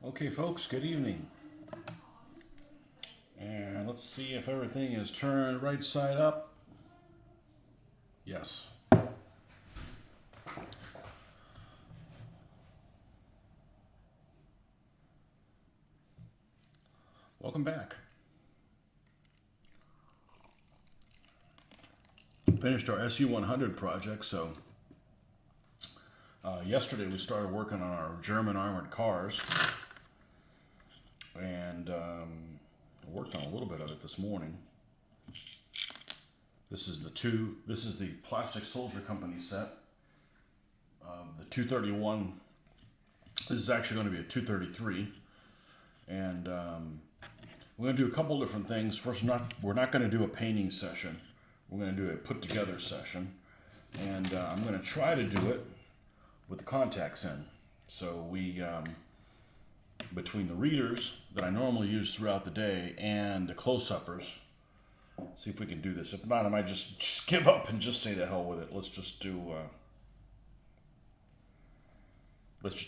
Okay, folks, good evening. And let's see if everything is turned right side up. Yes. Welcome back. Finished our SU-100 project, so yesterday we started working on our German armored cars, and I worked on a little bit of it this morning. This is the Plastic Soldier Company set. The 231. This is actually going to be a 233, and we're going to do a couple different things. First, we're not going to do a painting session. We're going to do a put together session, and I'm going to try to do it with the contacts in. So we, between the readers that I normally use throughout the day and the close-uppers, see if we can do this. If not, I might just give up and just say the hell with it. Let's just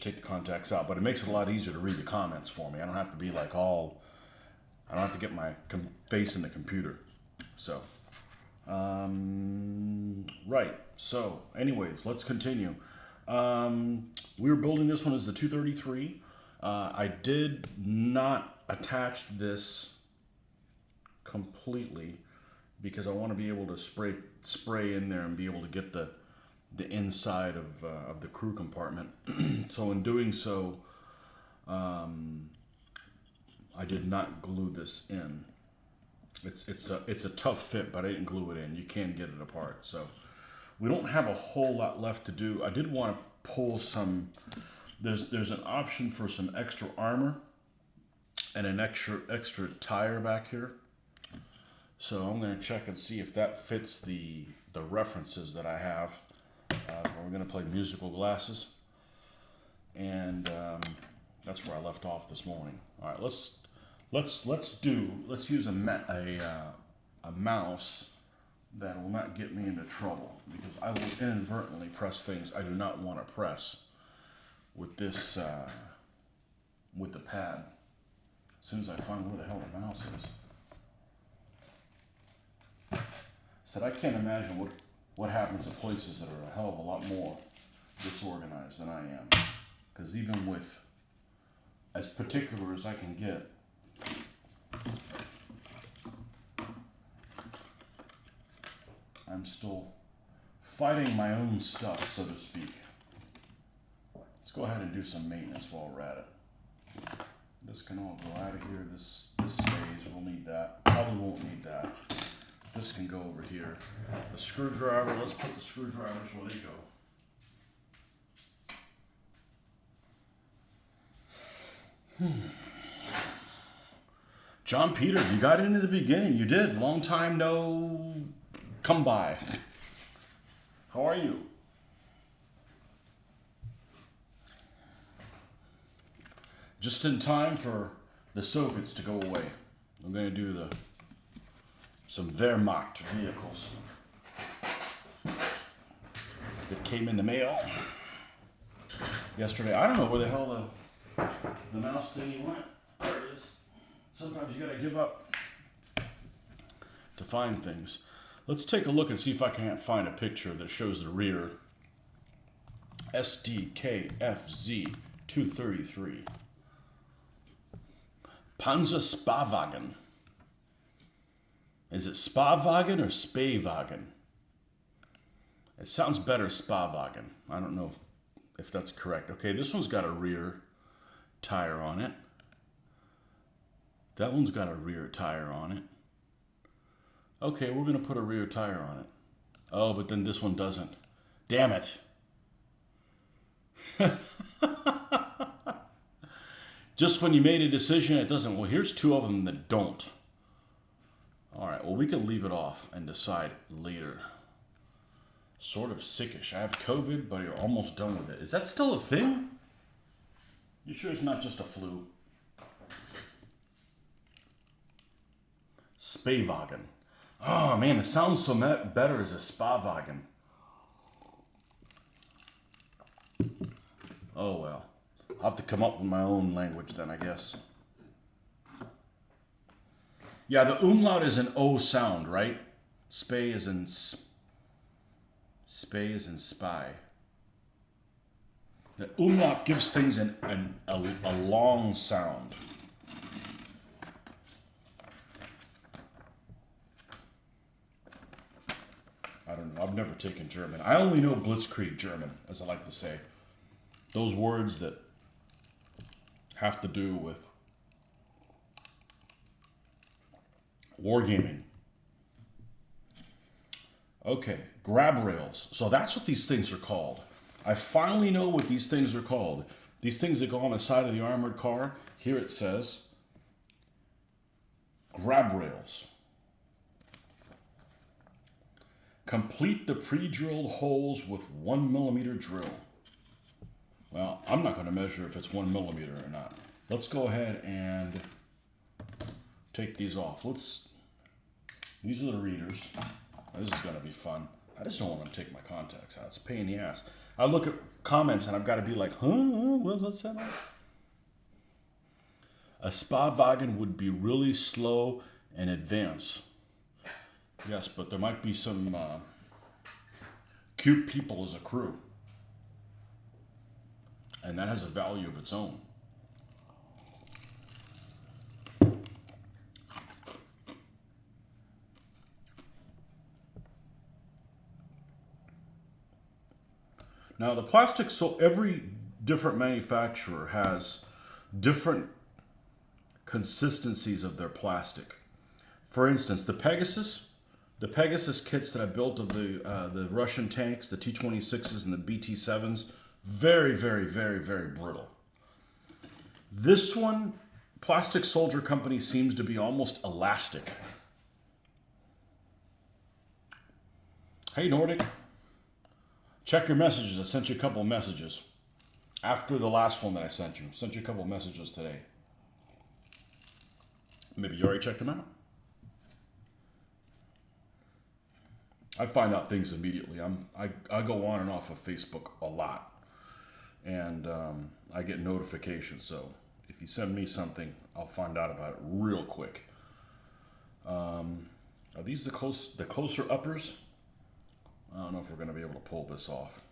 take the contacts out. But it makes it a lot easier to read the comments for me. I don't have to be like I don't have to get my face in the computer. So, right. So, anyways, let's continue. We were building this one as the 233. I did not attach this completely because I want to be able to spray in there and be able to get the inside of the crew compartment. So in doing so, I did not glue this in. It's a tough fit, but I didn't glue it in. You can get it apart. So we don't have a whole lot left to do. I did want to pull some. There's an option for some extra armor and an extra tire back here. So I'm going to check and see if that fits the references that I have. We're going to play musical glasses, and that's where I left off this morning. All right, let's use a mouse that will not get me into trouble, because I will inadvertently press things I do not want to press with this with the pad. As soon as I find where the hell the mouse is. Said I can't imagine what happens at places that are a hell of a lot more disorganized than I am. Because even with as particular as I can get, I'm still fighting my own stuff, so to speak. Let's go ahead and do some maintenance while we're at it. This can all go out of here. This stays. We'll need that. Probably won't need that. This can go over here. The screwdriver, let's put the screwdrivers where they go. John Peter, you got into the beginning. You did. Long time no come by. How are you? Just in time for the Soviets to go away. I'm going to do some Wehrmacht vehicles that came in the mail yesterday. I don't know where the hell the mouse thingy went. There it is. Sometimes you gotta give up to find things. Let's take a look and see if I can't find a picture that shows the rear. SDKFZ 233. Panzer Sparwagen. Is it Sparwagen or Spaywagen? It sounds better Sparwagen. I don't know if that's correct. Okay, this one's got a rear tire on it. That one's got a rear tire on it. Okay, we're going to put a rear tire on it. Oh, but then this one doesn't. Damn it. Just when you made a decision, it doesn't. Well, here's two of them that don't. All right, well, we can leave it off and decide later. Sort of sickish. I have COVID, but you're almost done with it. Is that still a thing? You sure it's not just a flu? Spaywagen. Oh, man, it sounds so better as a Sparwagen. Oh, well. I'll have to come up with my own language then, I guess. Yeah, the umlaut is an O sound, right? Spay is in spay is in spy. The umlaut gives things a long sound. I don't know. I've never taken German. I only know Blitzkrieg German, as I like to say. Those words that have to do with wargaming. Okay, grab rails. So that's what these things are called. I finally know what these things are called. These things that go on the side of the armored car, here it says grab rails. Complete the pre-drilled holes with 1mm drill. Well, I'm not going to measure if it's 1mm or not. Let's go ahead and take these off. These are the readers. This is going to be fun. I just don't want to take my contacts out. It's a pain in the ass. I look at comments and I've got to be like, huh? What's that? A spa wagon would be really slow and advance. Yes, but there might be some cute people as a crew. And that has a value of its own. Now the plastic, so every different manufacturer has different consistencies of their plastic. For instance, the Pegasus kits that I built of the Russian tanks, the T-26s and the BT-7s, very, very, very, very brittle. This one, Plastic Soldier Company, seems to be almost elastic. Hey Nordic, check your messages. I sent you a couple of messages after the last one that I sent you. Sent you a couple of messages today. Maybe you already checked them out. I find out things immediately. I go on and off of Facebook a lot, and I get notifications. So if you send me something, I'll find out about it real quick. Are these the closer uppers? I don't know if we're going to be able to pull this off.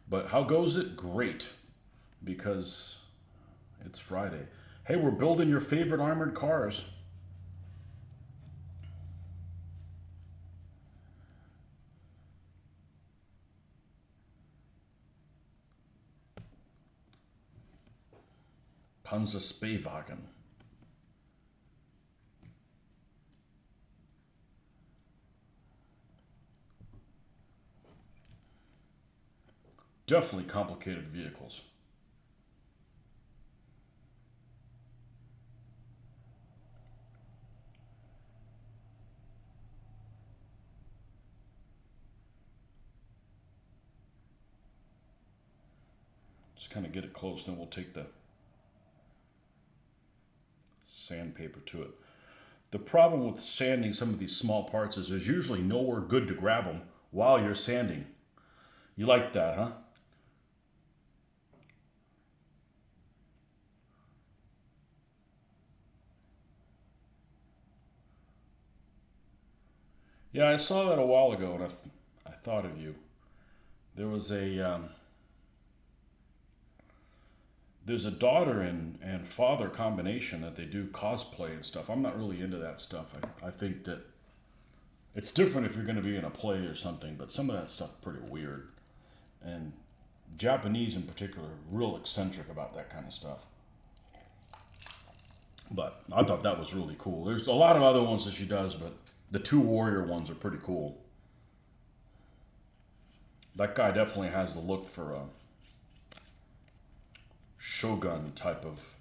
But how goes it? Great, because it's Friday. Hey, we're building your favorite armored cars. Panzer Spähwagen. Definitely complicated vehicles. Just kind of get it close, then we'll take the sandpaper to it. The problem with sanding some of these small parts is there's usually nowhere good to grab them while you're sanding. You like that, huh? Yeah, I saw that a while ago, and I thought of you. There was there's a daughter and father combination that they do cosplay and stuff. I'm not really into that stuff. I think that it's different if you're going to be in a play or something, but some of that stuff's pretty weird. And Japanese in particular, real eccentric about that kind of stuff. But I thought that was really cool. There's a lot of other ones that she does, but the two warrior ones are pretty cool. That guy definitely has the look for a shogun type of,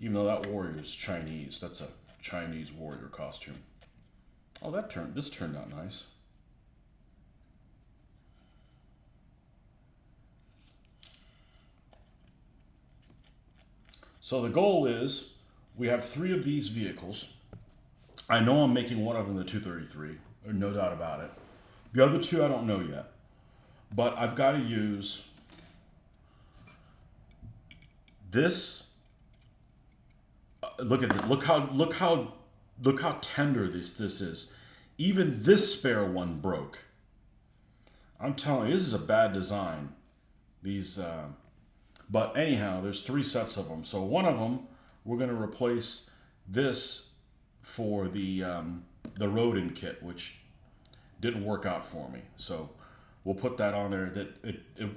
even though that warrior is Chinese, that's a Chinese warrior costume. Oh, this turned out nice. So the goal is, we have 3 of these vehicles. I know I'm making one of them the 233. no doubt about it. The other two I don't know yet, but I've got to use this. Look at it. Look how tender this is. Even this spare one broke. I'm telling you, this is a bad design. These, but anyhow, there's 3 sets of them. So one of them, we're going to replace this for the rodent kit, which didn't work out for me. So we'll put that on there.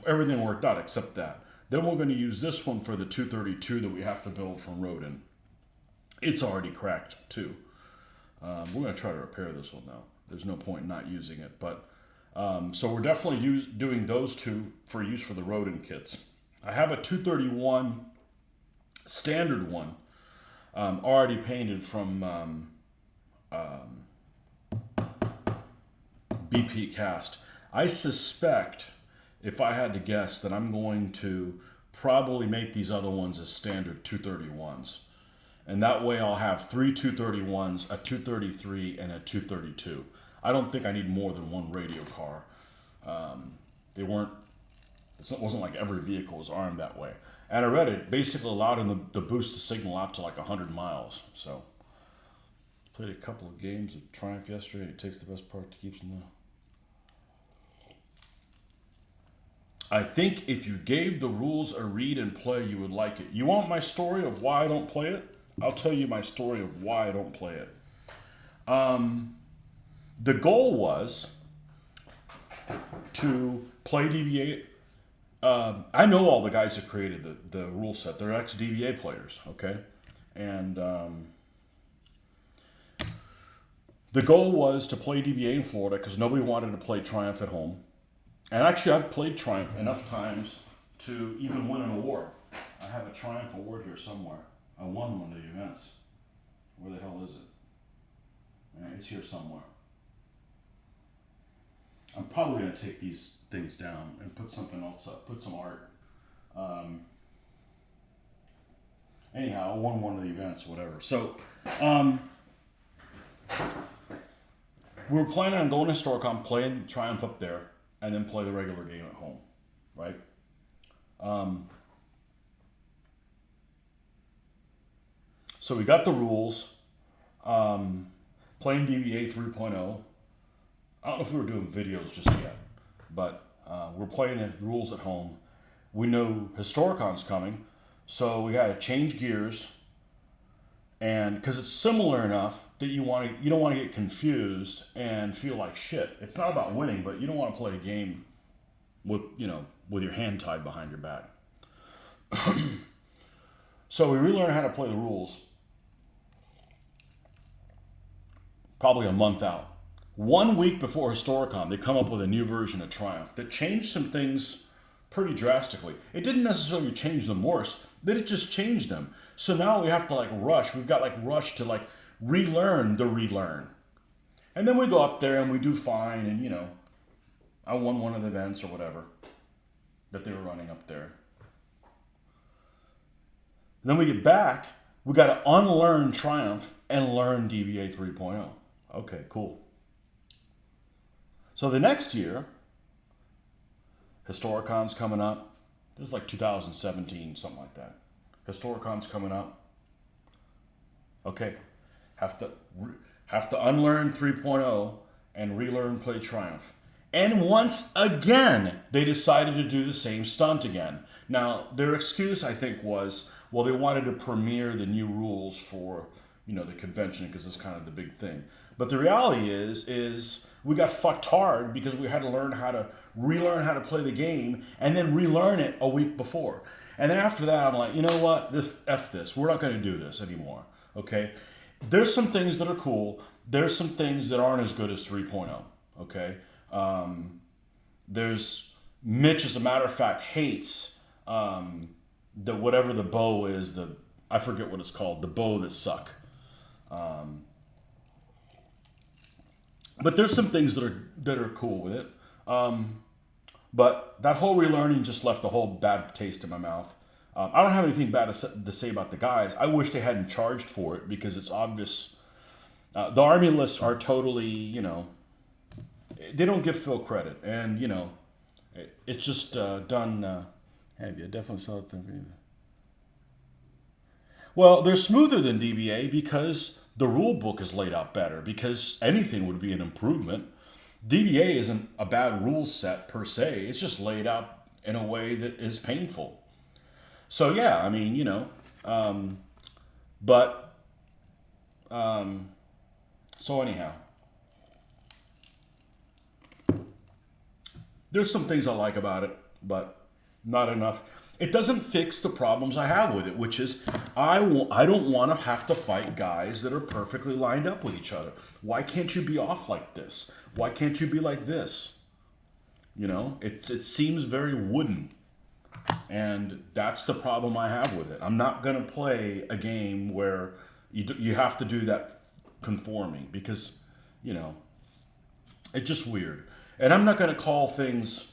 Everything worked out except that. Then we're going to use this one for the 232 that we have to build from rodent. It's already cracked too. We're going to try to repair this one though. There's no point in not using it, but so we're definitely doing those two for use for the rodent kits. I have a 231 standard one already painted from BP Cast. I suspect, if I had to guess, that I'm going to probably make these other ones as standard 231s. And that way I'll have 3 231s, a 233, and a 232. I don't think I need more than one radio car. It wasn't like every vehicle was armed that way. And I read it basically allowed them to boost the signal out to like 100 miles. So, played a couple of games of Triumph yesterday. It takes the best part to keep them there. I think if you gave the rules a read and play, you would like it. You want my story of why I don't play it? I'll tell you my story of why I don't play it. The goal was to play DBA. I know all the guys that created the rule set. They're ex-DBA players, okay? And the goal was to play DBA in Florida because nobody wanted to play Triumph at home. And actually, I've played Triumph enough times to even win an award. I have a Triumph award here somewhere. I won one of the events. Where the hell is it? It's here somewhere. I'm probably going to take these things down and put something else up, put some art. Anyhow, I won one of the events, whatever. So, we were planning on going to Historicon, playing Triumph up there, and then play the regular game at home, right? So we got the rules, playing DBA 3.0. I don't know if we were doing videos just yet, but we're playing the rules at home. We know Historicon's coming, so we got to change gears, and because it's similar enough that you don't want to get confused and feel like shit. It's not about winning, but you don't want to play a game with your hand tied behind your back. So we relearn how to play the rules probably a month out. 1 week before Historicon, they come up with a new version of Triumph that changed some things pretty drastically. It didn't necessarily change them worse, but it just changed them. So now we have to rush. We've got rush to relearn the relearn. And then we go up there and we do fine, and I won one of the events or whatever that they were running up there. And then we get back, we got to unlearn Triumph and learn DBA 3.0. Okay, cool. So the next year, Historicon's coming up. This is 2017, something like that. Historicon's coming up. Okay, have to unlearn 3.0 and relearn play Triumph. And once again, they decided to do the same stunt again. Now, their excuse, I think, was, well, they wanted to premiere the new rules for, the convention because it's kind of the big thing. But the reality is we got fucked hard because we had to relearn how to play the game and then relearn it a week before. And then after that, I'm like, you know what? F this. We're not going to do this anymore. Okay? There's some things that are cool. There's some things that aren't as good as 3.0. Okay? There's Mitch, as a matter of fact, hates the whatever the bow is. I forget what it's called. The bow that suck. But there's some things that are cool with it. But that whole relearning just left a whole bad taste in my mouth. I don't have anything bad to say about the guys. I wish they hadn't charged for it because it's obvious. The Army lists are totally, they don't give Phil credit, and you know, it's just done. Have you definitely saw it? Well, they're smoother than DBA because the rule book is laid out better. Because anything would be an improvement. DBA isn't a bad rule set per se. It's just laid out in a way that is painful. So yeah, I mean, you know, but so anyhow, there's some things I like about it, but not enough. It doesn't fix the problems I have with it, which is I don't want to have to fight guys that are perfectly lined up with each other. Why can't you be off like this? Why can't you be like this? You know, it seems very wooden. And that's the problem I have with it. I'm not going to play a game where you have to do that conforming because, you know, it's just weird. And I'm not going to call things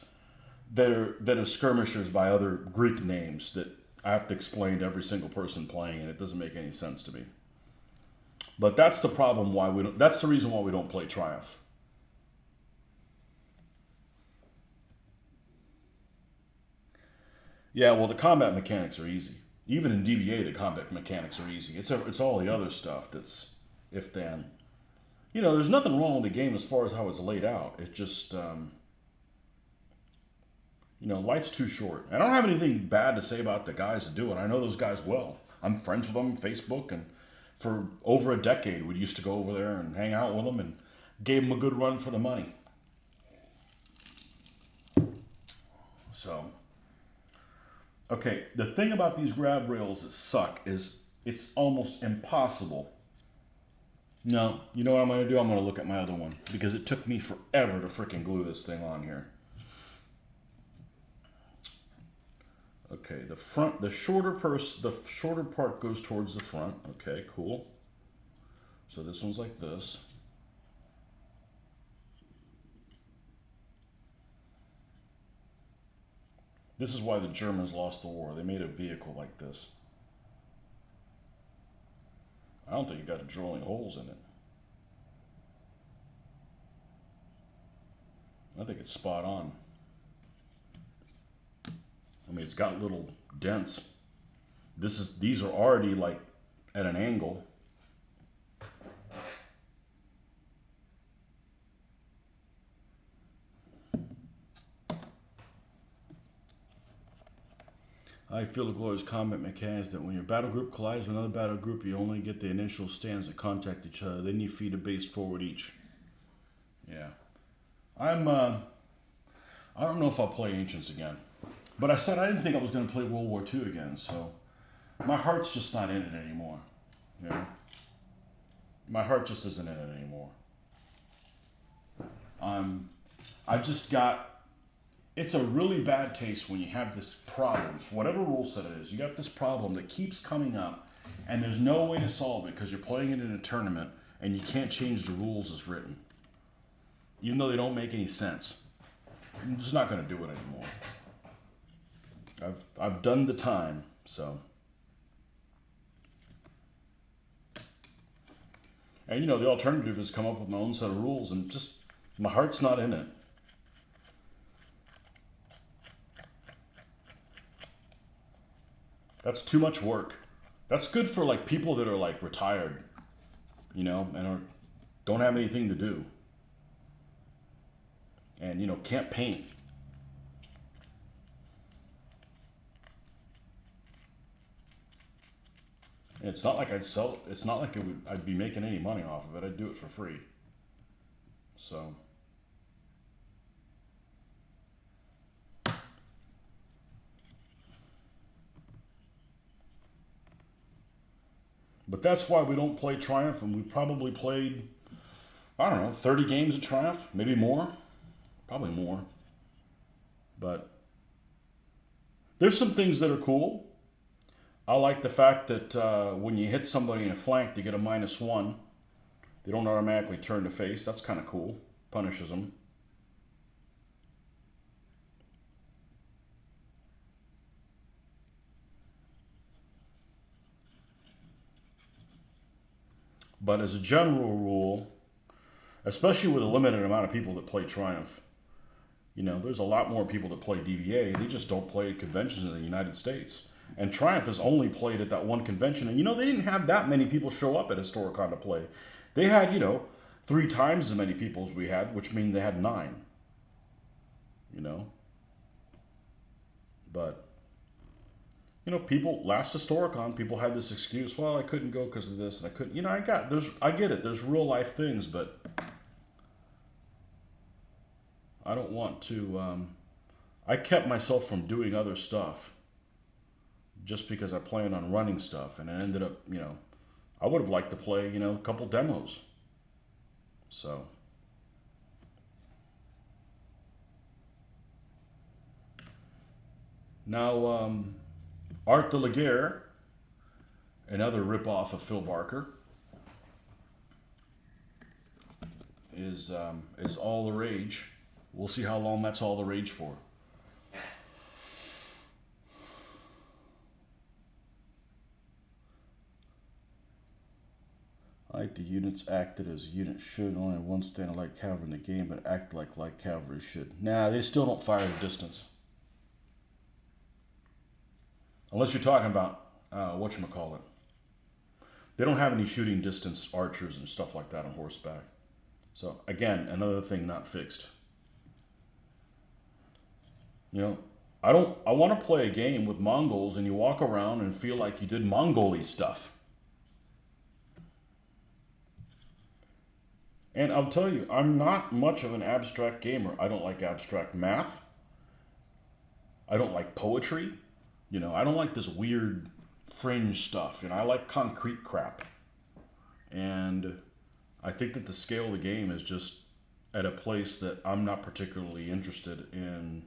that are skirmishers by other Greek names that I have to explain to every single person playing, and it doesn't make any sense to me. But that's the problem why we don't. That's the reason why we don't play Triumph. Yeah, well, the combat mechanics are easy. Even in DBA, the combat mechanics are easy. It's all the other stuff that's if then. You know, there's nothing wrong with the game as far as how it's laid out. It just you know, life's too short. I don't have anything bad to say about the guys that do it. I know those guys well. I'm friends with them on Facebook, and for over a decade, we used to go over there and hang out with them and gave them a good run for the money. So, okay, the thing about these grab rails that suck is it's almost impossible. No, you know what I'm going to do? I'm going to look at my other one because it took me forever to freaking glue this thing on here. Okay, the front, the shorter part goes towards the front. Okay, cool. So this one's like this. This is why the Germans lost the war. They made a vehicle like this. I don't think it got drilling holes in it. I think it's spot on. I mean, it's got little dents. These are already like at an angle. I feel the glorious combat mechanics that when your battle group collides with another battle group, you only get the initial stands that contact each other. Then you feed a base forward each. Yeah. I don't know if I'll play Ancients again. But I said I didn't think I was going to play World War II again, so my heart's just not in it anymore. You know? My heart just isn't in it anymore. I've just got, it's a really bad taste when you have this problem, for whatever rule set it is, you got this problem that keeps coming up and there's no way to solve it because you're playing it in a tournament and you can't change the rules as written. Even though they don't make any sense. I'm just not going to do it anymore. I've done the time, so. And you know, the alternative is come up with my own set of rules and just, my heart's not in it. That's too much work. That's good for like people that are like retired, you know, and don't have anything to do. And, you know, can't paint. And it's not like it's not like I'd be making any money off of it. I'd do it for free. So. But that's why we don't play Triumph, and we've probably played, I don't know, 30 games of Triumph, maybe more. Probably more. But there's some things that are cool. I like the fact that when you hit somebody in a flank, they get a -1. They don't automatically turn to face. That's kind of cool. Punishes them. But as a general rule, especially with a limited amount of people that play Triumph. You know, there's a lot more people that play DBA. They just don't play at conventions in the United States. And Triumph is only played at that one convention. And, you know, they didn't have that many people show up at Historicon to play. They had, you know, 3 times as many people as we had, which means they had 9. You know? But, you know, people, last Historicon, people had this excuse, well, I couldn't go because of this, and I couldn't, you know, I get it. There's real life things, but I don't want to, I kept myself from doing other stuff just because I planned on running stuff, and it ended up, you know, I would have liked to play, you know, a couple demos. So, now, Art de la Guerre, another ripoff of Phil Barker, is all the rage. We'll see how long that's all the rage for. I like the units acted as units should. Only have one stand of light cavalry in the game, but act like light cavalry should. Nah, they still don't fire the distance. Unless you're talking about, whatchamacallit. They don't have any shooting distance archers and stuff like that on horseback. So, again, another thing not fixed. You know, I want to play a game with Mongols and you walk around and feel like you did Mongol-y stuff. And I'll tell you, I'm not much of an abstract gamer. I don't like abstract math. I don't like poetry. You know, I don't like this weird fringe stuff. You know, I like concrete crap. And I think that the scale of the game is just at a place that I'm not particularly interested in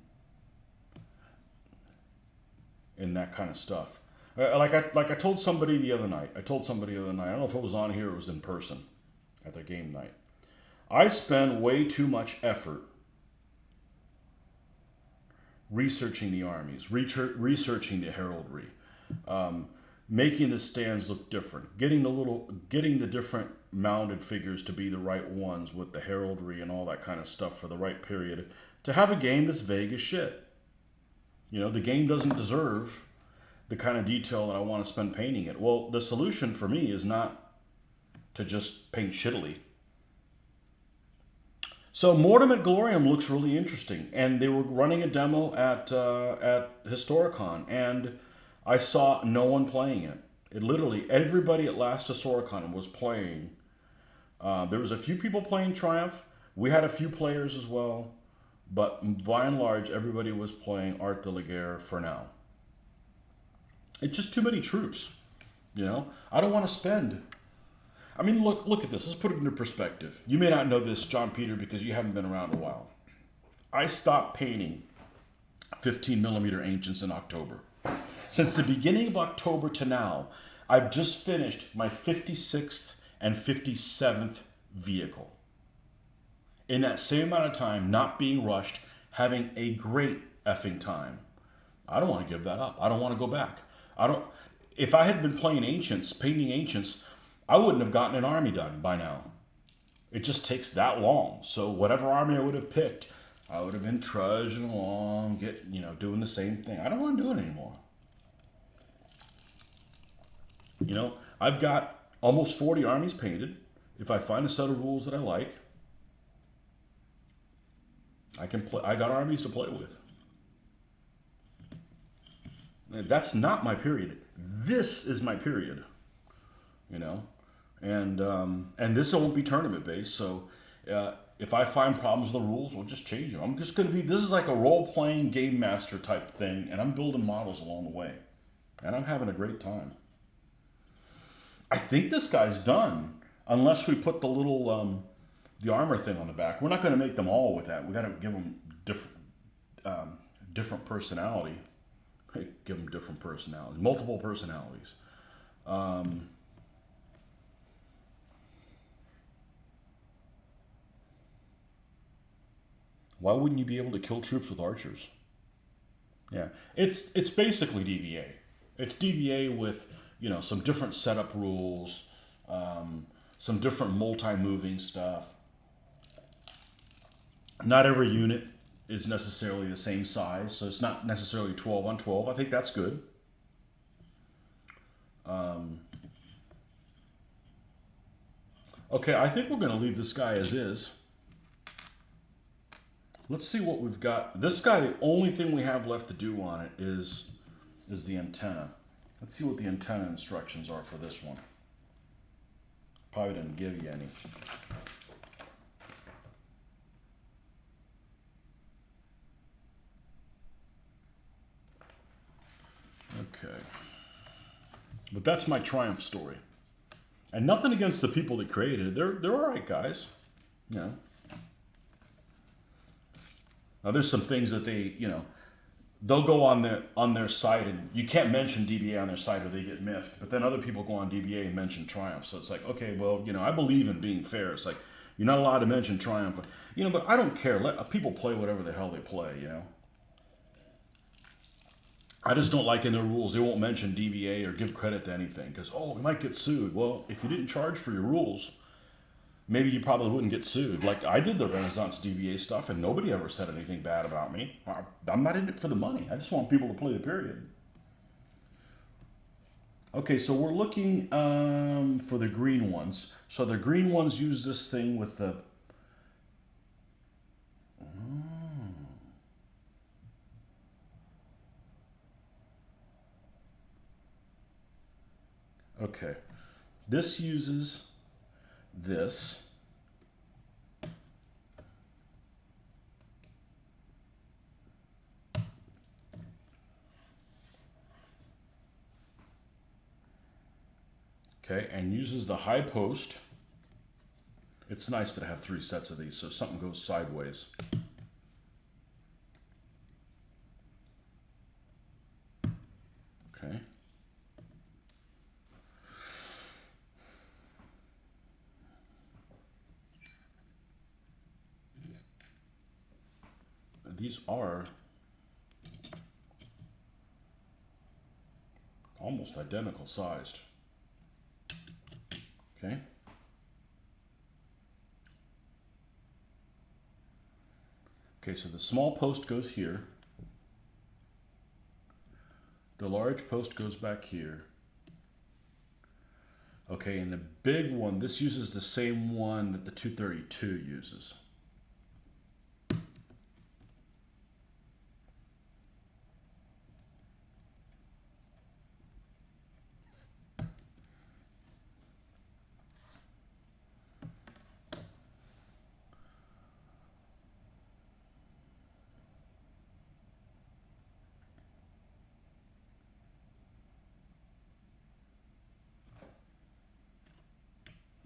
that kind of stuff. Like I told somebody the other night. I don't know if it was on here or it was in person at the game night. I spend way too much effort researching the armies, researching the heraldry, making the stands look different, getting the different mounted figures to be the right ones with the heraldry and all that kind of stuff for the right period, to have a game that's vague as shit. You know, the game doesn't deserve the kind of detail that I want to spend painting it. Well, the solution for me is not to just paint shittily. So Mortem et Gloriam looks really interesting, and they were running a demo at Historicon, and I saw no one playing it. It literally, everybody at last Historicon was playing. There was a few people playing Triumph. We had a few players as well, but by and large, everybody was playing Art de la Guerre for now. It's just too many troops, you know? I don't want to spend... I mean, look at this. Let's put it into perspective. You may not know this, John Peter, because you haven't been around a while. I stopped painting 15mm Ancients in October. Since the beginning of October to now, I've just finished my 56th and 57th vehicle. In that same amount of time, not being rushed, having a great effing time. I don't want to give that up. I don't want to go back. If I had been playing Ancients, painting Ancients, I wouldn't have gotten an army done by now. It just takes that long. So whatever army I would have picked, I would have been trudging along, doing the same thing. I don't want to do it anymore. You know, I've got almost 40 armies painted. If I find a set of rules that I like, I can play. I got armies to play with. That's not my period. This is my period. You know, and this won't be tournament based. So if I find problems with the rules, we'll just change them. I'm just going to be. This is like a role playing game master type thing, and I'm building models along the way, and I'm having a great time. I think this guy's done, unless we put the little the armor thing on the back. We're not going to make them all with that. We got to give them different personality. Give them different personalities, multiple personalities. Why wouldn't you be able to kill troops with archers? Yeah, it's basically DBA. It's DBA with some different setup rules, some different multi-moving stuff. Not every unit is necessarily the same size, so it's not necessarily 12 on 12. I think that's good. Okay, I think we're going to leave this guy as is. Let's see what we've got. This guy, the only thing we have left to do on it is the antenna. Let's see what the antenna instructions are for this one. Probably didn't give you any. Okay. But that's my Triumph story. And nothing against the people that created it. They're all right guys. You know. Now there's some things that they, you know, they'll go on their site and you can't mention DBA on their site or they get miffed. But then other people go on DBA and mention Triumph. So it's like, okay, well, you know, I believe in being fair. It's like you're not allowed to mention Triumph. You know, but I don't care. Let people play whatever the hell they play, you know. I just don't like in their rules, they won't mention DBA or give credit to anything because, oh, we might get sued. Well, if you didn't charge for your rules, maybe you probably wouldn't get sued. Like I did the Renaissance DBA stuff and nobody ever said anything bad about me. I'm not in it for the money. I just want people to play the period. Okay, so we're looking for the green ones. So the green ones use this thing with the... Okay, this uses this. Okay, and uses the high post. It's nice to have 3 sets of these so if something goes sideways. Okay. These are almost identical sized. Okay. Okay, so the small post goes here. The large post goes back here. Okay, and the big one, this uses the same one that the 232 uses.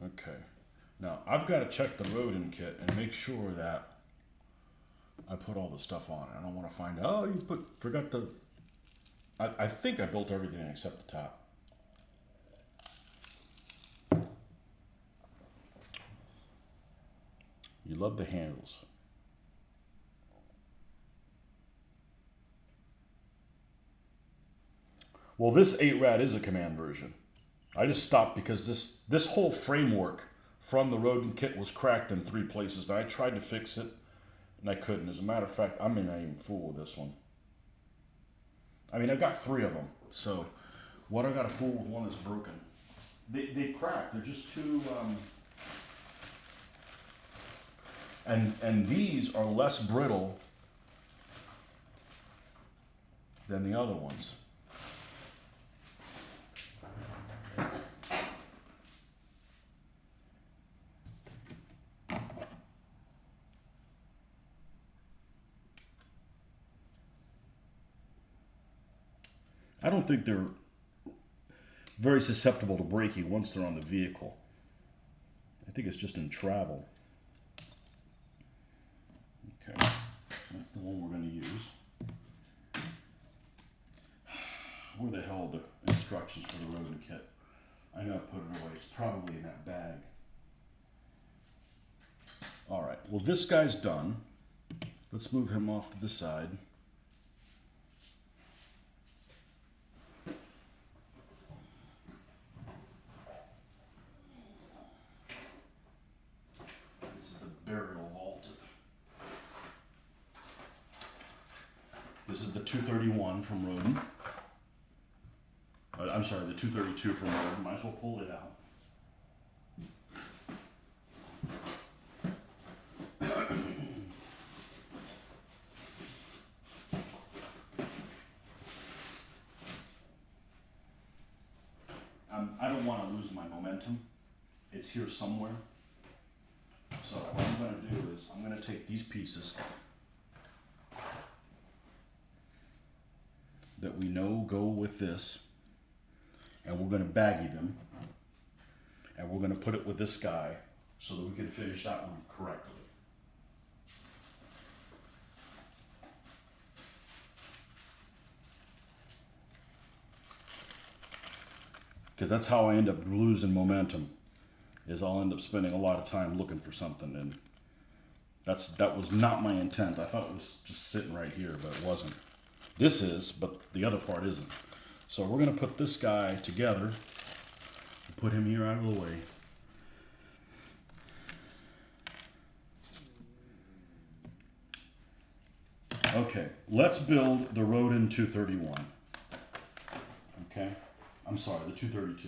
Okay, now I've got to check the rodent kit and make sure that I put all the stuff on it. I don't want to find, oh, you forgot the, I think I built everything except the top. You love the handles. Well, this 8-rad is a command version. I just stopped because this whole framework from the rodent kit was cracked in 3 places. And I tried to fix it, and I couldn't. As a matter of fact, I may not even fool with this one. I mean, I've got 3 of them, so what I got to fool with one that's broken? They crack. They're just too... And these are less brittle than the other ones. I don't think they're very susceptible to breaking once they're on the vehicle. I think it's just in travel. Okay, that's the one we're going to use. Where the hell are the instructions for the rodent kit? I know I put it away. It's probably in that bag. All right, well, this guy's done. Let's move him off to the side. This is the burial vault This is the 231 from Rodin. I'm sorry, the 232 from Rodin. Might as well pull it out. I don't want to lose my momentum. It's here somewhere. So what I'm going to do is I'm going to take these pieces that we know go with this, and we're going to baggy them, and we're going to put it with this guy so that we can finish that one correctly. Because that's how I end up losing momentum, is I'll end up spending a lot of time looking for something, and that was not my intent. I thought it was just sitting right here, but it wasn't. This is, but the other part isn't. So we're going to put this guy together, put him here out of the way. Okay, let's build the Rodin 231. Okay, I'm sorry, the 232.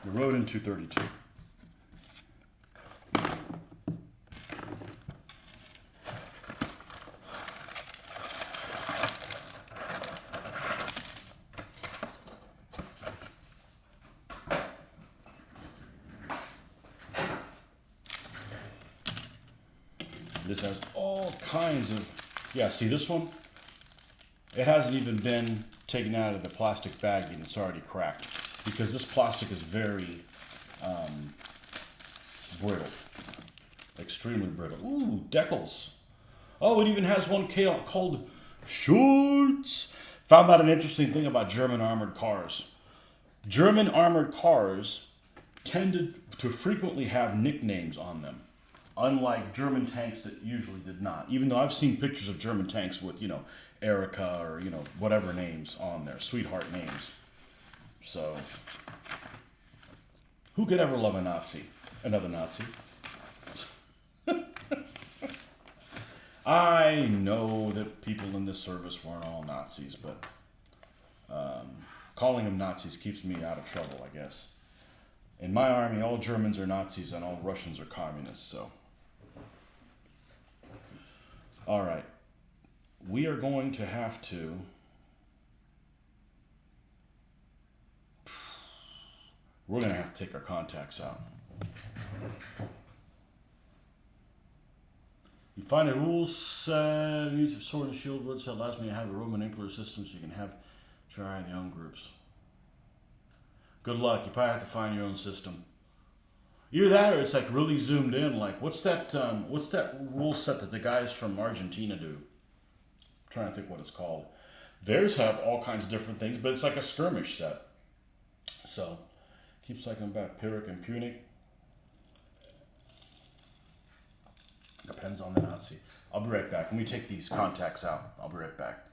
The Rodin 232. This has all kinds of, yeah, see this one? It hasn't even been taken out of the plastic baggie and it's already cracked because this plastic is very brittle, extremely brittle. Ooh, decals. Oh, it even has one called Schultz. Found out an interesting thing about German armored cars. German armored cars tended to frequently have nicknames on them, unlike German tanks that usually did not. Even though I've seen pictures of German tanks with, Erica or, whatever names on there, sweetheart names. So, who could ever love a Nazi? Another Nazi. I know that people in this service weren't all Nazis, but calling them Nazis keeps me out of trouble, I guess. In my army, all Germans are Nazis and all Russians are communists, so. All right. We are going to have to take our contacts out. You find a rule set, use of sword and shield words that allows me to have a road manipulator system so you can have try in your own groups. Good luck. You probably have to find your own system. Either that or it's like really zoomed in. Like what's that rule set that the guys from Argentina do? I'm trying to think what it's called. Theirs have all kinds of different things, but it's like a skirmish set. So keep cycling back. Pyrrhic and Punic. Depends on the Nazi. I'll be right back. Let me take these contacts out. I'll be right back.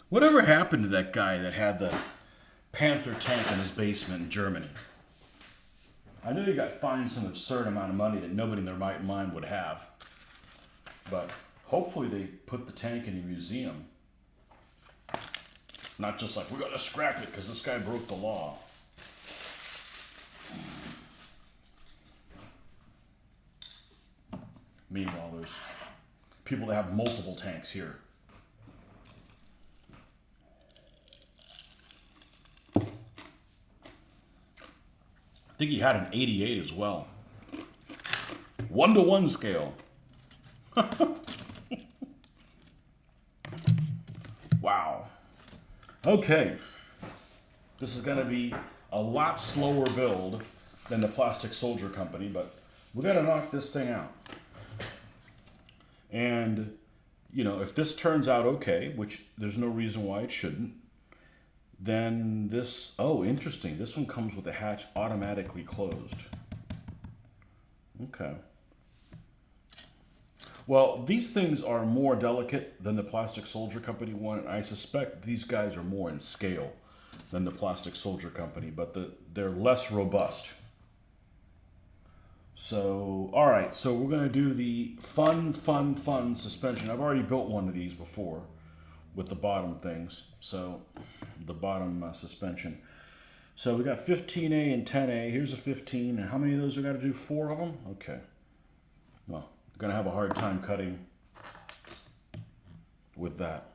Whatever happened to that guy that had the Panther tank in his basement in Germany? I know he got fined some absurd amount of money that nobody in their right mind would have. But hopefully they put the tank in a museum. Not just like, we're going to scrap it because this guy broke the law. Meanwhile, there's people that have multiple tanks here. think he had an 88 as well. 1-to-1 scale. Wow. Okay. This is going to be a lot slower build than the Plastic Soldier Company, but we got to knock this thing out. And, you know, if this turns out okay, which there's no reason why it shouldn't, then this, oh, interesting. This one comes with the hatch automatically closed. Okay. Well, these things are more delicate than the Plastic Soldier Company one, and I suspect these guys are more in scale than the Plastic Soldier Company, but they're less robust. So, all right, so we're going to do the fun suspension. I've already built one of these before with the bottom things, so the bottom suspension. So we got 15A and 10A. Here's a 15, and how many of those we got to do? 4 of them? Okay. Well, going to have a hard time cutting with that.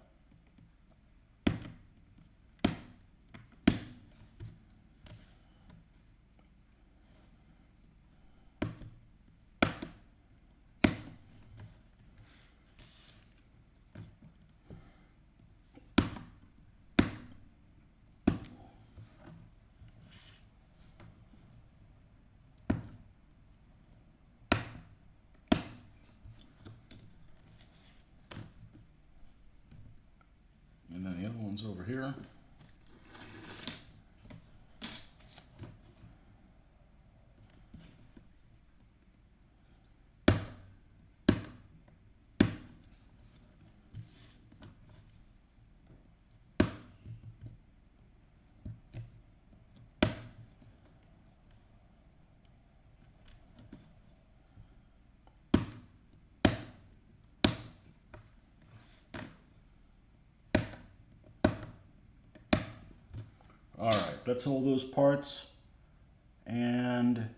And then the other one's over here. All right, that's all those parts. And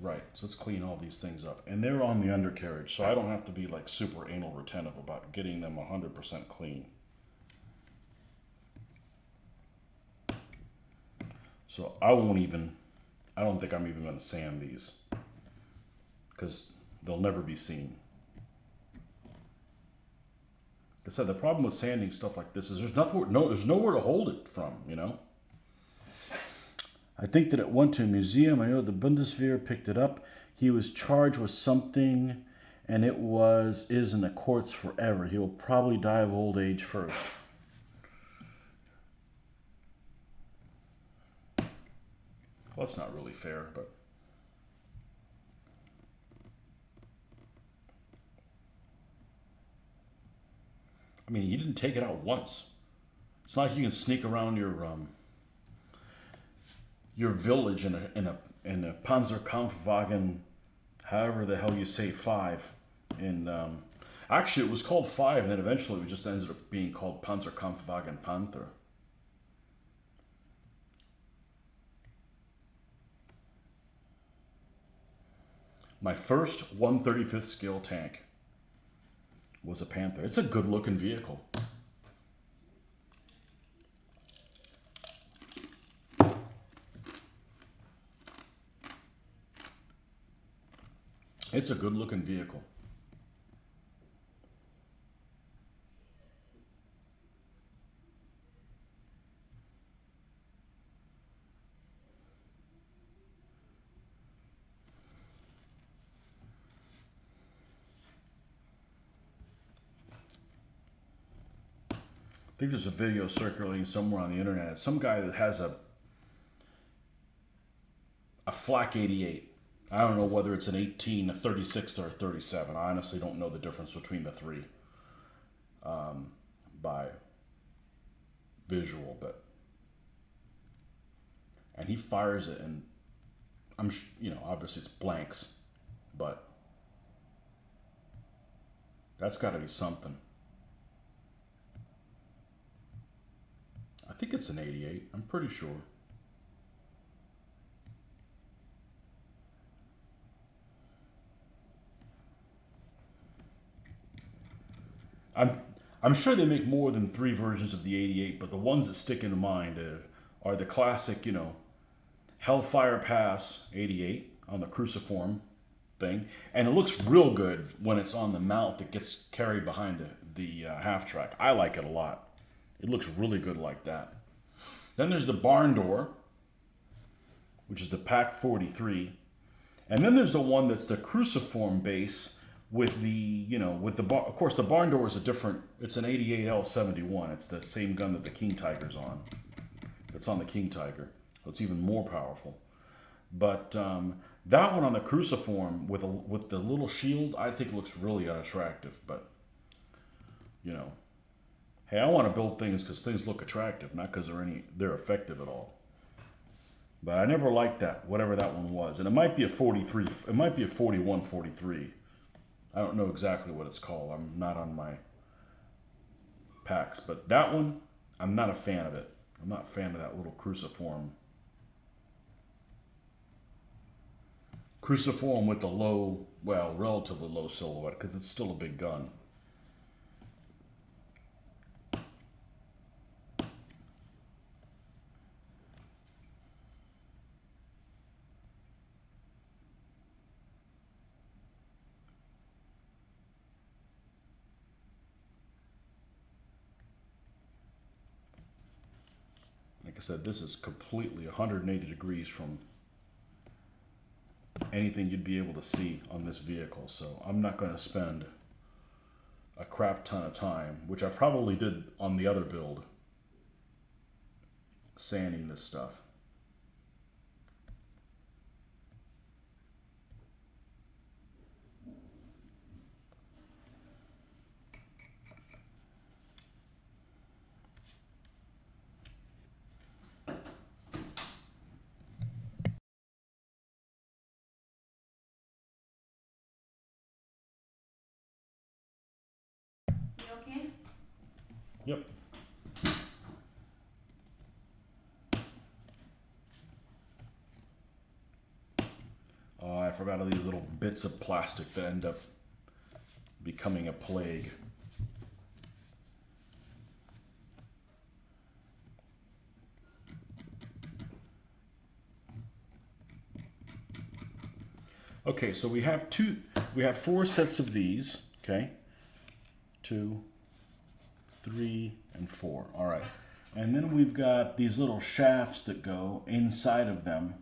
right, so let's clean all these things up. And they're on the undercarriage, so I don't have to be like super anal retentive about getting them 100% clean. So I don't think I'm even going to sand these because they'll never be seen. Like I said, the problem with sanding stuff like this is there's nowhere to hold it from, you know? I think that it went to a museum. I know the Bundeswehr picked it up. He was charged with something, and it is in the courts forever. He will probably die of old age first. Well, that's not really fair, but... I mean, you didn't take it out once. It's not like you can sneak around your village in a Panzerkampfwagen, however the hell you say 5. And actually, it was called 5, and then eventually it just ended up being called Panzerkampfwagen Panther. My first 1/35th scale tank was a Panther. It's a good looking vehicle. It's a good looking vehicle. I think there's a video circulating somewhere on the internet. Some guy that has a flak 88. I don't know whether it's an 18, a 36, or a 37. I honestly don't know the difference between the three by visual, and he fires it, and obviously it's blanks, but that's got to be something. I think it's an 88. I'm pretty sure. I'm sure they make more than 3 versions of the 88, but the ones that stick into mind are the classic, Hellfire Pass 88 on the cruciform thing, and it looks real good when it's on the mount that gets carried behind the half track. I like it a lot. It looks really good like that. Then there's the barn door, which is the Pack 43, and then there's the one that's the cruciform base with the, you know, with the bar. Of course, the barn door is a different. It's an 88 L71. It's the same gun that the King Tiger's on. It's on the King Tiger. So it's even more powerful. But that one on the cruciform with the little shield, I think looks really unattractive. But you know, hey, I want to build things because things look attractive, not because they're effective at all. But I never liked that, whatever that one was, and it might be a 43. It might be a 41, 43. I don't know exactly what it's called. I'm not on my packs, but that one, I'm not a fan of it. I'm not a fan of that little cruciform. Cruciform with the low, well, relatively low silhouette, because it's still a big gun. Like I said, this is completely 180 degrees from anything you'd be able to see on this vehicle. So I'm not going to spend a crap ton of time, which I probably did on the other build, sanding this stuff. Okay. Yep. Oh, I forgot all these little bits of plastic that end up becoming a plague. Okay, so we have four sets of these, okay? 2, 3, and 4. All right. And then we've got these little shafts that go inside of them.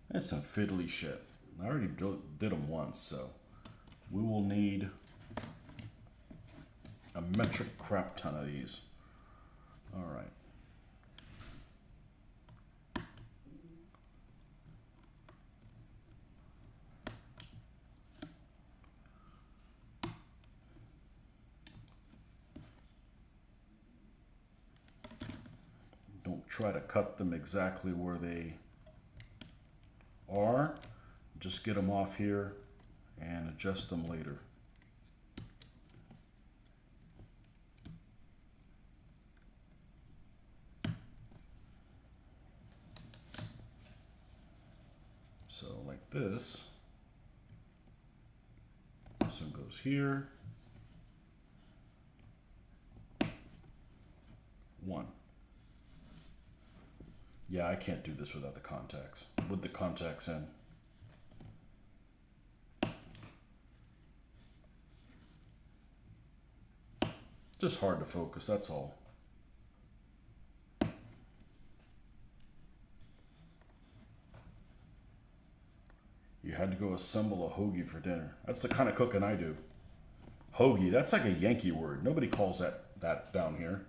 That's some fiddly shit. I already did them once, so we will need a metric crap ton of these. All right. Don't try to cut them exactly where they are. Just get them off here and adjust them later. So like this. This one goes here. 1. Yeah, I can't do this without the contacts. With the contacts in. Just hard to focus, that's all. You had to go assemble a hoagie for dinner. That's the kind of cooking I do. Hoagie, that's like a Yankee word. Nobody calls that down here.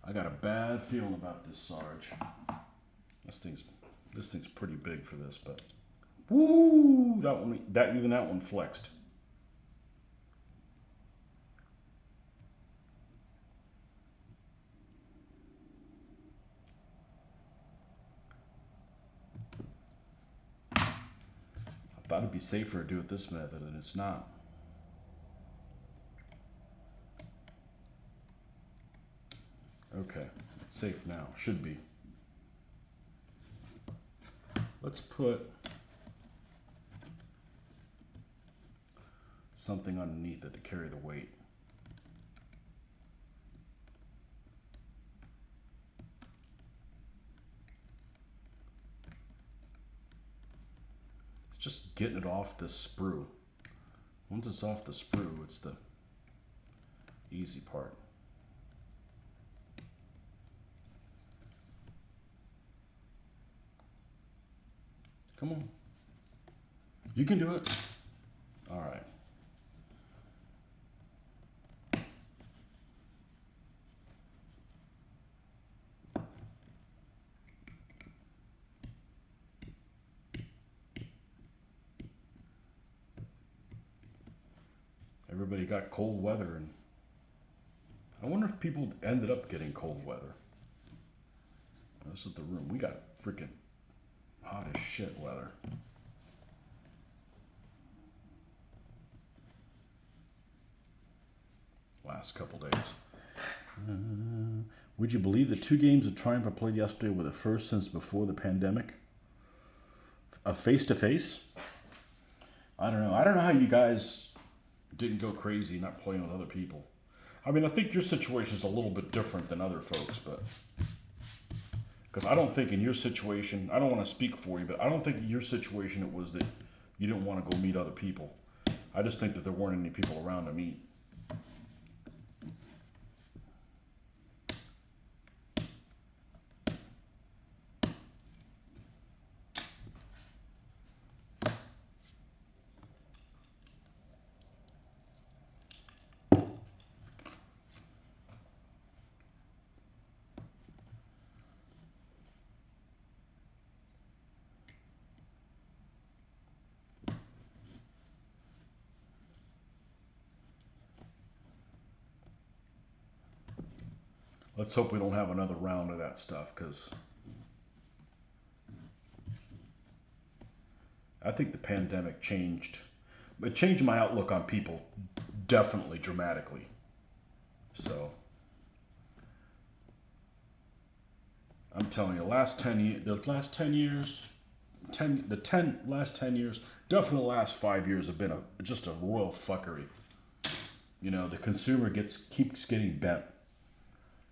I got a bad feeling about this Sarge. This thing's pretty big for this, but woo! Even that one flexed. I thought it'd be safer to do it this method, and it's not. Okay. safe now. Should be. Let's put something underneath it to carry the weight. It's just getting it off this sprue. Once it's off the sprue, it's the easy part. Come on. You can do it. All right. Everybody got cold weather, and I wonder if people ended up getting cold weather. This is the room. We got freaking hot as shit weather. Last couple days. Would you believe the 2 games of Triumph I played yesterday were the first since before the pandemic? A face-to-face? I don't know. I don't know how you guys didn't go crazy not playing with other people. I mean, I think your situation is a little bit different than other folks, but because I don't think in your situation, I don't want to speak for you, but I don't think in your situation it was that you didn't want to go meet other people. I just think that there weren't any people around to meet. Let's hope we don't have another round of that stuff, because I think the pandemic changed my outlook on people definitely dramatically. So I'm telling you, the last 10 years, last 10 years, definitely the last 5 years have been just a royal fuckery. You know, the consumer keeps getting bent.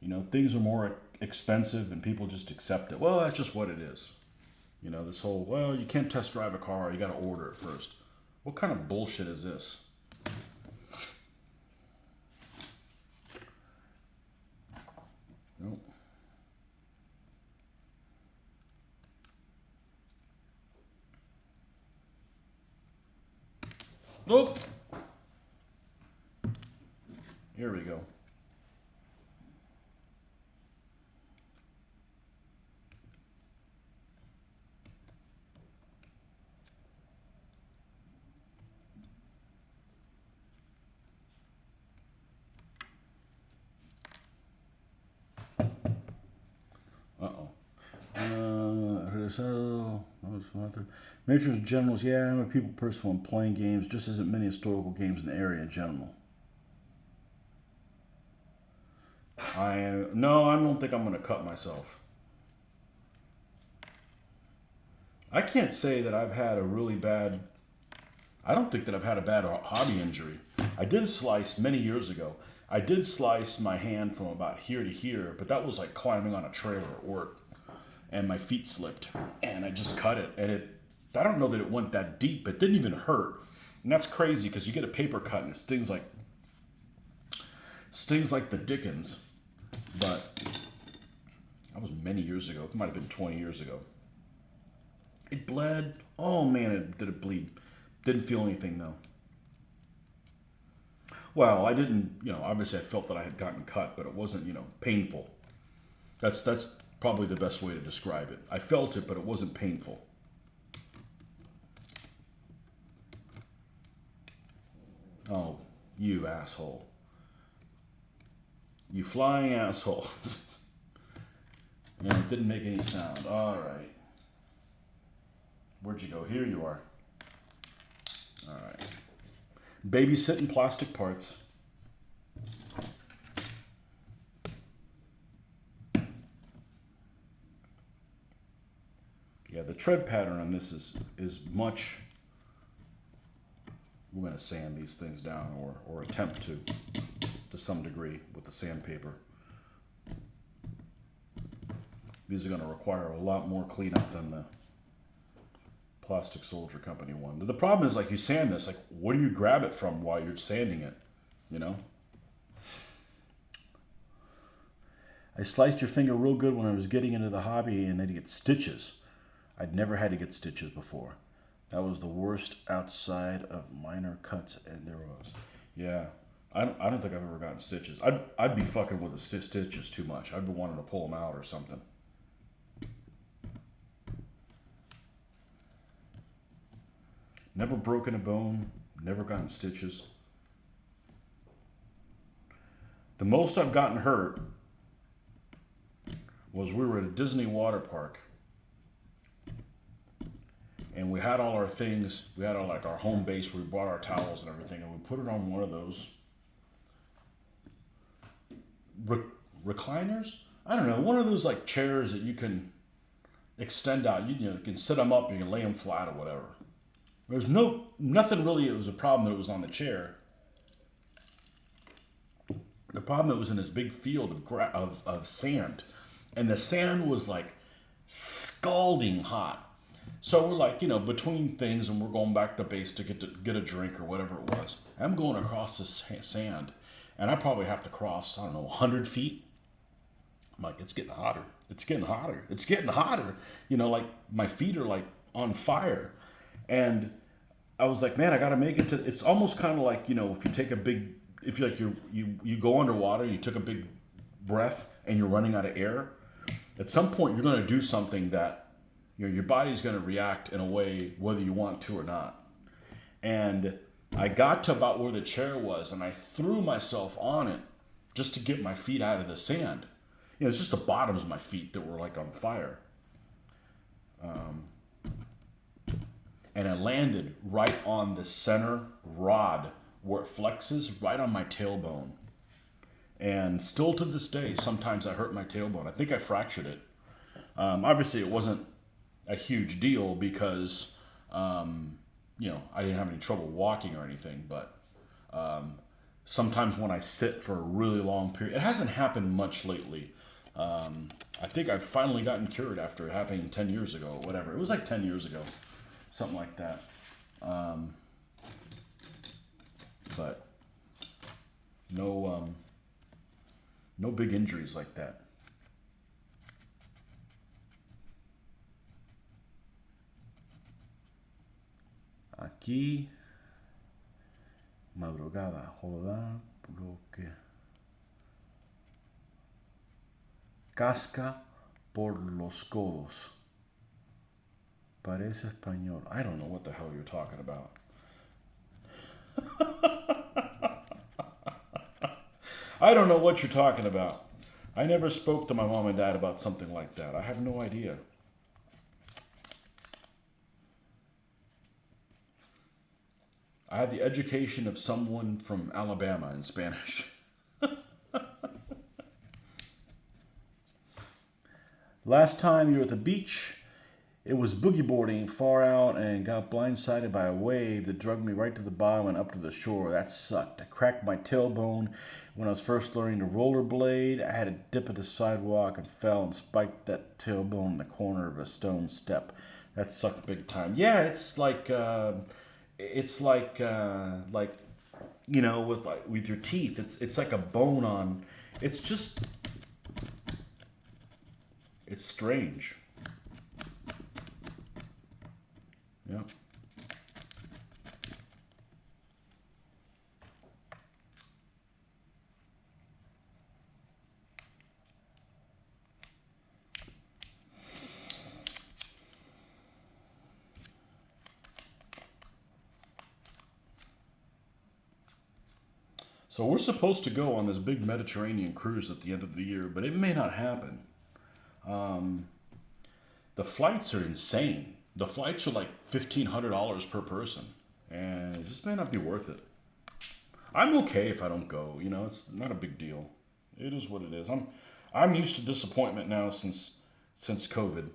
You know, things are more expensive and people just accept it. Well, that's just what it is. You know, this whole, well, you can't test drive a car, you got to order it first. What kind of bullshit is this? Nope. Nope. Here we go. Majors and generals, yeah, I'm a people person when playing games, just isn't many historical games in the area in general. No, I don't think I'm going to cut myself. I can't say that I've had a really bad, I don't think that I've had a bad hobby injury. I did slice many years ago. I did slice my hand from about here to here, but that was like climbing on a trailer at work. And my feet slipped, and I just cut it. And I don't know that it went that deep, but it didn't even hurt. And that's crazy, because you get a paper cut and it stings like the dickens. But that was many years ago. It might have been 20 years ago. It bled. Oh man, did it bleed? Didn't feel anything though. Well, I didn't, obviously I felt that I had gotten cut, but it wasn't, painful. That's probably the best way to describe it. I felt it, but it wasn't painful. Oh, you asshole. You flying asshole. And it didn't make any sound. All right. Where'd you go? Here you are. All right. Babysitting plastic parts. Yeah, the tread pattern on this is much. We're going to sand these things down, or attempt to some degree with the sandpaper. These are going to require a lot more cleanup than the Plastic Soldier Company one. The problem is, like, you sand this, like, what do you grab it from while you're sanding it, you know? I sliced your finger real good when I was getting into the hobby and had to get stitches. I'd never had to get stitches before. That was the worst outside of minor cuts, and there was. Yeah, I don't think I've ever gotten stitches. I'd be fucking with the stitches too much. I'd be wanting to pull them out or something. Never broken a bone, never gotten stitches. The most I've gotten hurt was we were at a Disney water park. And we had all our things. We had our home base where we brought our towels and everything, and we put it on one of those recliners. I don't know, one of those like chairs that you can extend out. You can sit them up, you can lay them flat or whatever. There's nothing really. It was a problem that it was on the chair. The problem, it was in this big field of sand, and the sand was like scalding hot. So we're like, between things, and we're going back to base to get a drink or whatever it was. I'm going across this sand, and I probably have to cross, 100 feet. I'm like, it's getting hotter. It's getting hotter. It's getting hotter. Like my feet are like on fire. And I was like, man, I got to make it to, it's almost kind of like, if you take a big, if you like you go underwater, you took a big breath and you're running out of air. At some point, you're going to do something that, your body's going to react in a way whether you want to or not. And I got to about where the chair was, and I threw myself on it just to get my feet out of the sand. It's just the bottoms of my feet that were like on fire. And I landed right on the center rod where it flexes, right on my tailbone. And still to this day, sometimes I hurt my tailbone. I think I fractured it. Obviously, it wasn't a huge deal because, I didn't have any trouble walking or anything. But sometimes when I sit for a really long period, it hasn't happened much lately. I think I've finally gotten cured after it happening 10 years ago, or whatever. It was like 10 years ago, something like that. But no big injuries like that. Aquí, madrugada, rodar, bloque. Casca por los codos. Parece español. I don't know what the hell you're talking about. I don't know what you're talking about. I never spoke to my mom and dad about something like that. I have no idea. I had the education of someone from Alabama in Spanish. Last time you were at the beach, it was boogie boarding far out and got blindsided by a wave that dragged me right to the bottom and up to the shore. That sucked. I cracked my tailbone when I was first learning to rollerblade. I had a dip at the sidewalk and fell and spiked that tailbone in the corner of a stone step. That sucked big time. Yeah, it's like with your teeth. It's like a bone on. It's strange. Yeah. So we're supposed to go on this big Mediterranean cruise at the end of the year, but it may not happen. The flights are insane. The flights are like $1,500 per person, and it just may not be worth it. I'm okay if I don't go. It's not a big deal. It is what it is. I'm used to disappointment now since COVID.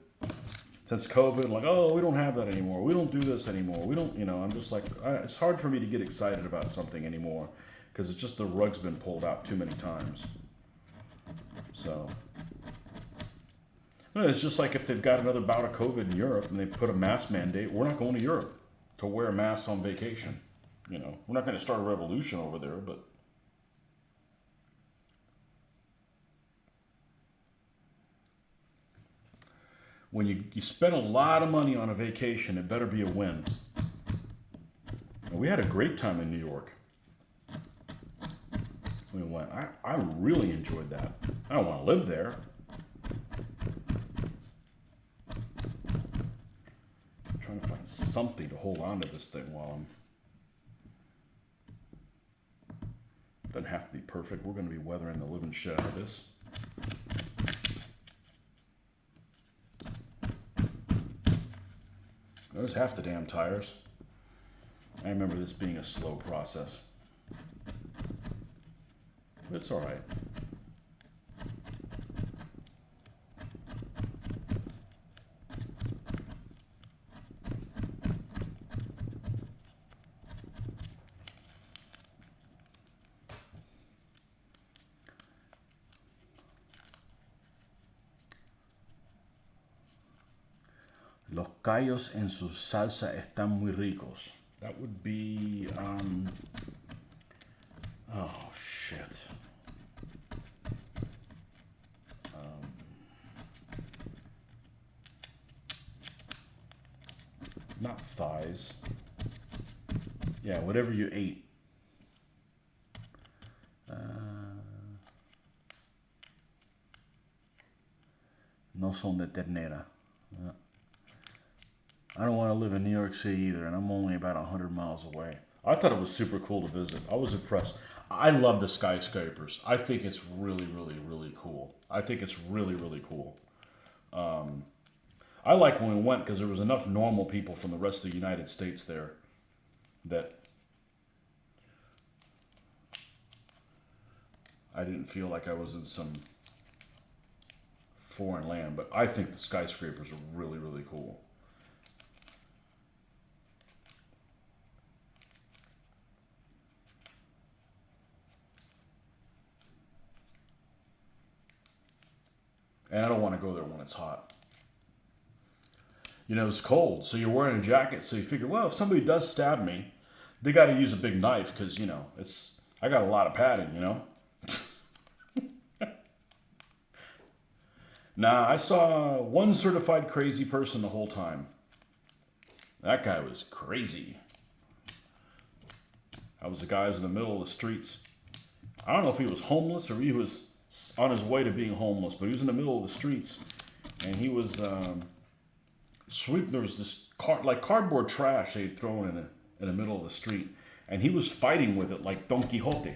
since COVID, like, oh, we don't have that anymore. We don't do this anymore. We don't, I'm just like, it's hard for me to get excited about something anymore because it's just the rug's been pulled out too many times. So, it's just like if they've got another bout of COVID in Europe and they put a mask mandate, we're not going to Europe to wear masks on vacation. We're not going to start a revolution over there, but. When you spend a lot of money on a vacation, it better be a win. And we had a great time in New York. We went. I really enjoyed that. I don't want to live there. I'm trying to find something to hold on to this thing while I'm. Doesn't have to be perfect. We're going to be weathering the living shit out of this. There's half the damn tires. I remember this being a slow process. But it's all right. Los callos en su salsa están muy ricos. That would be, oh shit. Not thighs. Yeah, whatever you ate. No son de ternera. I don't want to live in New York City either, and I'm only about 100 miles away. I thought it was super cool to visit. I was impressed. I love the skyscrapers. I think it's really, really, really cool. I think it's really, really cool. I like when we went because there was enough normal people from the rest of the United States there that I didn't feel like I was in some foreign land. But I think the skyscrapers are really, really cool. And I don't want to go there when it's hot. It's cold, so you're wearing a jacket, so you figure, well, if somebody does stab me, they got to use a big knife because, I got a lot of padding, Nah, I saw one certified crazy person the whole time. That guy was crazy. That was the guy who was in the middle of the streets. I don't know if he was homeless or he was on his way to being homeless, but he was in the middle of the streets, and he was sweeping. There was this cardboard trash they'd thrown in the middle of the street, and he was fighting with it like Don Quixote,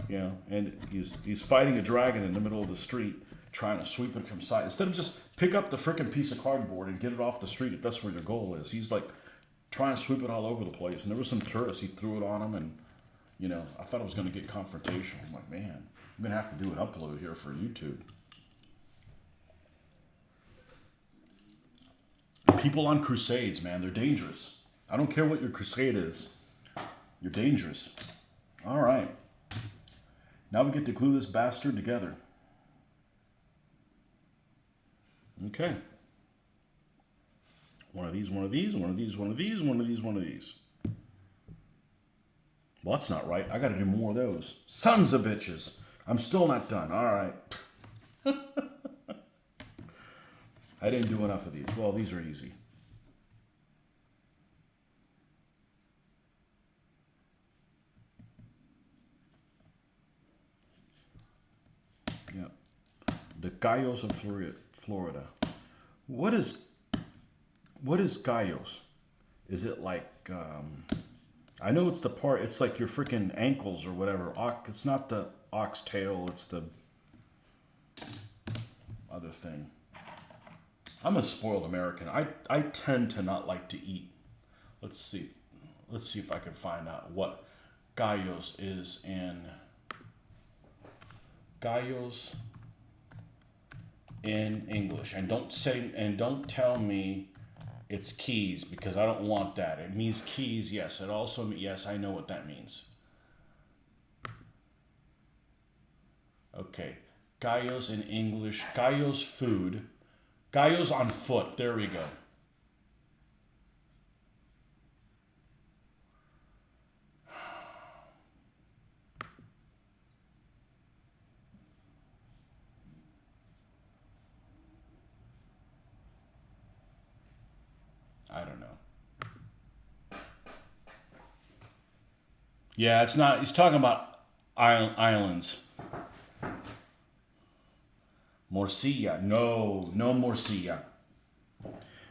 and he's fighting a dragon in the middle of the street, trying to sweep it from side instead of just pick up the frickin' piece of cardboard and get it off the street if that's where your goal is. He's like trying to sweep it all over the place, and there was some tourists. He threw it on him, and I thought it was going to get confrontational. I'm like, man. I'm going to have to do an upload here for YouTube. People on crusades, man, they're dangerous. I don't care what your crusade is. You're dangerous. All right. Now we get to glue this bastard together. Okay. One of these, one of these, one of these, one of these, one of these, one of these. Well, that's not right. I got to do more of those. Sons of bitches. I'm still not done. All right. I didn't do enough of these. Well, these are easy. Yeah. The Gallos of Florida. What is Gallos? Is it like... I know it's the part... It's like your freaking ankles or whatever. It's not the... oxtail, it's the other thing. I'm a spoiled American. I tend to not like to eat. Let's see if I can find out what gallos is in. Gallos in English. And don't tell me it's keys, because I don't want that. It means keys, yes. It also, yes, I know what that means. Okay. Gallos in English. Gallos food. Gallos on foot. There we go. I don't know. Yeah, it's not. He's talking about islands. Morcilla. No, no morcilla.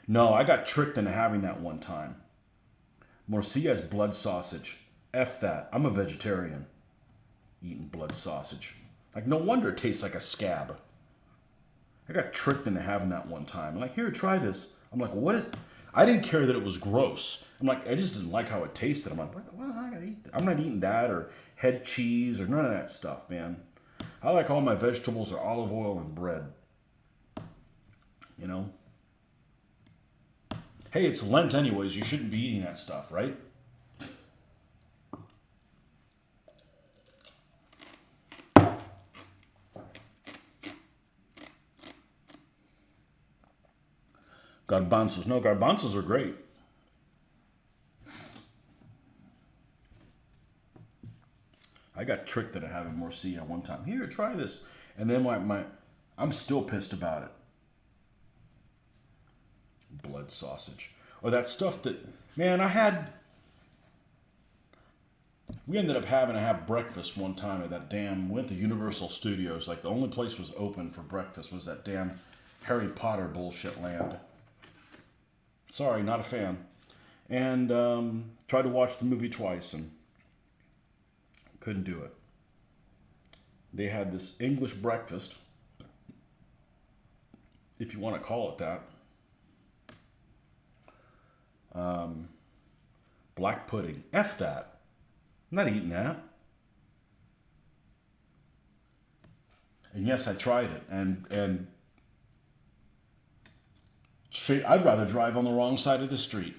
No, I got tricked into having that one time. Morcilla is blood sausage. F that. I'm a vegetarian. Eating blood sausage. Like, no wonder it tastes like a scab. I got tricked into having that one time. I'm like, here, try this. I'm like, what is... I didn't care that it was gross. I'm like, I just didn't like how it tasted. I'm like, what am I going to eat? I'm not eating that or head cheese or none of that stuff, man. I like all my vegetables are olive oil and bread. You know? Hey, it's Lent anyways. You shouldn't be eating that stuff, right? Garbanzos. No, garbanzos are great. I got tricked into having morcilla one time. Here, try this. And then I'm still pissed about it. Blood sausage. Or that stuff that, man, we ended up having to have breakfast one time at that damn, we went to Universal Studios. Like, the only place was open for breakfast was that damn Harry Potter bullshit land. Sorry, not a fan. And tried to watch the movie twice and couldn't do it. They had this English breakfast, if you want to call it that. Black pudding. F that. I'm not eating that. And yes, I tried it. And I'd rather drive on the wrong side of the street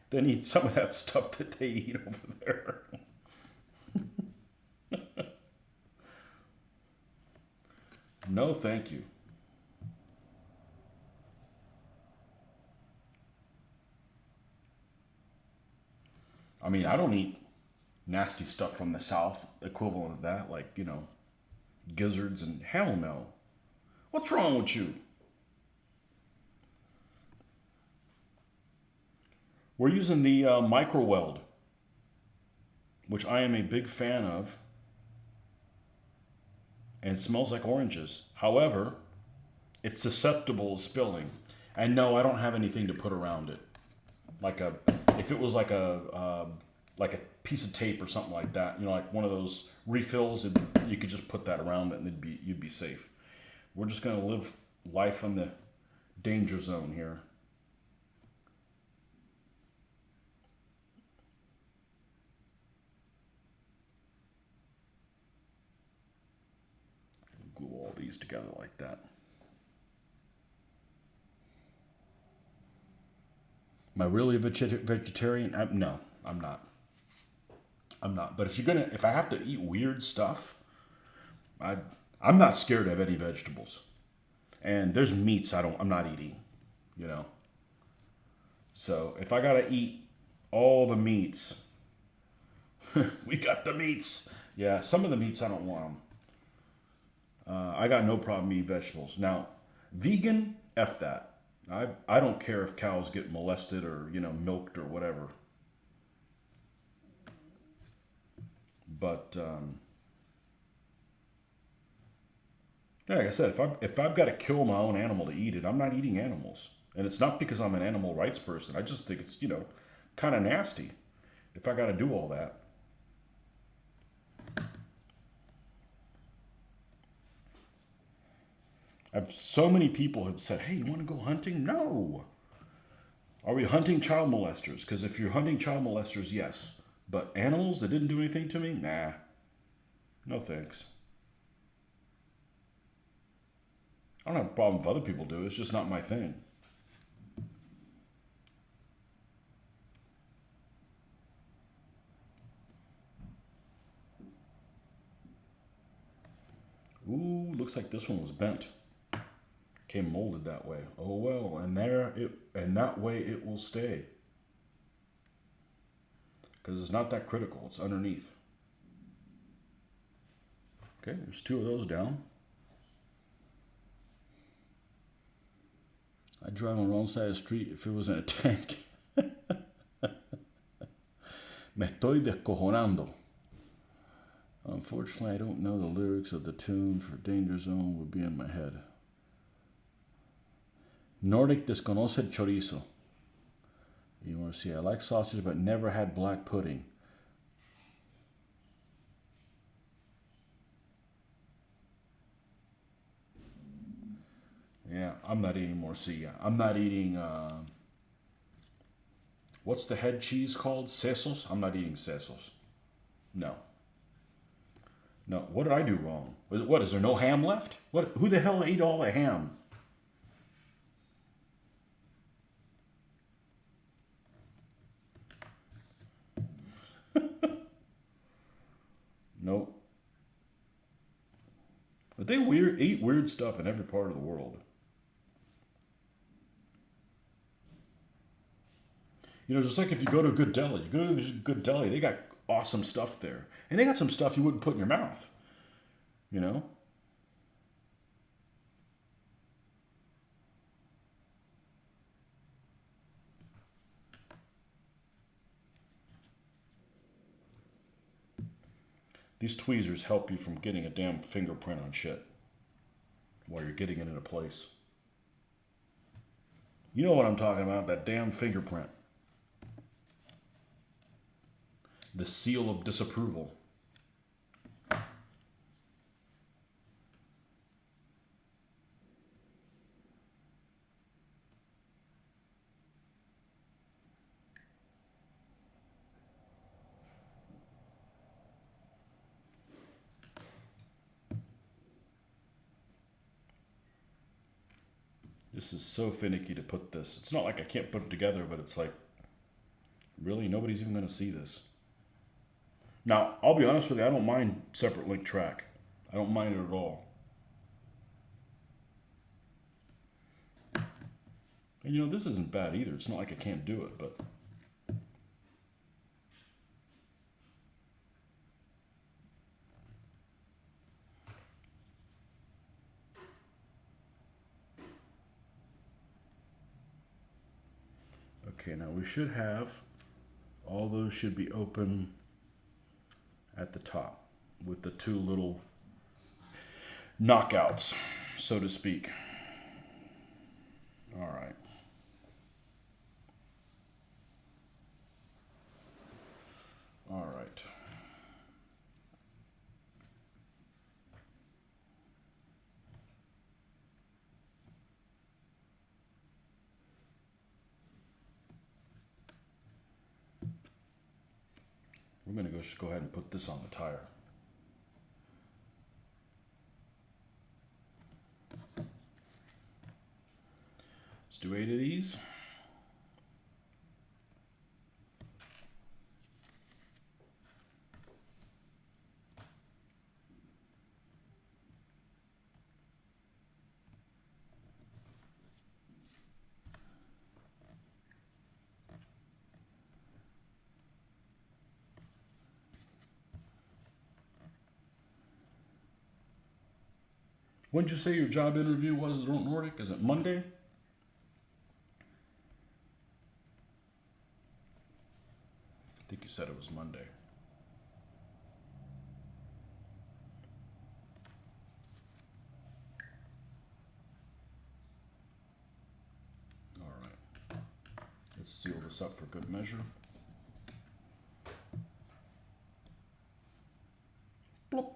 than eat some of that stuff that they eat over there. No, thank you. I mean, I don't eat nasty stuff from the South, equivalent of that, like, gizzards and hell no. What's wrong with you? We're using the micro weld, which I am a big fan of, and it smells like oranges. However, it's susceptible to spilling. And no, I don't have anything to put around it. If it was like a piece of tape or something like that, like one of those refills, you could just put that around it and you'd be safe. We're just gonna live life in the danger zone here. Glue all these together like that. Am I really a vegetarian? No, I'm not. I'm not. But if I have to eat weird stuff, I'm not scared of any vegetables. And there's meats I'm not eating, So if I gotta eat all the meats, we got the meats. Yeah, some of the meats I don't want them. I got no problem eating vegetables. Now, vegan, F that. I don't care if cows get molested or, milked or whatever. But, like I said, if I've got to kill my own animal to eat it, I'm not eating animals. And it's not because I'm an animal rights person. I just think it's, kind of nasty if I got to do all that. So many people have said, hey, you want to go hunting? No. Are we hunting child molesters? Because if you're hunting child molesters, yes. But animals that didn't do anything to me? Nah. No thanks. I don't have a problem if other people do. It's just not my thing. Ooh, looks like this one was bent. Came molded that way. Oh well, and that way it will stay. Because it's not that critical. It's underneath. Okay, there's 2 of those down. I'd drive on the wrong side of the street if it was in a tank. Me estoy descojonando. Unfortunately, I don't know the lyrics of the tune for Danger Zone would be in my head. Nordic desconoce el chorizo. You want to see, I like sausage but never had black pudding. Yeah, I'm not eating morcilla. I'm not eating, what's the head cheese called? Sesos? I'm not eating sesos. No. No, what did I do wrong? What, is there no ham left? What? Who the hell ate all the ham? Nope. But they eat weird stuff in every part of the world. You know, just like if you go to a good deli, you go to a good deli, they got awesome stuff there. And they got some stuff you wouldn't put in your mouth. You know? These tweezers help you from getting a damn fingerprint on shit while you're getting it into place. You know what I'm talking about, that damn fingerprint. The seal of disapproval. This is so finicky to put this. It's not like I can't put it together, but it's like, really? Nobody's even going to see this. Now, I'll be honest with you, I don't mind separate link track. I don't mind it at all. And you know, this isn't bad either. It's not like I can't do it, but... Okay, now we should have, all those should be open at the top with the 2 little knockouts, so to speak. All right. All right. We're going to just go ahead and put this on the tire. Let's do 8 of these. When did you say your job interview was at Nordic? Is it Monday? I think you said it was Monday. All right. Let's seal this up for good measure. Plop.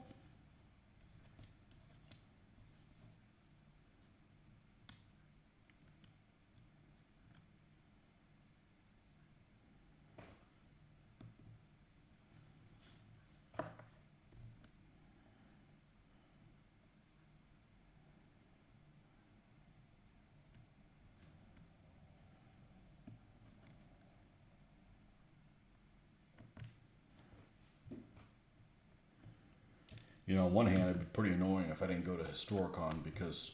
You know, on one hand, it'd be pretty annoying if I didn't go to Historicon because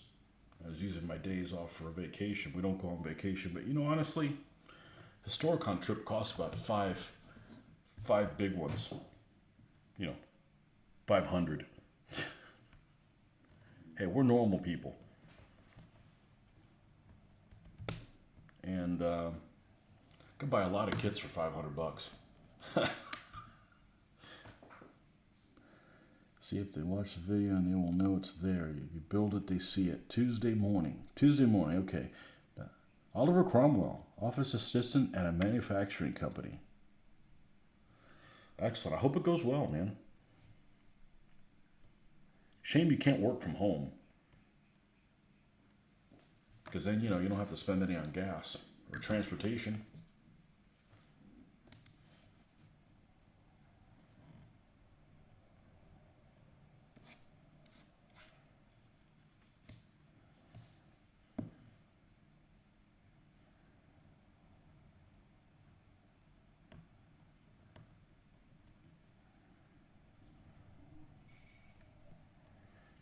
I was using my days off for a vacation. We don't go on vacation, but you know, honestly, Historicon trip costs about five big ones. You know, 500. Hey, we're normal people, and could buy a lot of kits for $500. See if they watch the video and they will know it's there. If you build it, they see it. Tuesday morning. Tuesday morning, okay. Oliver Cromwell, office assistant at a manufacturing company. Excellent. I hope it goes well, man. Shame you can't work from home. Because then, you know, you don't have to spend any on gas or transportation.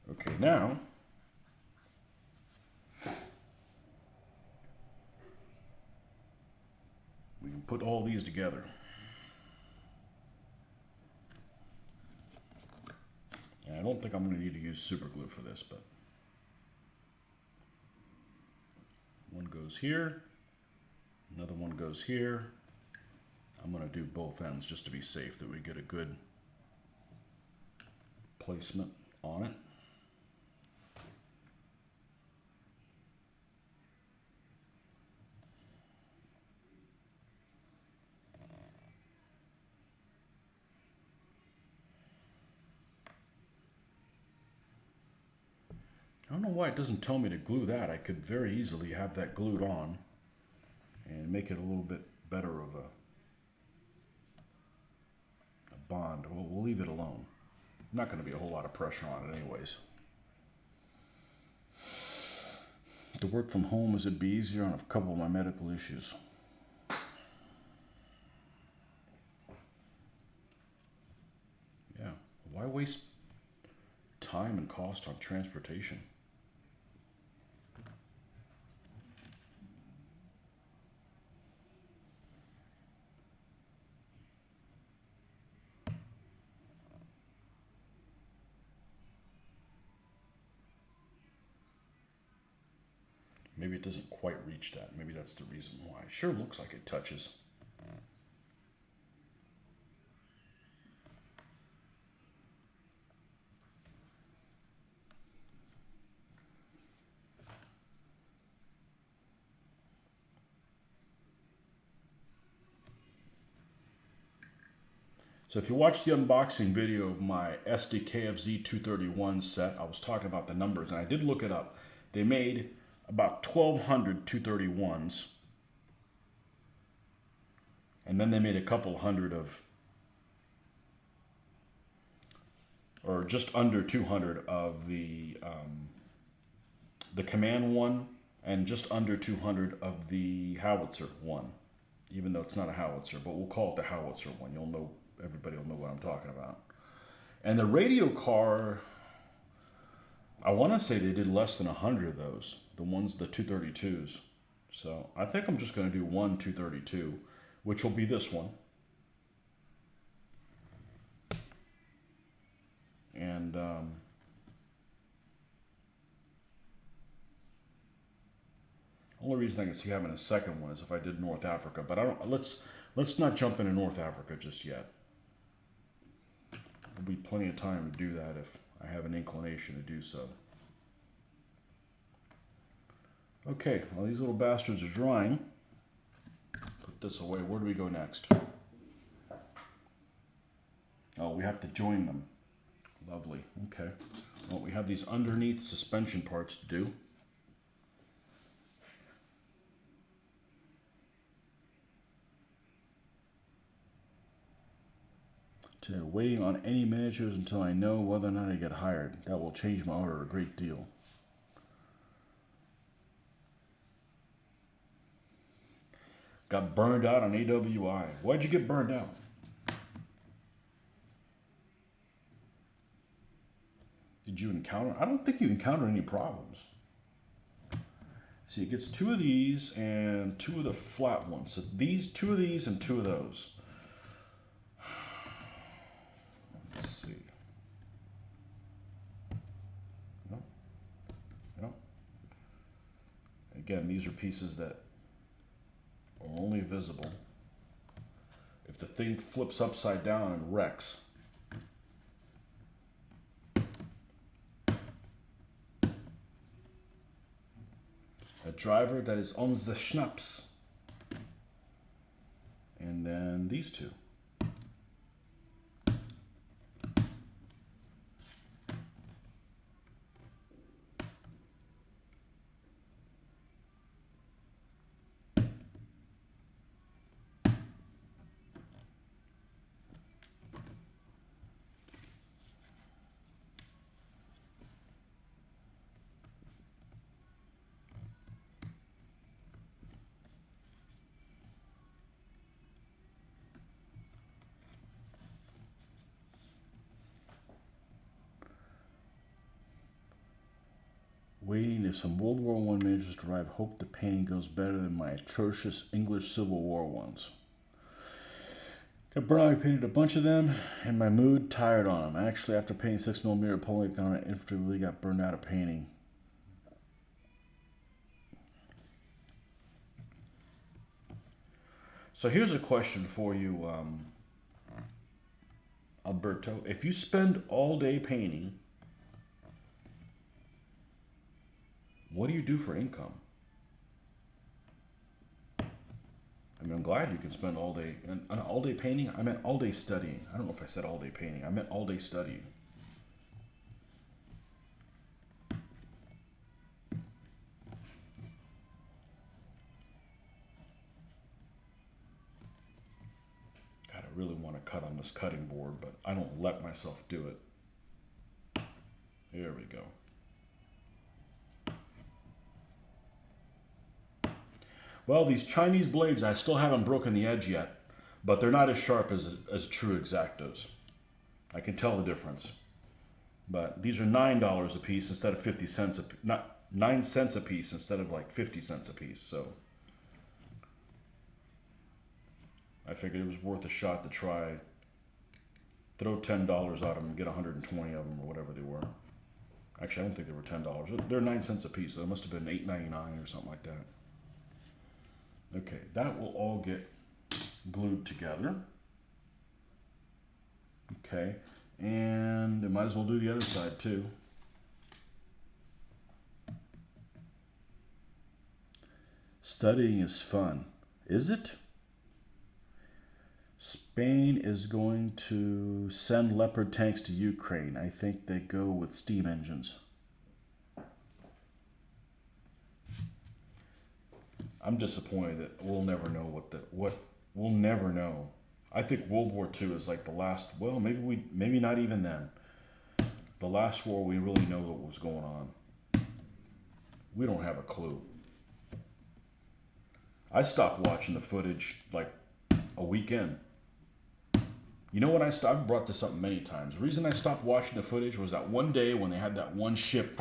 Okay, now we can put all these together. And I don't think I'm going to need to use super glue for this, but one goes here, another one goes here. I'm going to do both ends just to be safe that we get a good placement on it. I don't know why it doesn't tell me to glue that. I could very easily have that glued on and make it a little bit better of a bond. We'll leave it alone. Not going to be a whole lot of pressure on it anyways. To work from home, is it be easier on a couple of my medical issues? Yeah. Why waste time and cost on transportation? Maybe it doesn't quite reach that. Maybe that's the reason why. It sure looks like it touches. So if you watch the unboxing video of my SDKFZ 231 set, I was talking about the numbers, and I did look it up. They made about 1,200 231s, and then they made a couple hundred of, or just under 200 of the command one, and just under 200 of the howitzer one, even though it's not a howitzer, but we'll call it the howitzer one. You'll know, everybody will know what I'm talking about. And the radio car, I want to say they did less than 100 of those, the 232s. So I think I'm just going to do one 232, which will be this one. And only reason I can see having a second one is if I did North Africa, but I don't. Let's not jump into North Africa just yet. There'll be plenty of time to do that if I have an inclination to do so. Okay, well, these little bastards are drying. Put this away. Where do we go next? Oh, we have to join them. Lovely. Okay. Well, we have these underneath suspension parts to do. Waiting on any managers until I know whether or not I get hired. That will change my order a great deal. Got burned out on AWI. Why'd you get burned out? did you encounter? I don't think you encountered any problems. See, it gets 2 of these and 2 of the flat ones. So these, 2 of these and 2 of those. Let's see. No. No. Again, these are pieces that are only visible if the thing flips upside down and wrecks. A driver that is on the schnapps. And then these 2. Waiting if some World War I majors arrive, hope the painting goes better than my atrocious English Civil War ones. Got burnt out, I painted a bunch of them, and my mood tired on them. Actually, after painting 6mm Napoleon on it, infantry really got burned out of painting. So here's a question for you, Alberto. If you spend all day painting, what do you do for income? I mean, I'm glad you can spend all day. And all day painting? I meant all day studying. I don't know if I said all day painting. I meant all day studying. God, I really want to cut on this cutting board, but I don't let myself do it. There we go. Well, these Chinese blades, I still haven't broken the edge yet, but they're not as sharp as true X-Actos. I can tell the difference. But these are $9 a piece instead of 50 cents not 9 cents a piece instead of like 50 cents a piece. So I figured it was worth a shot to try. Throw $10 at them and get 120 of them or whatever they were. Actually, I don't think they were $10. They're 9 cents a piece, so it must have been $8.99 or something like that. Okay, that will all get glued together. Okay, and I might as well do the other side too. Studying is fun. Is it? Spain is going to send Leopard tanks to Ukraine. I think they go with steam engines. I'm disappointed that we'll never know what we'll never know. I think World War II is like the last. Well, maybe not even then. The last war we really know what was going on. We don't have a clue. I stopped watching the footage like a weekend. You know when I stopped? I've brought this up many times. The reason I stopped watching the footage was that one day when they had that one ship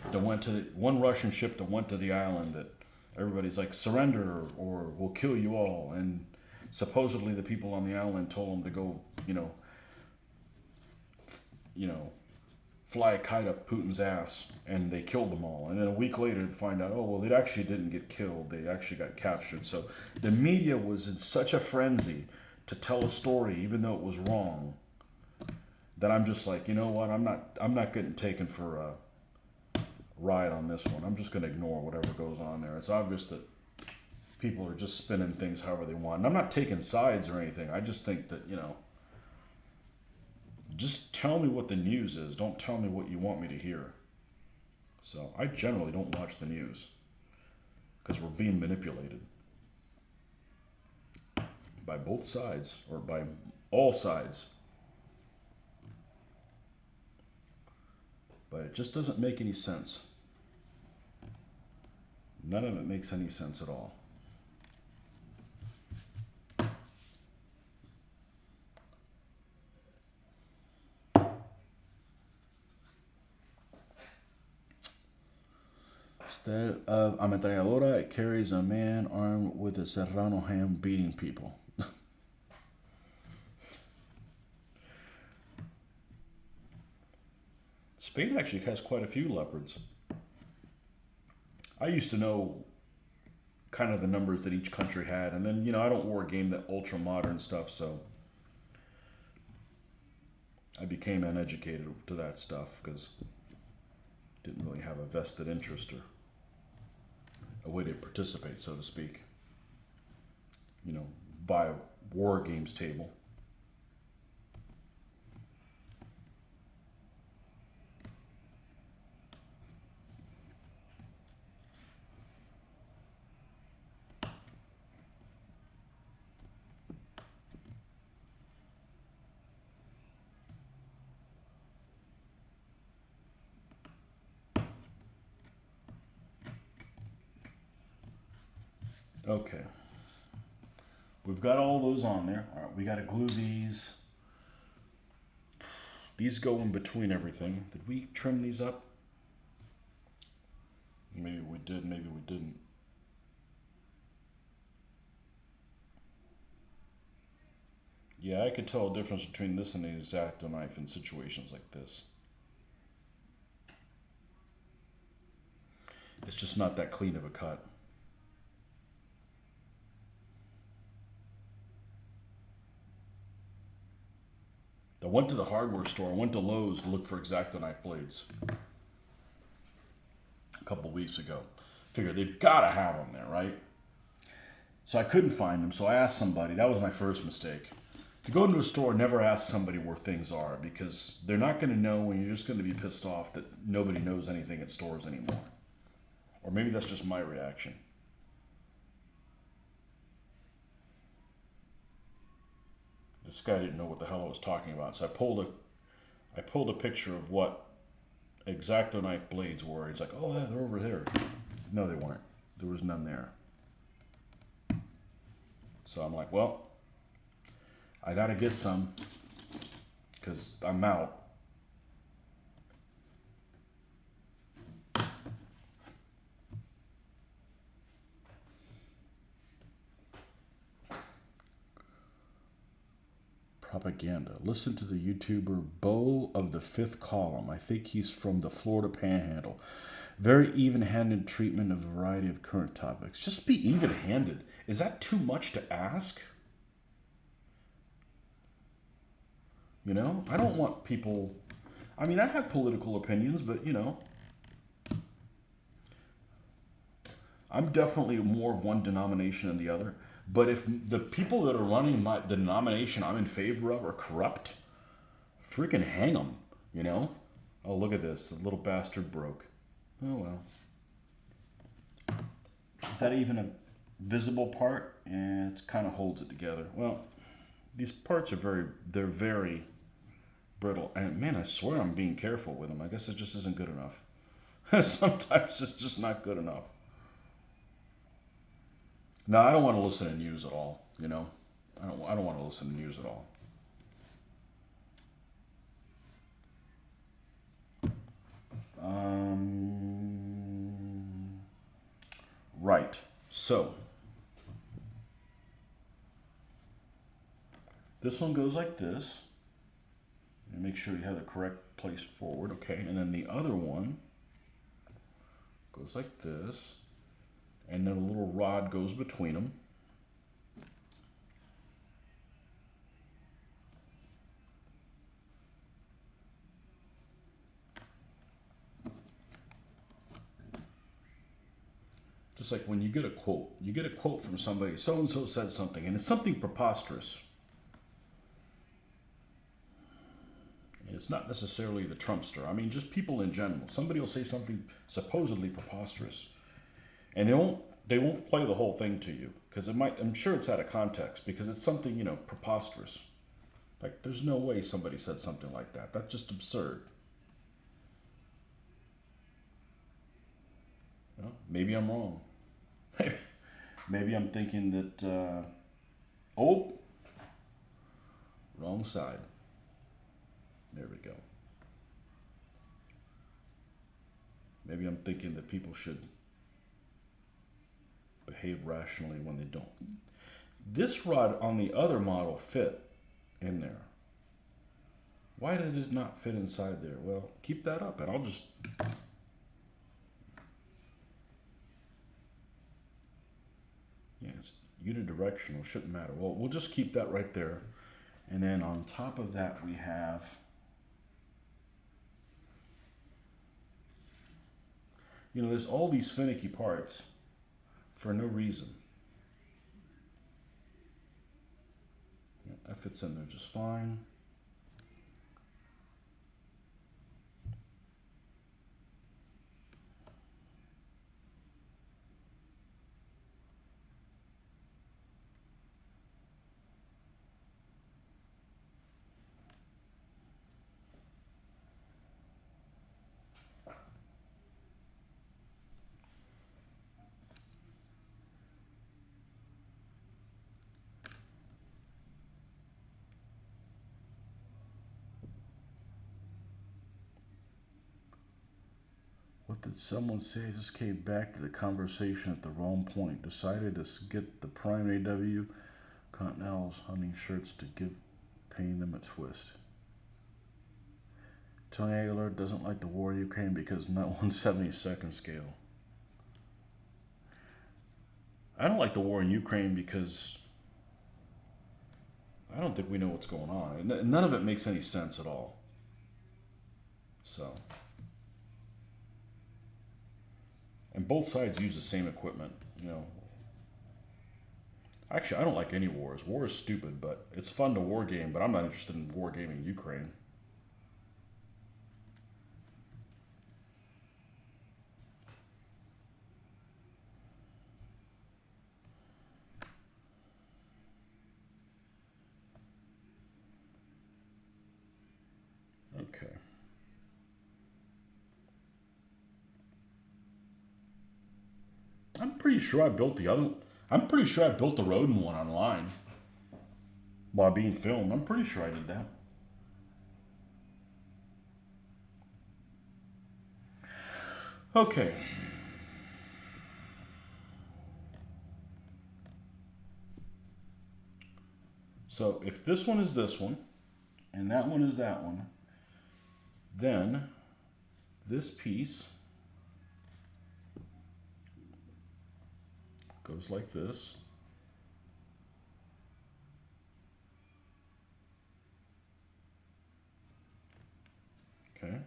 that went to one Russian ship that went to the island that. Everybody's like, surrender or we'll kill you all. And supposedly the people on the island told them to go, fly a kite up Putin's ass. And they killed them all. And then a week later they find out, oh, well, they actually didn't get killed. They actually got captured. So the media was in such a frenzy to tell a story, even though it was wrong, that I'm just like, you know what? I'm not getting taken for a ride on this one. I'm just going to ignore whatever goes on there. It's obvious that people are just spinning things however they want. And I'm not taking sides or anything. I just think that, just tell me what the news is. Don't tell me what you want me to hear. So I generally don't watch the news because we're being manipulated by both sides or by all sides. But it just doesn't make any sense. None of it makes any sense at all. Instead of ametralladora, it carries a man armed with a serrano ham beating people. Spain actually has quite a few leopards. I used to know kind of the numbers that each country had, and then, I don't war game that ultra modern stuff, so I became uneducated to that stuff because didn't really have a vested interest or a way to participate, so to speak. By a war games table. Okay. We've got all those on there. All right, we got to glue these. These go in between everything. Did we trim these up? Maybe we did, maybe we didn't. Yeah, I could tell a difference between this and the X-Acto knife in situations like this. It's just not that clean of a cut. I went to the hardware store. I went to Lowe's to look for X-Acto knife blades a couple weeks ago. Figured they've got to have them there, right? So I couldn't find them, so I asked somebody. That was my first mistake. If you go into a store, never ask somebody where things are, because they're not going to know, and you're just going to be pissed off that nobody knows anything at stores anymore. Or maybe that's just my reaction. This guy didn't know what the hell I was talking about, so I pulled a picture of what X-Acto knife blades were. He's like, "Oh, yeah, they're over there." No, they weren't. There was none there. So I'm like, well, I gotta get some because I'm out. Propaganda. Listen to the YouTuber Bo of the Fifth Column. I think he's from the Florida Panhandle. Very even-handed treatment of a variety of current topics. Just be even-handed. Is that too much to ask? I don't want people... I mean, I have political opinions, but, I'm definitely more of one denomination than the other. But if the people that are running the denomination I'm in favor of are corrupt, freaking hang them, Oh, look at this. The little bastard broke. Oh, well. Is that even a visible part? Yeah, it kind of holds it together. Well, these parts are very brittle. And man, I swear I'm being careful with them. I guess it just isn't good enough. Sometimes it's just not good enough. No, I don't want to listen to news at all, I don't want to listen to news at all. Right. So this one goes like this. And make sure you have the correct place forward. Okay. And then the other one goes like this. And then a little rod goes between them. Just like when you get a quote from somebody, so-and-so said something, and it's something preposterous. And it's not necessarily the Trumpster. I mean, just people in general. Somebody will say something supposedly preposterous. And they won't play the whole thing to you because I'm sure it's out of context because it's something, preposterous. Like, there's no way somebody said something like that. That's just absurd. Maybe I'm wrong. Maybe I'm thinking that, wrong side. There we go. Maybe I'm thinking that people should behave rationally when they don't. This rod on the other model fit in there. Why did it not fit inside there? Well, keep that up and I'll just... Yeah, it's unidirectional, shouldn't matter. Well, we'll just keep that right there. And then on top of that we have... You know, there's all these finicky parts for no reason. Yeah, that fits in there just fine. What did someone say? I just came back to the conversation at the wrong point. Decided to get the Prime AW Continentals hunting shirts to give paying them a twist. Tony Aguilar doesn't like the war in Ukraine because not 1/72nd scale. I don't like the war in Ukraine because I don't think we know what's going on. None of it makes any sense at all. So... And both sides use the same equipment, you know. Actually, I don't like any wars. War is stupid, but it's fun to war game, but I'm not interested in war gaming Ukraine. Okay. I'm pretty sure I built the other... I'm pretty sure I built the Rodin one online while being filmed. I'm pretty sure I did that. Okay. So if this one is this one, and that one is that one, then this piece goes like this. Okay.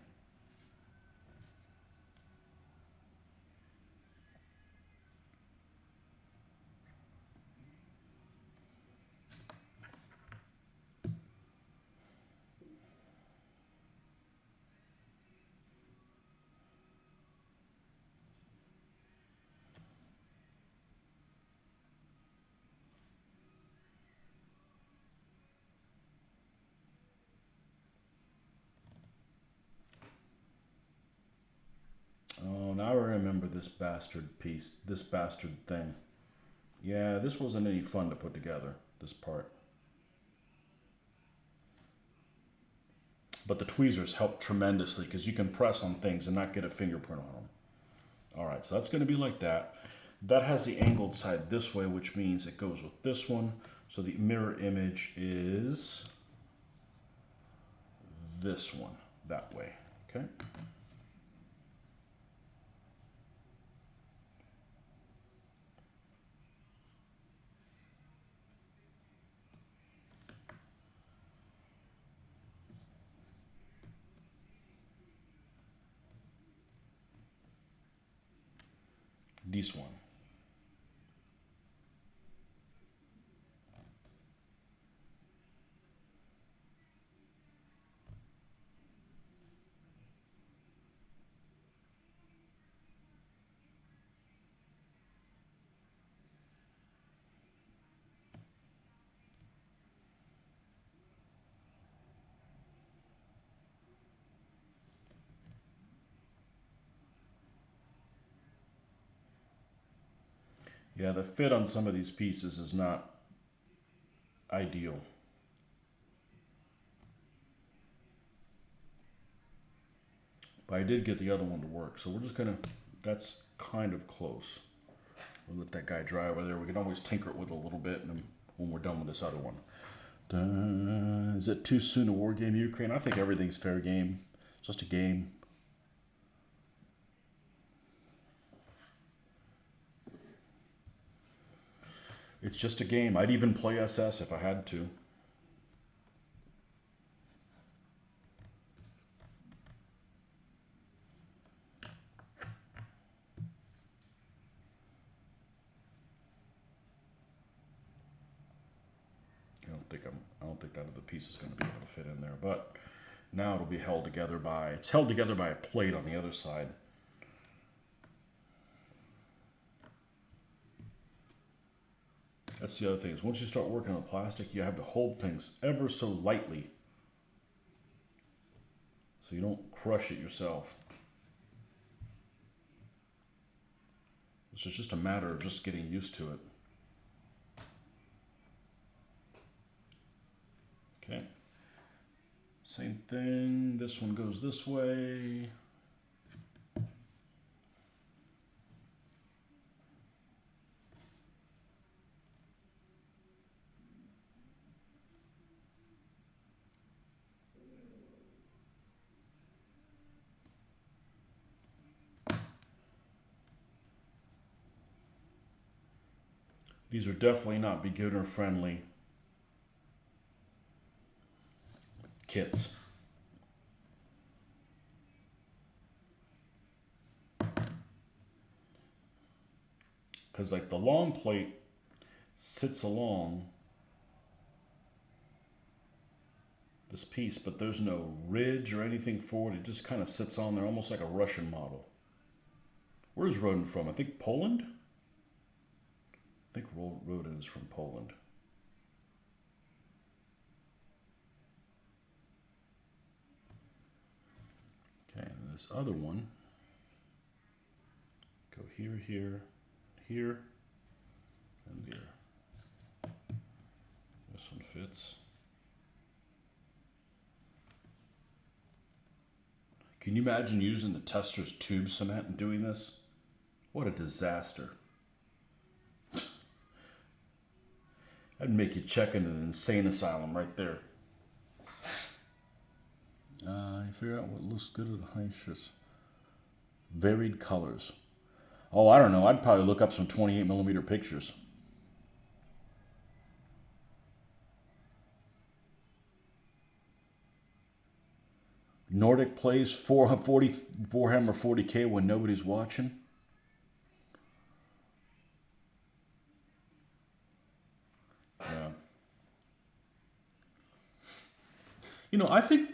Oh, now I remember this bastard piece, this bastard thing. Yeah, this wasn't any fun to put together, this part. But the tweezers help tremendously because you can press on things and not get a fingerprint on them. All right, so that's going to be like that. That has the angled side this way, which means it goes with this one. So the mirror image is this one, that way, okay? This one. Yeah, the fit on some of these pieces is not ideal. But I did get the other one to work, so we're just gonna, that's kind of close. We'll let that guy dry over there. We can always tinker it with a little bit and when we're done with this other one. Is it too soon to war game Ukraine? I think everything's fair game. It's just a game. It's just a game. I'd even play SS if I had to. I don't think that other piece is going to be able to fit in there, but now it'll be held together by, it's held together by a plate on the other side. That's the other thing, is once you start working on plastic, you have to hold things ever so lightly so you don't crush it yourself. It's just a matter of just getting used to it. Okay, same thing, this one goes this way. These are definitely not beginner friendly kits. Because like the long plate sits along this piece, but there's no ridge or anything for it. It just kind of sits on there almost like a Russian model. Where's Rodin from? I think Poland? I think Rodin is from Poland. Okay, and this other one, go here, here, here, and here. This one fits. Can you imagine using the tester's tube cement and doing this? What a disaster. That'd make you check in an insane asylum right there. You figure out what looks good with the high. Varied colors. Oh, I don't know. I'd probably look up some 28mm pictures. Nordic plays 444 Hammer 40K when nobody's watching. Yeah. You know, I think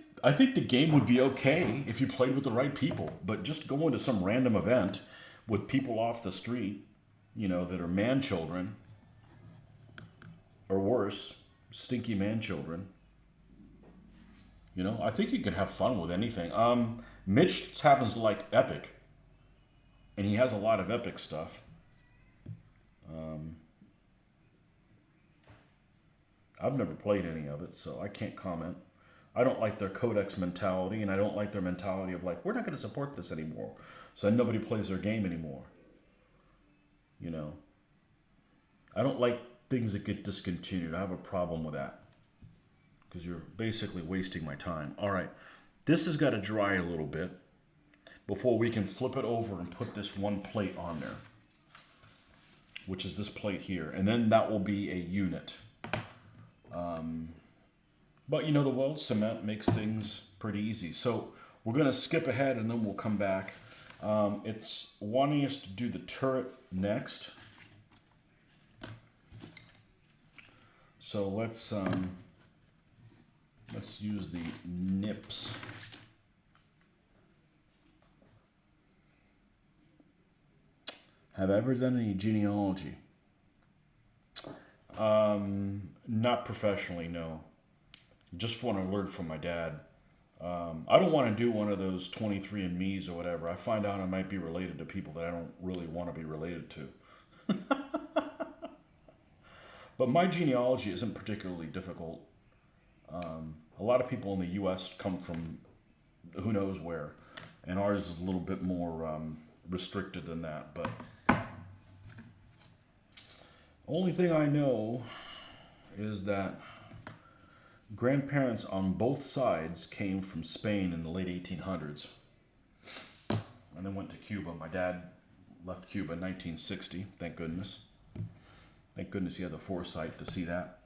the game would be okay if you played with the right people, but just going to some random event with people off the street, you know, that are man children, or worse, stinky man children. You know, I think you can have fun with anything. Mitch happens to like Epic, and he has a lot of Epic stuff. I've never played any of it, so I can't comment. I don't like their codex mentality, and I don't like their mentality of like, we're not going to support this anymore, so then nobody plays their game anymore. You know, I don't like things that get discontinued. I have a problem with that because you're basically wasting my time. All right, this has got to dry a little bit before we can flip it over and put this one plate on there, which is this plate here, and then that will be a unit. But you know, the weld cement makes things pretty easy. So we're going to skip ahead and then we'll come back. It's wanting us to do the turret next. So let's use the nips. Have I ever done any genealogy? Not professionally, no. Just what I learned from my dad. I don't want to do one of those 23andMe's or whatever. I find out I might be related to people that I don't really want to be related to. But my genealogy isn't particularly difficult. A lot of people in the U.S. come from who knows where, and ours is a little bit more restricted than that. But Only thing I know is that grandparents on both sides came from Spain in the late 1800s and then went to Cuba. My dad left Cuba in 1960, thank goodness. Thank goodness he had the foresight to see that.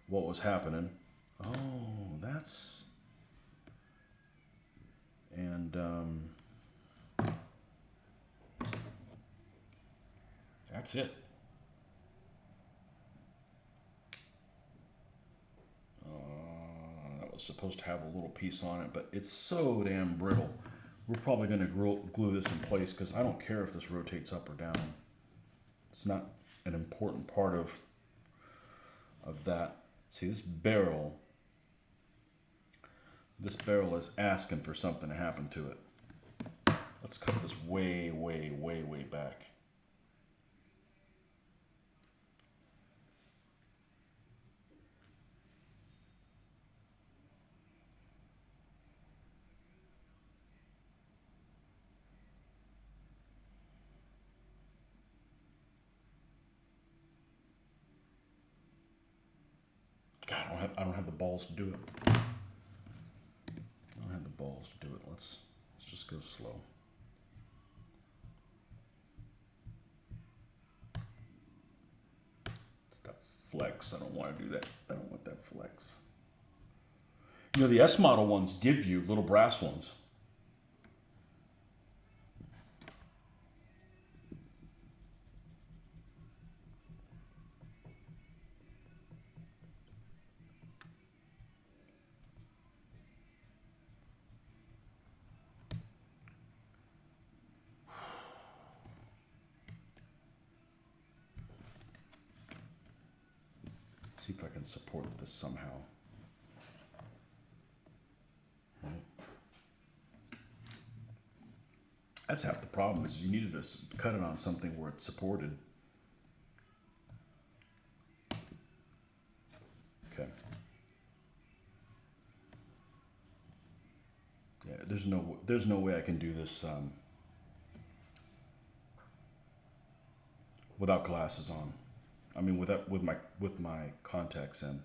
What was happening. Oh, that's... And, that's it. That was supposed to have a little piece on it, but it's so damn brittle. We're probably going to glue this in place because I don't care if this rotates up or down. It's not an important part of that. See, this barrel is asking for something to happen to it. Let's cut this way, way, way, way back. God, I don't have the balls to do it. I don't have the balls to do it. Let's just go slow. It's that flex. I don't want to do that. I don't want that flex. You know, the S model ones give you little brass ones. See if I can support this somehow. That's half the problem, is you needed to cut it on something where it's supported. Okay. Yeah, there's no way I can do this without glasses on. I mean, with my contacts in.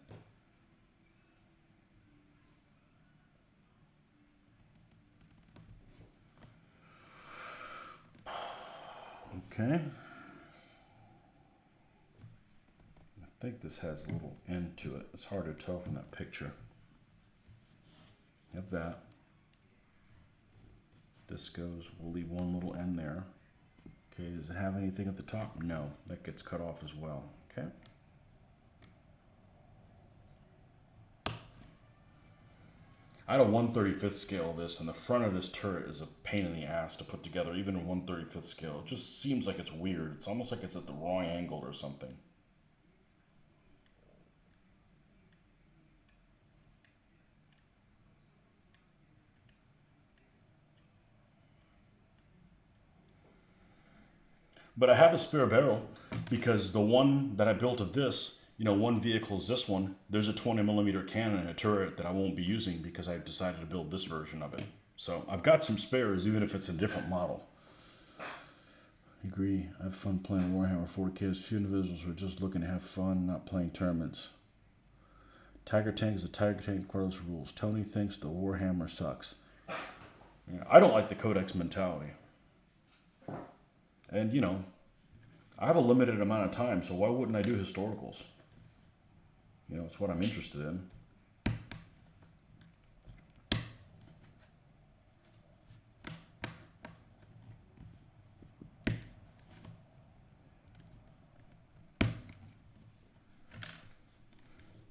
Okay. I think this has a little end to it. It's hard to tell from that picture. Have that. This goes, we'll leave one little end there. Okay, does it have anything at the top? No, that gets cut off as well. Okay. I had a 1/35th scale of this, and the front of this turret is a pain in the ass to put together, even a 1/35th scale. It just seems like it's weird. It's almost like it's at the wrong angle or something. But I have a spare barrel because the one that I built of this, you know, one vehicle is this one. There's a 20mm cannon and a turret that I won't be using because I decided to build this version of it. So I've got some spares, even if it's a different model. I agree. I have fun playing Warhammer 40K. Few individuals who are just looking to have fun, not playing tournaments. Tiger Tank is a Tiger Tank regardless of rules. Tony thinks the Warhammer sucks. Yeah, I don't like the Codex mentality. And, you know, I have a limited amount of time, so why wouldn't I do historicals? You know, it's what I'm interested in.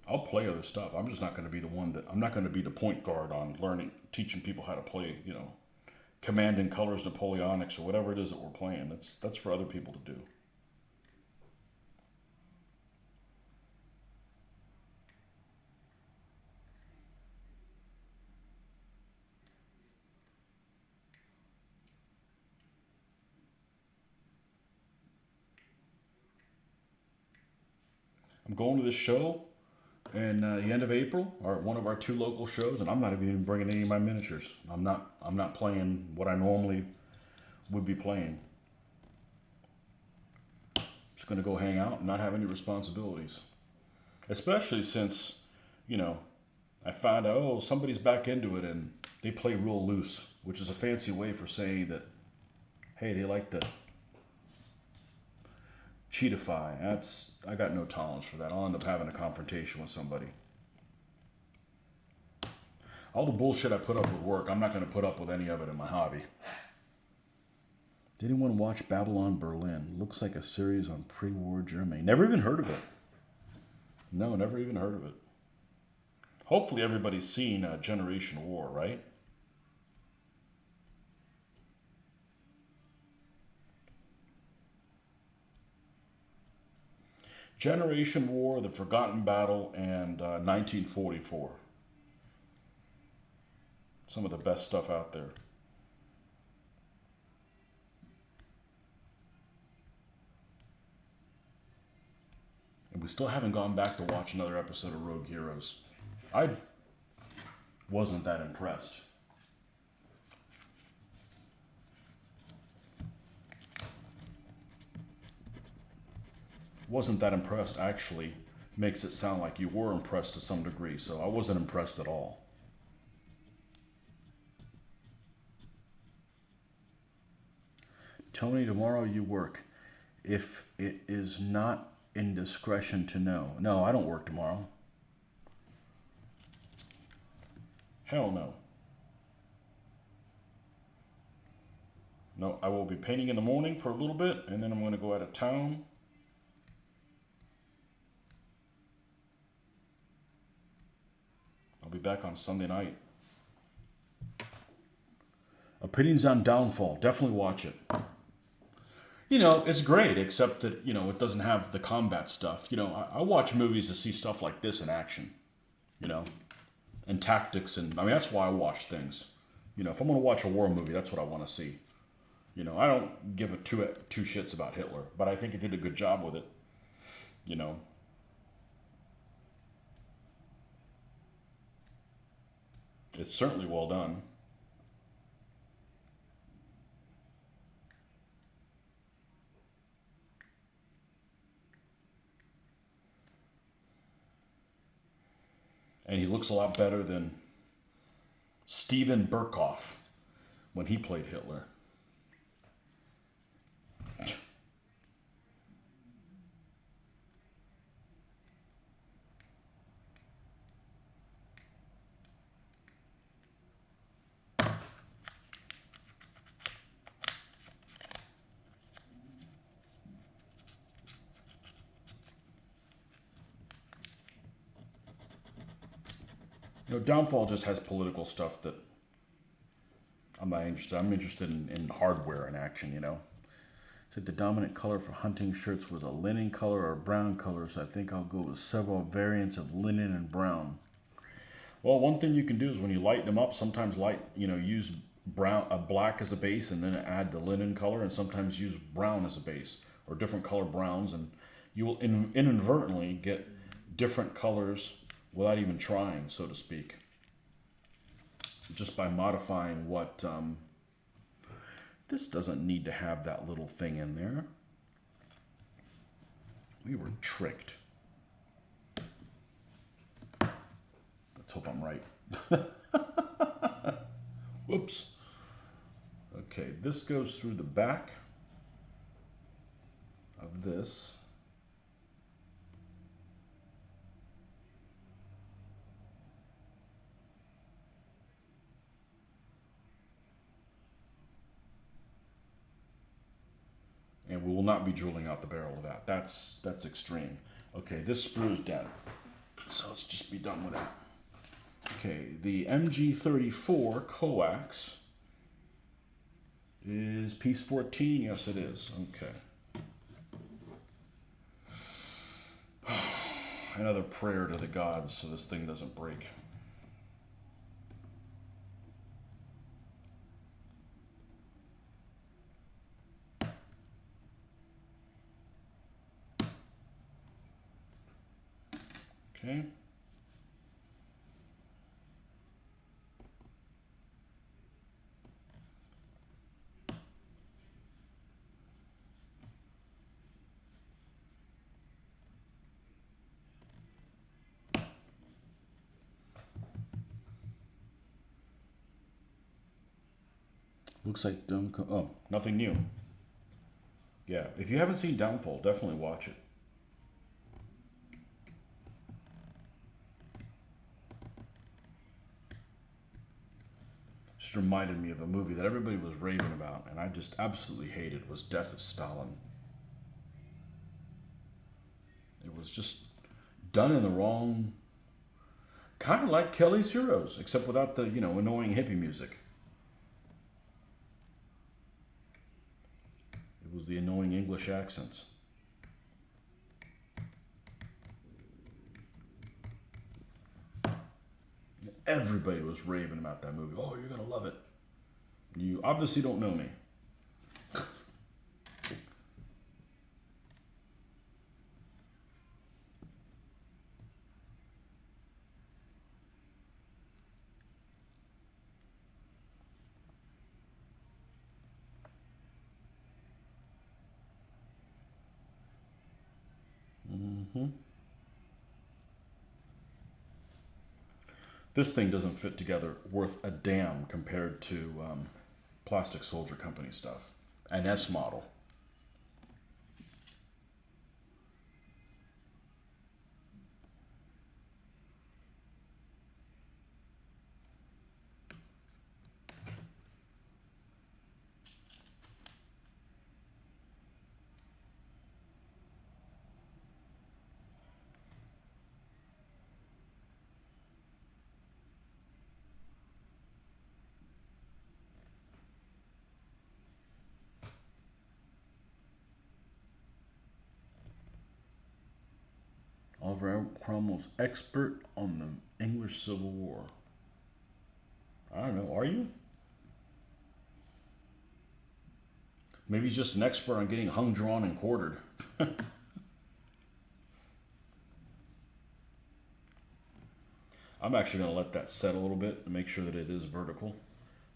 I'll play other stuff. I'm just not going to be the one that, I'm not going to be the point guard on teaching people how to play, you know, Command and Colors Napoleonics or whatever it is that we're playing. That's for other people to do. I'm going to this show in the end of April, or one of our 2 local shows, and I'm not even bringing any of my miniatures. I'm not playing what I normally would be playing. Just going to go hang out and not have any responsibilities. Especially since, you know, I found out, oh, somebody's back into it and they play real loose, which is a fancy way for saying that, hey, they like to cheatify. I got no tolerance for that. I'll end up having a confrontation with somebody. All the bullshit I put up with work, I'm not going to put up with any of it in my hobby. Did anyone watch Babylon Berlin? Looks like a series on pre-war Germany. Never even heard of it. No, never even heard of it. Hopefully everybody's seen Generation War, right? Generation War, The Forgotten Battle, and 1944. Some of the best stuff out there. And we still haven't gone back to watch another episode of Rogue Heroes. I wasn't that impressed. Wasn't that impressed actually makes it sound like you were impressed to some degree, so I wasn't impressed at all. Tony, tomorrow you work. If it is not indiscretion to know. No, I don't work tomorrow. Hell no. No, I will be painting in the morning for a little bit, and then I'm going to go out of town. I'll be back on Sunday night. Opinions on Downfall. Definitely watch it. You know, it's great, except that, you know, it doesn't have the combat stuff. You know, I watch movies to see stuff like this in action, you know, and tactics. And I mean, that's why I watch things. You know, if I'm going to watch a war movie, that's what I want to see. You know, I don't give a two shits about Hitler, but I think he did a good job with it. You know. It's certainly well done. And he looks a lot better than Steven Berkoff when he played Hitler. You know, Downfall just has political stuff that I'm not interested. I'm interested in hardware and action, you know. Said the dominant color for hunting shirts was a linen color or a brown color, so I think I'll go with several variants of linen and brown. Well, one thing you can do is when you lighten them up, sometimes use black as a base and then add the linen color, and sometimes use brown as a base or different color browns, and you will inadvertently get different colors without even trying, so to speak. Just by modifying what... this doesn't need to have that little thing in there. We were tricked. Let's hope I'm right. Whoops. Okay, this goes through the back of this. And we will not be drilling out the barrel of that. That's extreme. Okay, this sprue is dead. So let's just be done with that. Okay, the MG34 coax is piece 14. Yes, it is. Okay. Another prayer to the gods so this thing doesn't break. Okay. Looks like oh, nothing new. Yeah, if you haven't seen Downfall, definitely watch it. Just reminded me of a movie that everybody was raving about, and I just absolutely hated, was Death of Stalin. It was just done in the wrong, kind of like Kelly's Heroes, except without the, annoying hippie music. It was the annoying English accents. Everybody was raving about that movie. Oh, you're going to love it. You obviously don't know me. This thing doesn't fit together worth a damn compared to Plastic Soldier Company stuff. An S model. Oliver Cromwell's expert on the English Civil War. I don't know, are you? Maybe he's just an expert on getting hung, drawn, and quartered. I'm actually going to let that set a little bit and make sure that it is vertical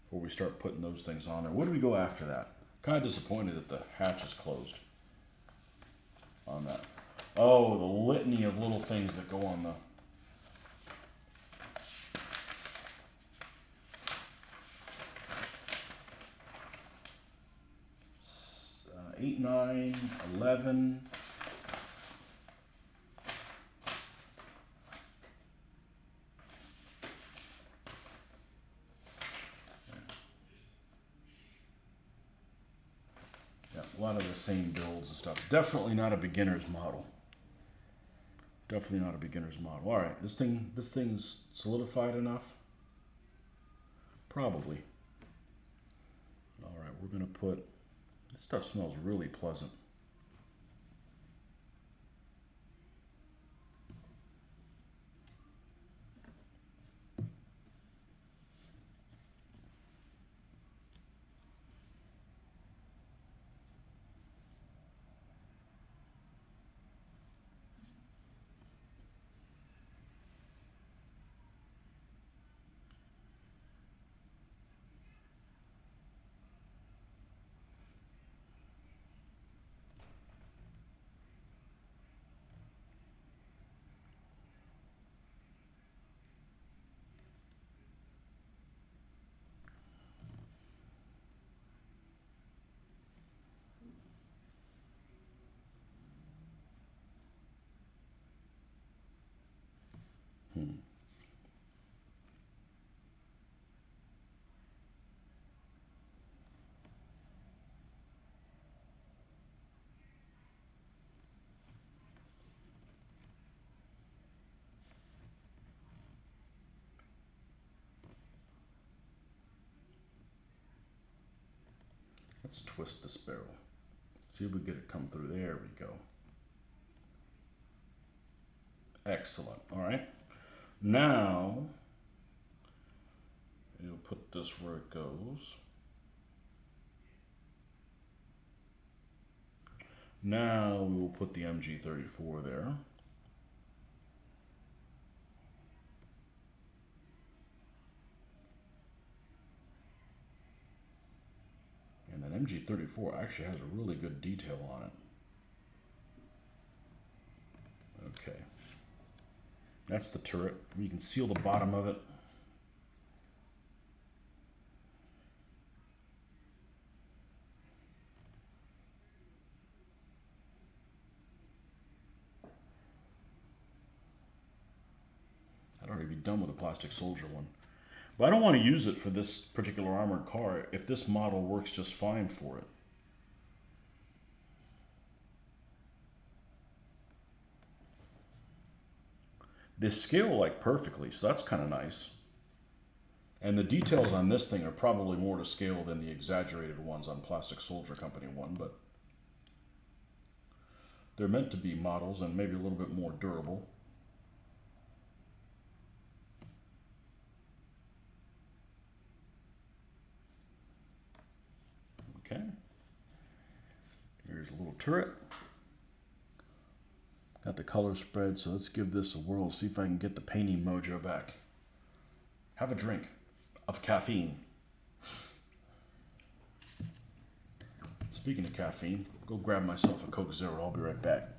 before we start putting those things on there. Where do we go after that? Kind of disappointed that the hatch is closed on that. Oh, the litany of little things that go on the... 8, 9, 11. Yeah, a lot of the same builds and stuff. Definitely not a beginner's model. Definitely not a beginner's model. All right, this thing's solidified enough. Probably. All right, we're gonna put. This stuff smells really pleasant. Let's twist this barrel. See if we get it come through. There we go. Excellent. All right. Now, you'll put this where it goes. Now we will put the MG34 there. And that MG34 actually has a really good detail on it. Okay. That's the turret. You can seal the bottom of it. done with a plastic soldier one. But I don't want to use it for this particular armored car if this model works just fine for it. They scale like perfectly, so that's kind of nice. And the details on this thing are probably more to scale than the exaggerated ones on Plastic Soldier Company one, but they're meant to be models and maybe a little bit more durable. Okay. Here's a little turret. Got the color spread, so let's give this a whirl, see if I can get the painting mojo back. Have a drink of caffeine. Speaking of caffeine, go grab myself a Coke Zero. I'll be right back.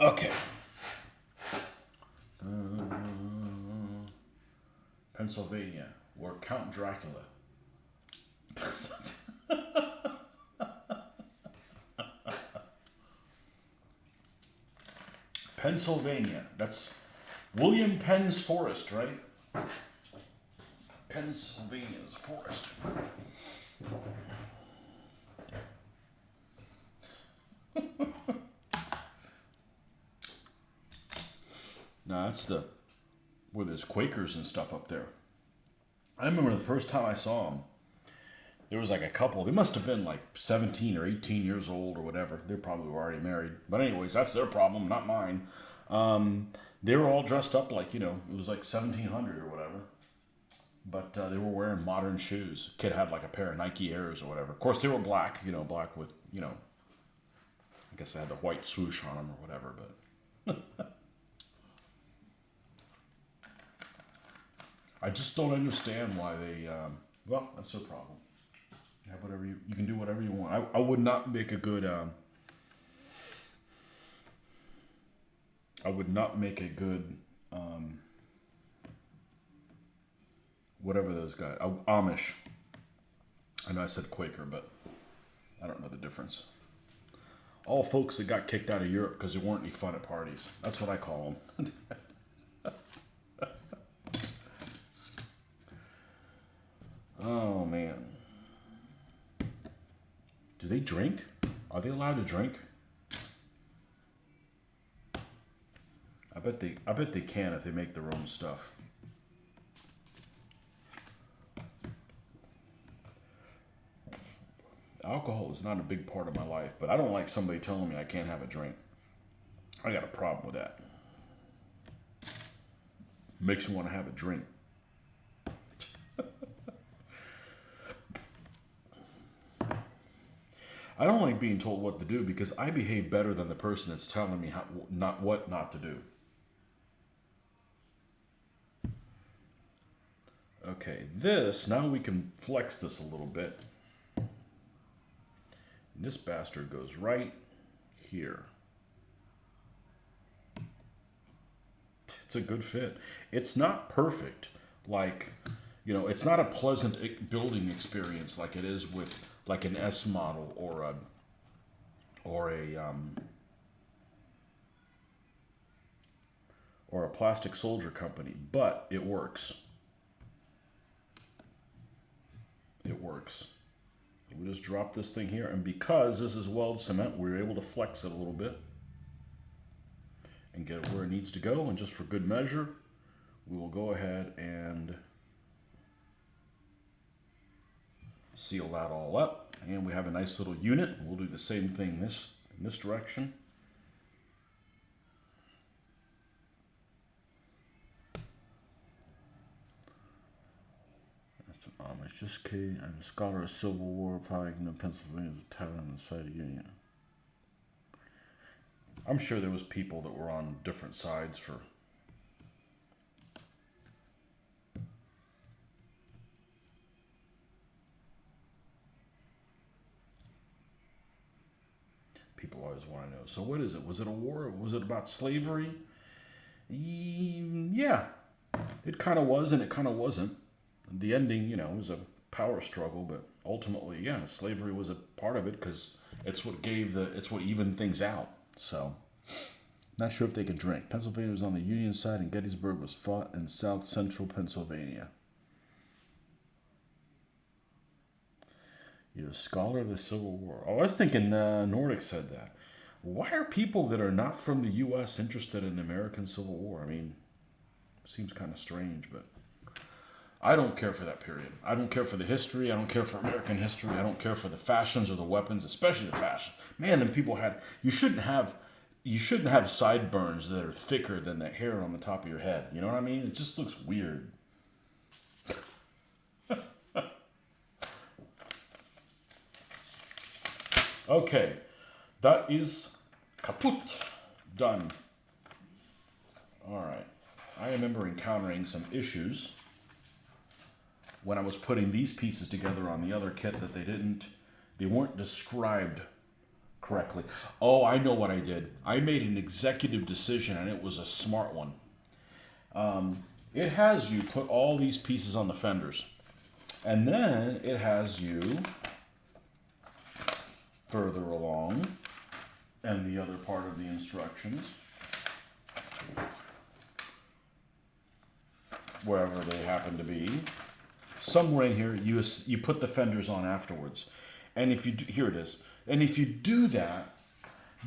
Okay. Pennsylvania, where Count Dracula. Pennsylvania. That's William Penn's forest, right? Pennsylvania's forest. No, that's the where there's Quakers and stuff up there. I remember the first time I saw them. There was like a couple. They must have been like 17 or 18 years old or whatever. They probably were already married. But anyways, that's their problem, not mine. They were all dressed up like, it was like 1700 or whatever. But they were wearing modern shoes. Kid had like a pair of Nike Airs or whatever. Of course, they were black, black with, I guess they had the white swoosh on them or whatever. But I just don't understand why they, well, that's their problem. You have whatever you can do whatever you want. I would not make a good, whatever those guys, Amish. I know I said Quaker, but I don't know the difference. All folks that got kicked out of Europe because there weren't any fun at parties. That's what I call them. Oh, man. Do they drink? Are they allowed to drink? I bet they can if they make their own stuff. Alcohol is not a big part of my life, but I don't like somebody telling me I can't have a drink. I got a problem with that. Makes me want to have a drink. I don't like being told what to do because I behave better than the person that's telling me what not to do. Okay, now we can flex this a little bit. And this bastard goes right here. It's a good fit. It's not perfect. Like, it's not a pleasant building experience like it is with like an S model or a plastic soldier company, but it works. It works. We just drop this thing here, and because this is weld cement, we're able to flex it a little bit and get it where it needs to go. And just for good measure, we will go ahead and seal that all up, and we have a nice little unit. We'll do the same thing in this direction. That's an Amish. Just kidding. I'm a scholar of Civil War, fighting in Pennsylvania's attack on the side of Union. I'm sure there was people that were on different sides for. People always want to know. So what is it? Was it a war? Was it about slavery? Yeah. It kind of was and it kind of wasn't. The ending, was a power struggle, but ultimately, yeah, slavery was a part of it because it's what evened things out. So, not sure if they could drink. Pennsylvania was on the Union side and Gettysburg was fought in south central Pennsylvania. You're a scholar of the Civil War. Oh, I was thinking Nordic said that. Why are people that are not from the U.S. interested in the American Civil War? I mean, seems kind of strange, but I don't care for that period. I don't care for the history. I don't care for American history. I don't care for the fashions or the weapons, especially the fashion. Man, and people you shouldn't have sideburns that are thicker than the hair on the top of your head. You know what I mean? It just looks weird. Okay, that is kaput. Done. All right. I remember encountering some issues when I was putting these pieces together on the other kit that they weren't described correctly. Oh, I know what I did. I made an executive decision, and it was a smart one. It has you put all these pieces on the fenders, and then it has you further along, and the other part of the instructions, wherever they happen to be. Somewhere in here, you put the fenders on afterwards. And if you do, here it is. And if you do that,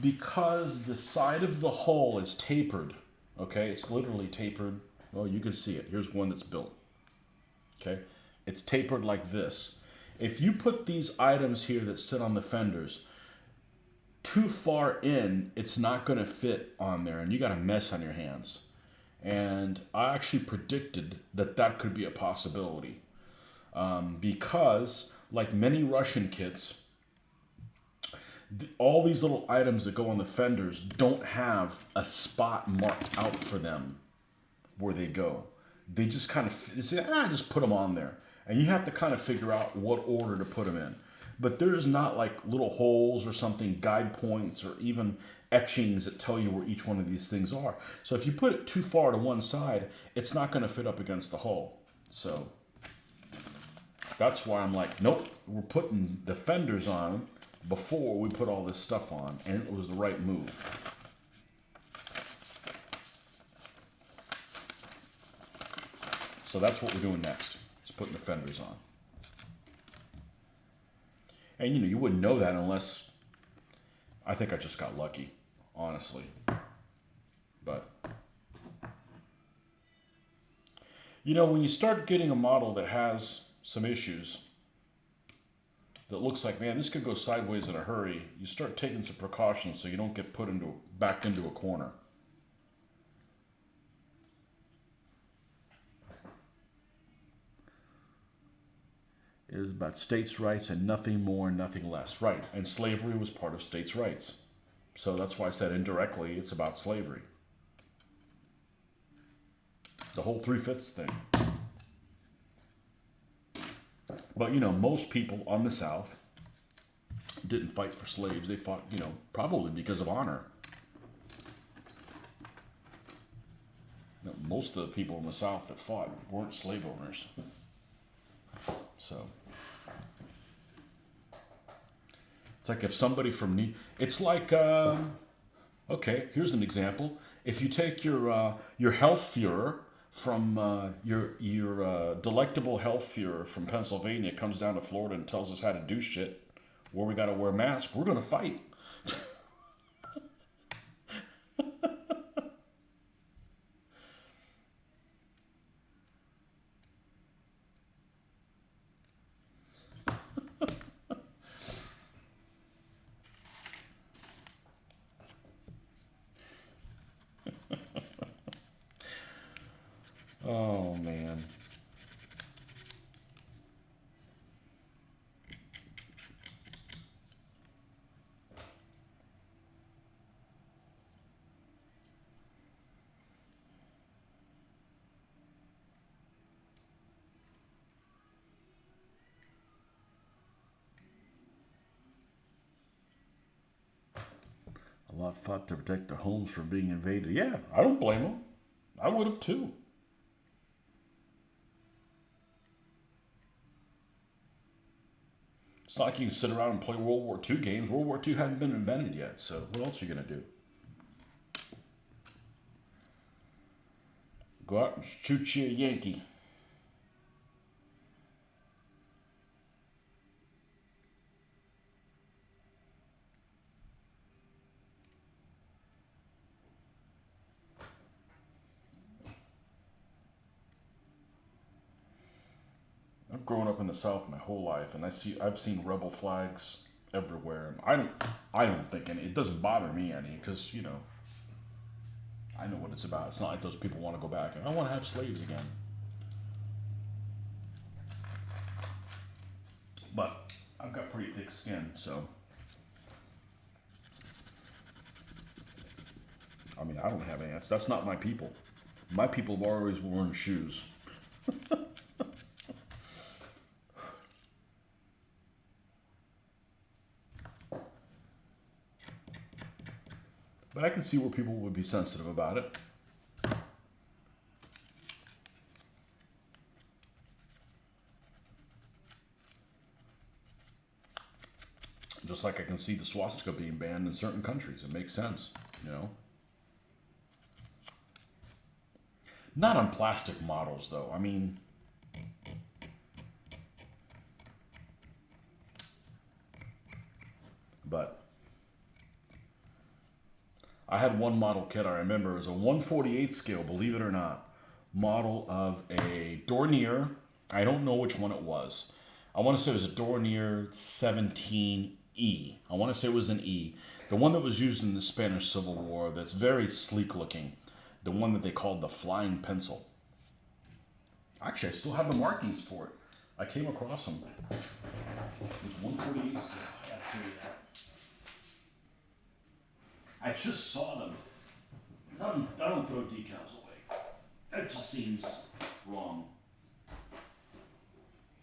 because the side of the hull is tapered, okay, it's literally tapered. Well, you can see it. Here's one that's built. Okay, it's tapered like this. If you put these items here that sit on the fenders too far in, it's not going to fit on there, and you got a mess on your hands. And I actually predicted that that could be a possibility. Because, like many Russian kits, all these little items that go on the fenders don't have a spot marked out for them where they go. They just kind of say, just put them on there. And you have to kind of figure out what order to put them in. But there's not like little holes or something, guide points, or even etchings that tell you where each one of these things are. So if you put it too far to one side, it's not going to fit up against the hull. So that's why I'm like, nope, we're putting the fenders on before we put all this stuff on, and it was the right move. So that's what we're doing next, is putting the fenders on. And you wouldn't know that unless, I think I just got lucky, honestly. But when you start getting a model that has some issues, that looks like, man, this could go sideways in a hurry, you start taking some precautions so you don't get put back into a corner. It is about states' rights and nothing more, nothing less. Right, and slavery was part of states' rights. So that's why I said indirectly it's about slavery. The whole 3/5 thing. But, most people on the South didn't fight for slaves. They fought, probably because of honor. Most of the people in the South that fought weren't slave owners. So it's like if somebody from it's like okay, here's an example. If you take your health Führer from your delectable health Führer from Pennsylvania, comes down to Florida and tells us how to do shit, where we got to wear masks, we're gonna fight. Oh, man. A lot fought to protect their homes from being invaded. Yeah, I don't blame them. I would have too. It's not like you can sit around and play World War II games. World War II hadn't been invented yet, so what else are you going to do? Go out and shoot you a Yankee. I've grown up in the South my whole life, and I've seen rebel flags everywhere. And I don't think any. It doesn't bother me any, because I know what it's about. It's not like those people want to go back and I want to have slaves again. But I've got pretty thick skin, so I mean, I don't have ants. That's not my people. My people have always worn shoes. But I can see where people would be sensitive about it. Just like I can see the swastika being banned in certain countries. It makes sense, you know. Not on plastic models, though. I mean, but I had one model kit I remember. It was a 1/48 scale, believe it or not, model of a Dornier. I don't know which one it was. I want to say it was a Dornier 17E. I want to say it was an E. The one that was used in the Spanish Civil War that's very sleek looking. The one that they called the flying pencil. Actually, I still have the markings for it. I came across them. It was 1/48 scale. I gotta show you that. I just saw them. I don't throw decals away. That just seems wrong.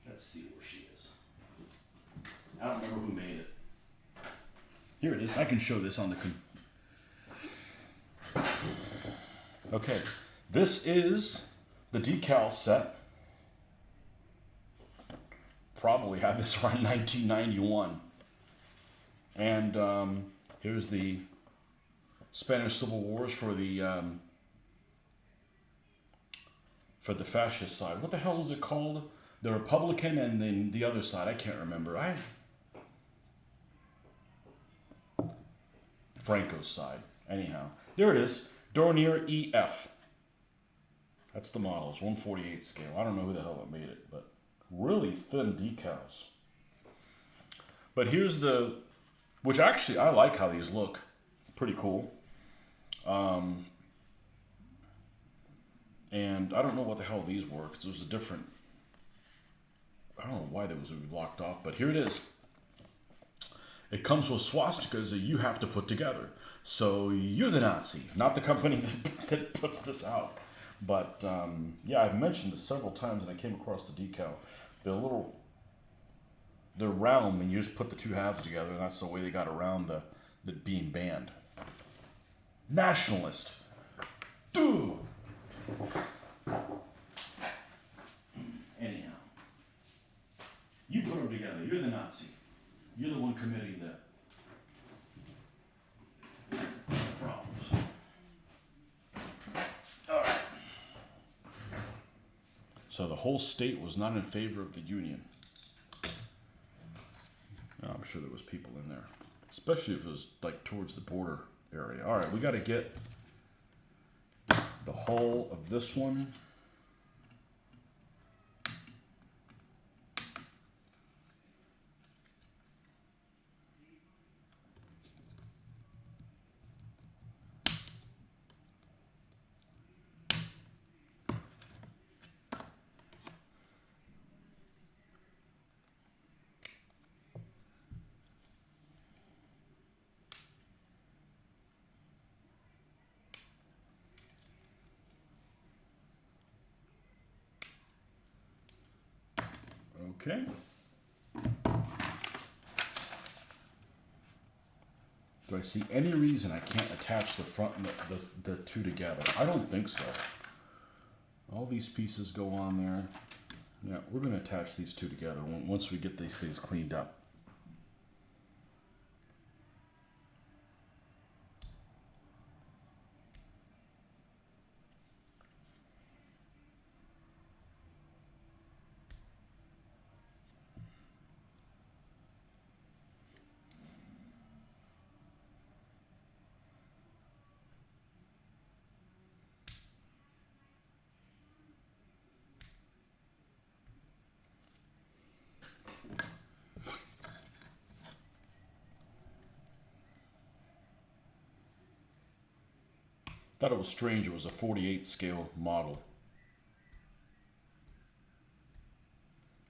Let's see where she is. I don't remember who made it. Here it is. I can show this on the... Okay. This is the decal set. Probably had this around 1991. And here's the Spanish Civil Wars for the fascist side. What the hell is it called? The Republican and then the other side. I can't remember. Franco's side. Anyhow, there it is. Dornier EF. That's the model. It's 1/48 scale. I don't know who the hell made it, but really thin decals. But here's the, which actually I like how these look. Pretty cool. And I don't know what the hell these were, because it was a different, I don't know why they was locked off, but here it is. It comes with swastikas that you have to put together. So you're the Nazi, not the company that puts this out. But yeah, I've mentioned this several times, and I came across the decal. They're round, and you just put the two halves together, and that's the way they got around the being banned. Nationalist. Dude. Anyhow, you put them together. You're the Nazi. You're the one committing the problems. All right. So the whole state was not in favor of the Union. Oh, I'm sure there was people in there, especially if it was like towards the border area. All right, we got to get the hull of this one. Okay. Do I see any reason I can't attach the front and the two together? I don't think so. All these pieces go on there. Yeah, we're going to attach these two together once we get these things cleaned up. Thought it was strange it was a 48 scale model.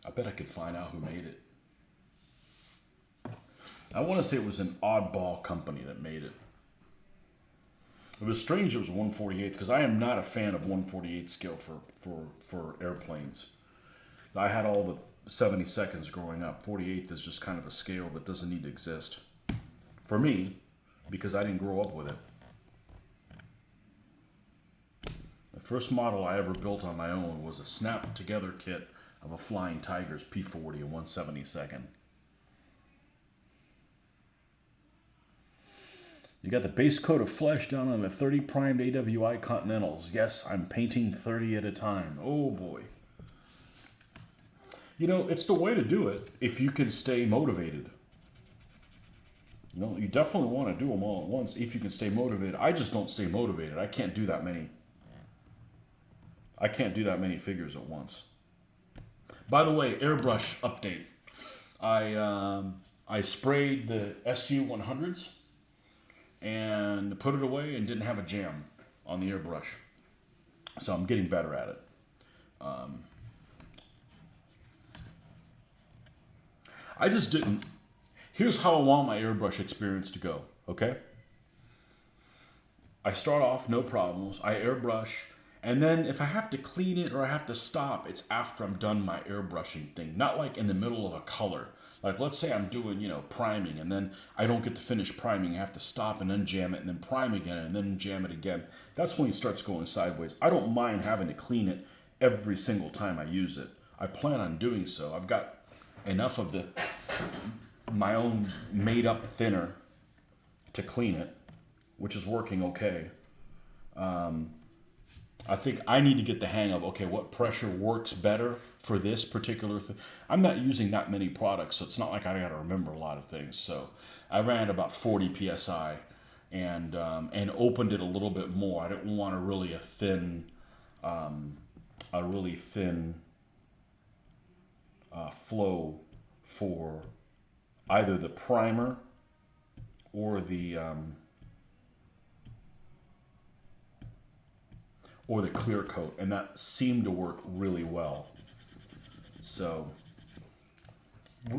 I bet I could find out who made it. I want to say it was an oddball company that made it. It was strange it was 1/48 because I am not a fan of 1/48 scale for airplanes. I had all the 72nds growing up. 48th is just kind of a scale that doesn't need to exist. For me, because I didn't grow up with it. First model I ever built on my own was a snap together kit of a Flying Tigers P40 and 1/72. You got the base coat of flesh down on the 30 primed AWI Continentals. Yes, I'm painting 30 at a time. Oh boy. You know, it's the way to do it if you can stay motivated. You know, you definitely want to do them all at once if you can stay motivated. I just don't stay motivated. I can't do that many. I can't do that many figures at once. By the way, airbrush update. I sprayed the SU 100s and put it away and didn't have a jam on the airbrush. So I'm getting better at it. I just didn't. Here's how I want my airbrush experience to go, okay? I start off, no problems. I airbrush, and then if I have to clean it or I have to stop, it's after I'm done my airbrushing thing. Not like in the middle of a color. Like let's say I'm doing, priming, and then I don't get to finish priming. I have to stop and then jam it and then prime again and then jam it again. That's when it starts going sideways. I don't mind having to clean it every single time I use it. I plan on doing so. I've got enough of my own made up thinner to clean it, which is working okay. I think I need to get the hang of, okay, what pressure works better for this particular thing. I'm not using that many products, so it's not like I got to remember a lot of things. So I ran about 40 psi and opened it a little bit more. I didn't want a really thin flow for either the primer or the clear coat, and that seemed to work really well. So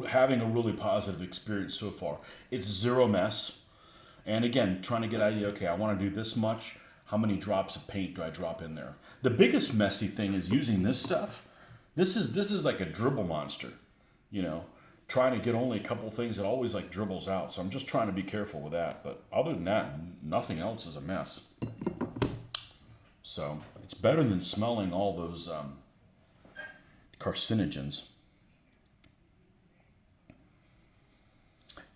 having a really positive experience so far. It's zero mess, and again, trying to get an idea, okay, I want to do this much, how many drops of paint do I drop in there? The biggest messy thing is using this stuff. This is like a dribble monster, trying to get only a couple things that always like dribbles out. So I'm just trying to be careful with that. But other than that, nothing else is a mess. So it's better than smelling all those carcinogens.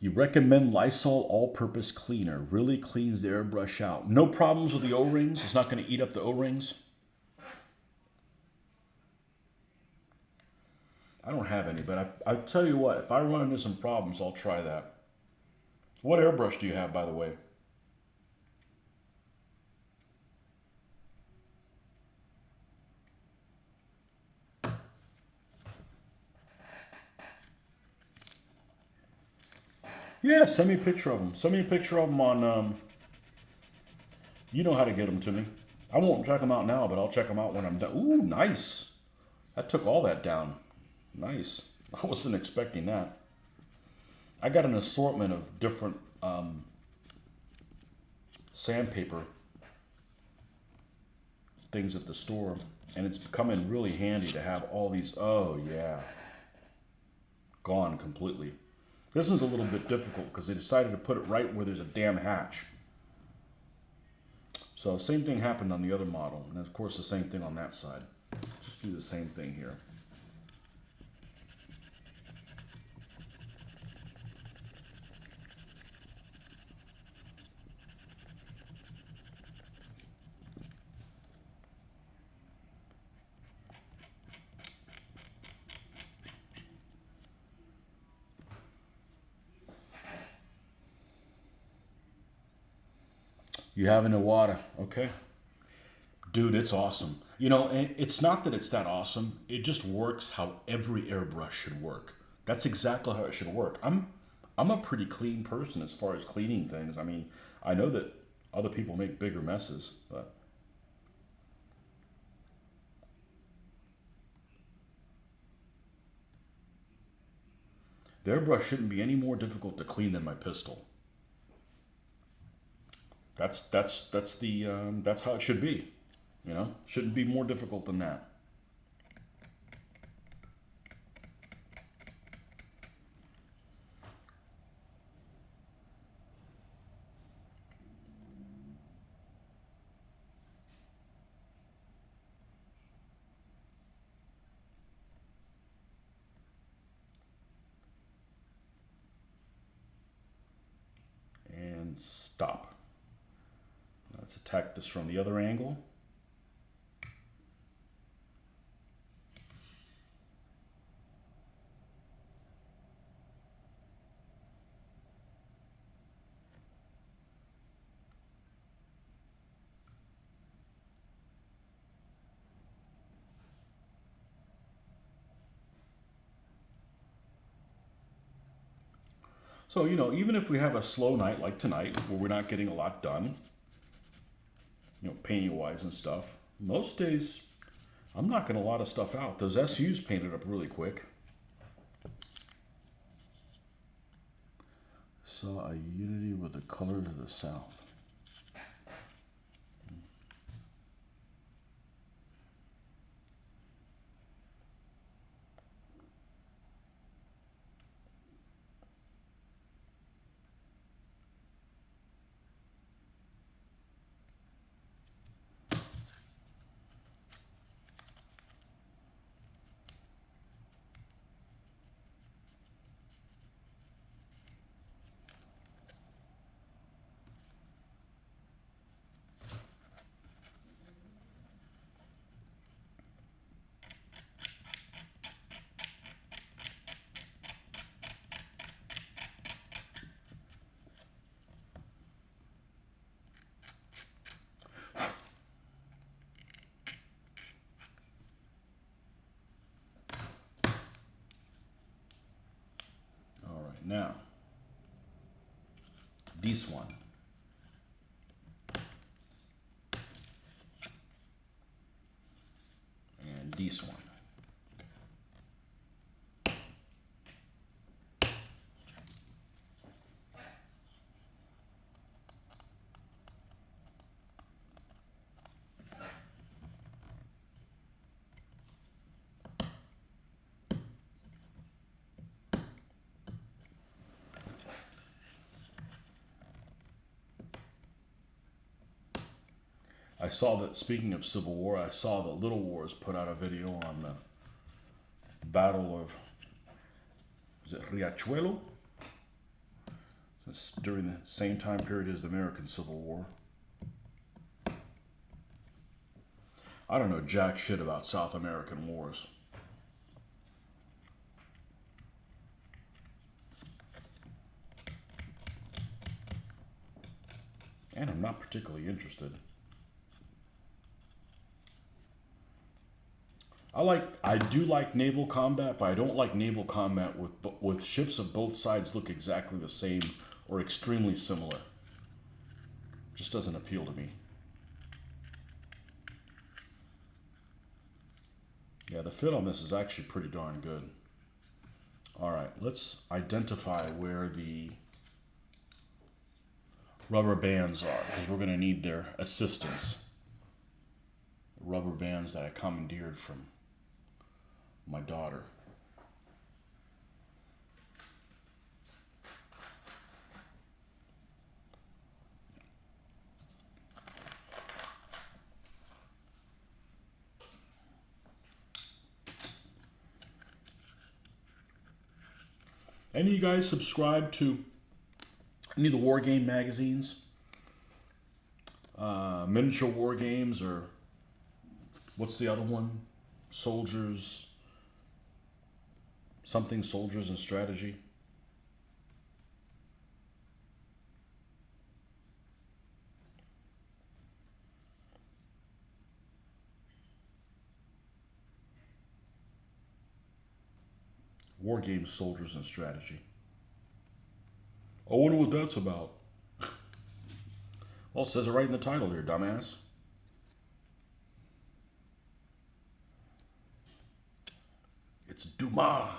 You recommend Lysol all-purpose cleaner. Really cleans the airbrush out. No problems with the O-rings. It's not going to eat up the O-rings. I don't have any, but I tell you what, if I run into some problems, I'll try that. What airbrush do you have, by the way? Yeah, send me a picture of them. Send me a picture of them on, you know how to get them to me. I won't check them out now, but I'll check them out when I'm done. Ooh, nice. That took all that down. Nice. I wasn't expecting that. I got an assortment of different sandpaper things at the store, and it's becoming really handy to have all these. Oh, yeah. Gone completely. This one's a little bit difficult because they decided to put it right where there's a damn hatch. So same thing happened on the other model, and of course the same thing on that side. Just do the same thing here. You have an Iwata, okay? Dude, it's awesome. It's not that it's that awesome. It just works how every airbrush should work. That's exactly how it should work. I'm a pretty clean person as far as cleaning things. I mean, I know that other people make bigger messes, but the airbrush shouldn't be any more difficult to clean than my pistol. That's how it should be. Shouldn't be more difficult than that. and stop. Let's attack this from the other angle. So, you know, even if we have a slow night like tonight, where we're not getting a lot done, you know, painting wise and stuff, most days I'm knocking a lot of stuff out. Those SUs painted up really quick. Saw a unity with the colors of the South. Now, this one. And this one. I saw that, speaking of Civil War, I saw that Little Wars put out a video on the Battle of, is it Riachuelo? It's during the same time period as the American Civil War. I don't know jack shit about South American wars. And I'm not particularly interested. I do like naval combat, but I don't like naval combat with ships of both sides look exactly the same or extremely similar. Just doesn't appeal to me. Yeah, the fit on this is actually pretty darn good. All right, let's identify where the rubber bands are, because we're going to need their assistance. The rubber bands that I commandeered from my daughter. Any of you guys subscribe to any of the war game magazines? Miniature War Games, or what's the other one? Soldiers, something Soldiers and Strategy. War Games, Soldiers and Strategy. I wonder what that's about. Well, it says it right in the title here, dumbass. It's Dumas.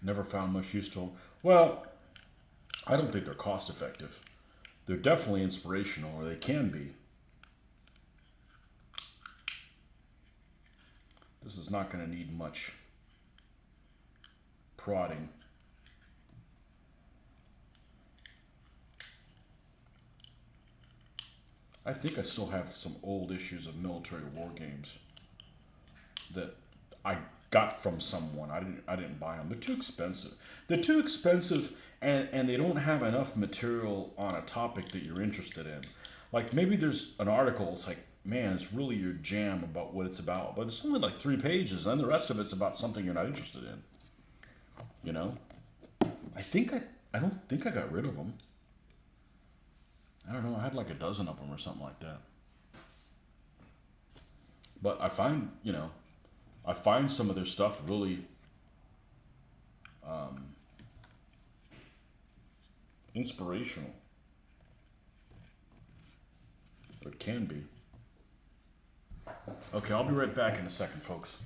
Never found much use to them. Well, I don't think they're cost effective. They're definitely inspirational, or they can be. This is not going to need much prodding. I think I still have some old issues of military war games that I got from someone. I didn't buy them. They're too expensive. They're too expensive, and they don't have enough material on a topic that you're interested in. Like maybe there's an article. It's like, man, it's really your jam about what it's about, but it's only like 3 pages, and the rest of it's about something you're not interested in. You know. I don't think I got rid of them. I don't know. I had like a dozen of them or something like that. But I find some of their stuff really inspirational. Or it can be. Okay, I'll be right back in a second, folks.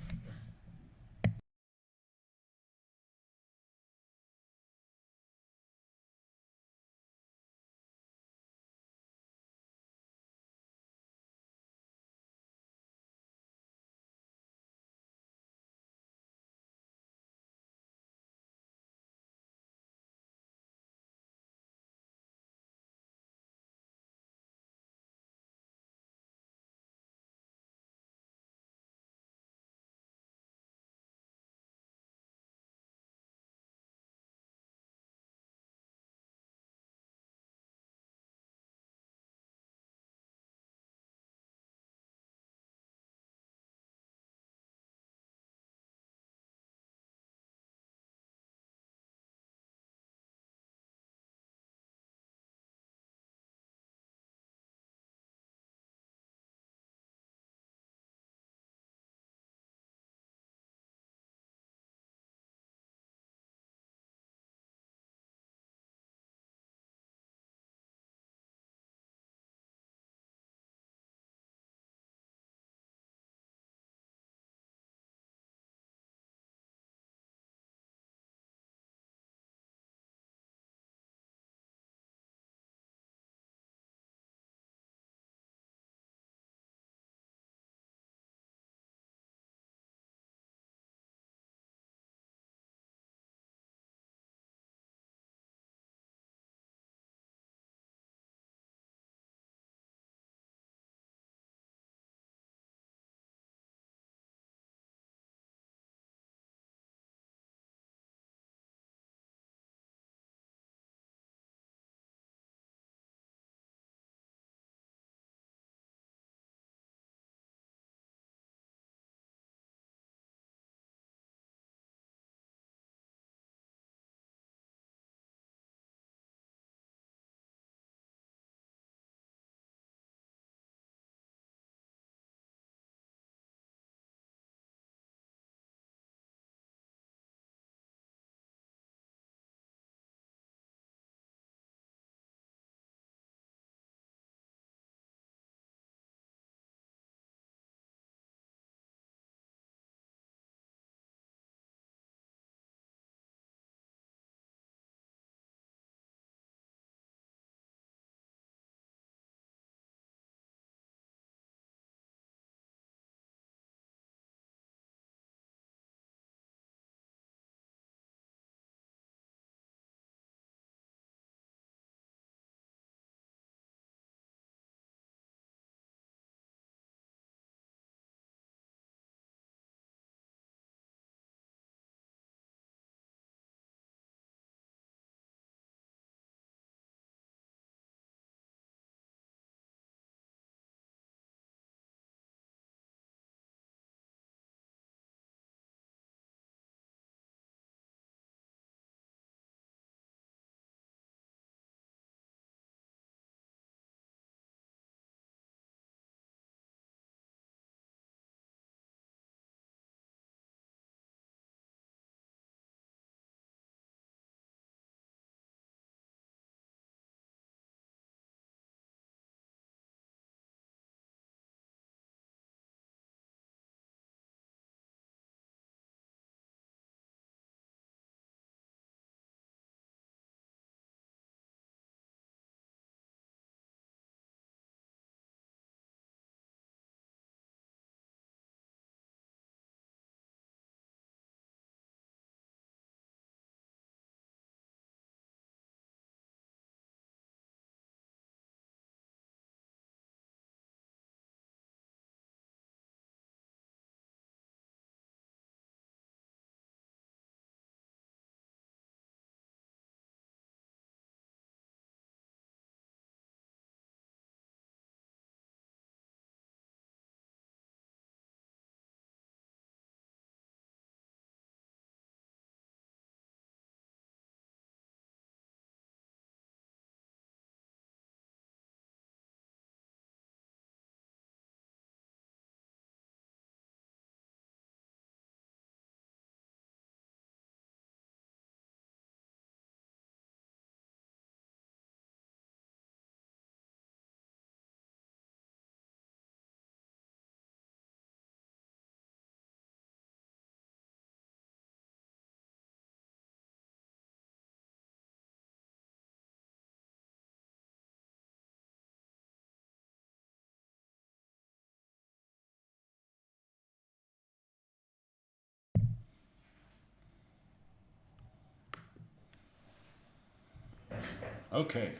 Okay.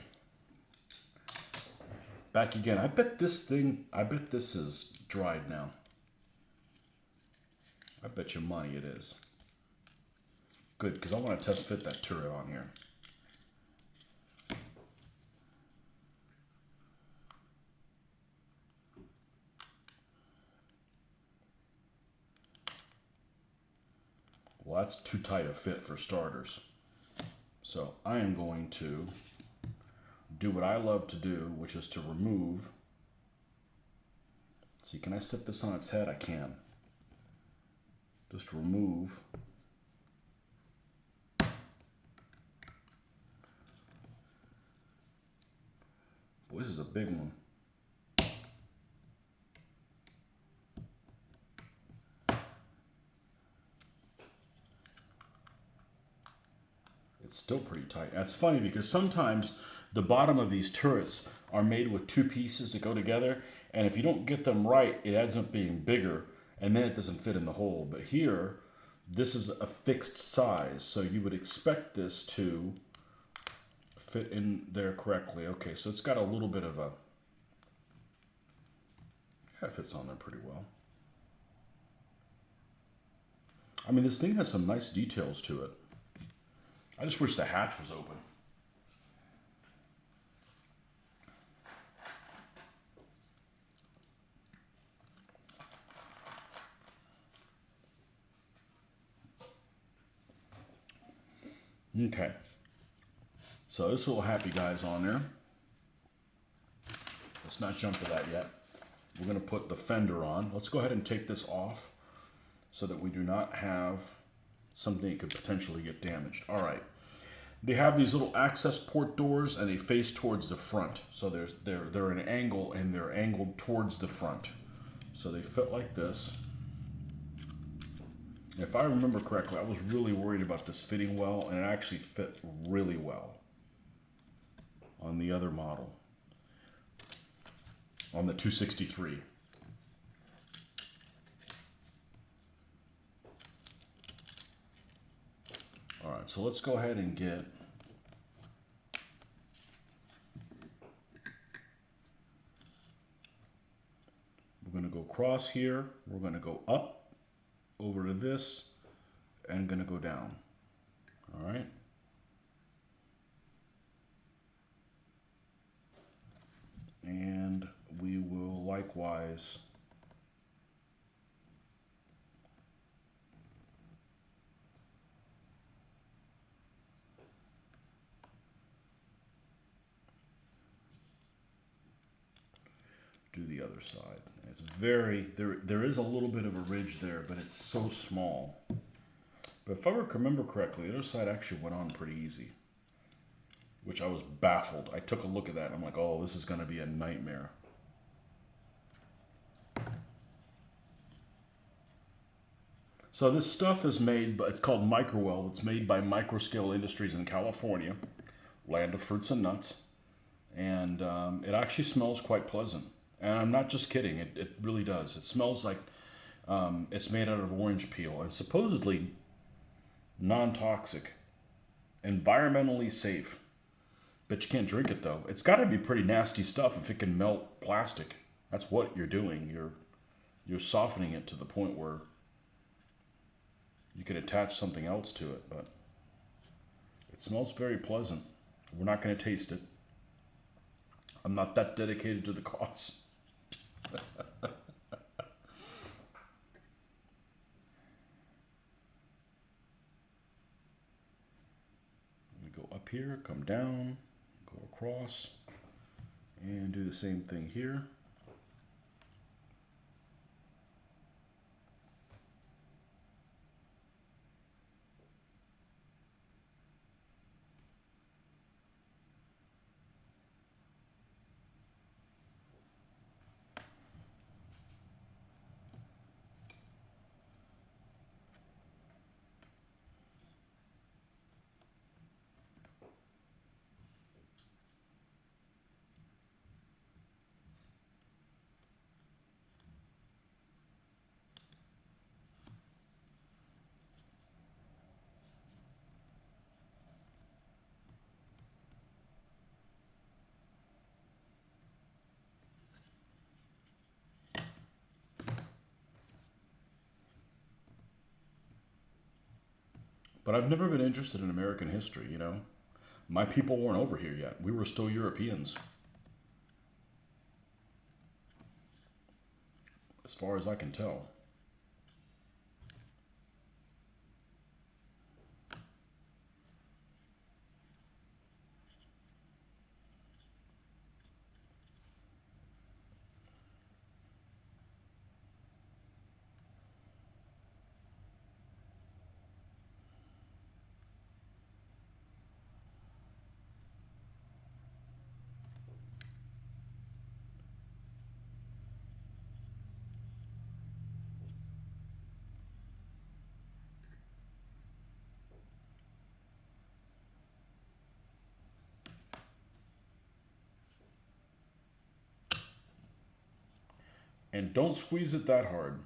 Back again. I bet this is dried now. I bet you money it is. Good, because I want to test fit that turret on here. Well, that's too tight a fit for starters. So I am going to do what I love to do, which is to remove. See, can I set this on its head? I can. Just remove. Boy, this is a big one. It's still pretty tight. That's funny because sometimes the bottom of these turrets are made with two pieces to go together, and if you don't get them right, it ends up being bigger, and then it doesn't fit in the hole. But here, this is a fixed size, so you would expect this to fit in there correctly. Okay, so it's got a little bit of a... Yeah, it fits on there pretty well. I mean, this thing has some nice details to it. I just wish the hatch was open. Okay. So this little happy guy's on there. Let's not jump to that yet. We're going to put the fender on. Let's go ahead and take this off so that we do not have something that could potentially get damaged. All right. They have these little access port doors and they face towards the front. So they're an angle and they're angled towards the front. So they fit like this. If I remember correctly, I was really worried about this fitting well, and it actually fit really well on the other model, on the 263. All right, so let's go ahead and get... We're going to go across here. We're going to go up over to this and going to go down. All right. And we will likewise do the other side. It's very, there is a little bit of a ridge there, but it's so small. But if I remember correctly, the other side actually went on pretty easy, which I was baffled. I took a look at that and I'm like, oh, this is going to be a nightmare. So this stuff is made, it's called Microwell. It's made by Microscale Industries in California, land of fruits and nuts. And it actually smells quite pleasant. And I'm not just kidding, it really does. It smells like it's made out of orange peel and supposedly non-toxic, environmentally safe. But you can't drink it though. It's got to be pretty nasty stuff if it can melt plastic. That's what you're doing. You're softening it to the point where you could attach something else to it, but it smells very pleasant. We're not going to taste it. I'm not that dedicated to the cause. We go up here, come down, go across, and do the same thing here. But I've never been interested in American history, you know. My people weren't over here yet. We were still Europeans, as far as I can tell. And don't squeeze it that hard.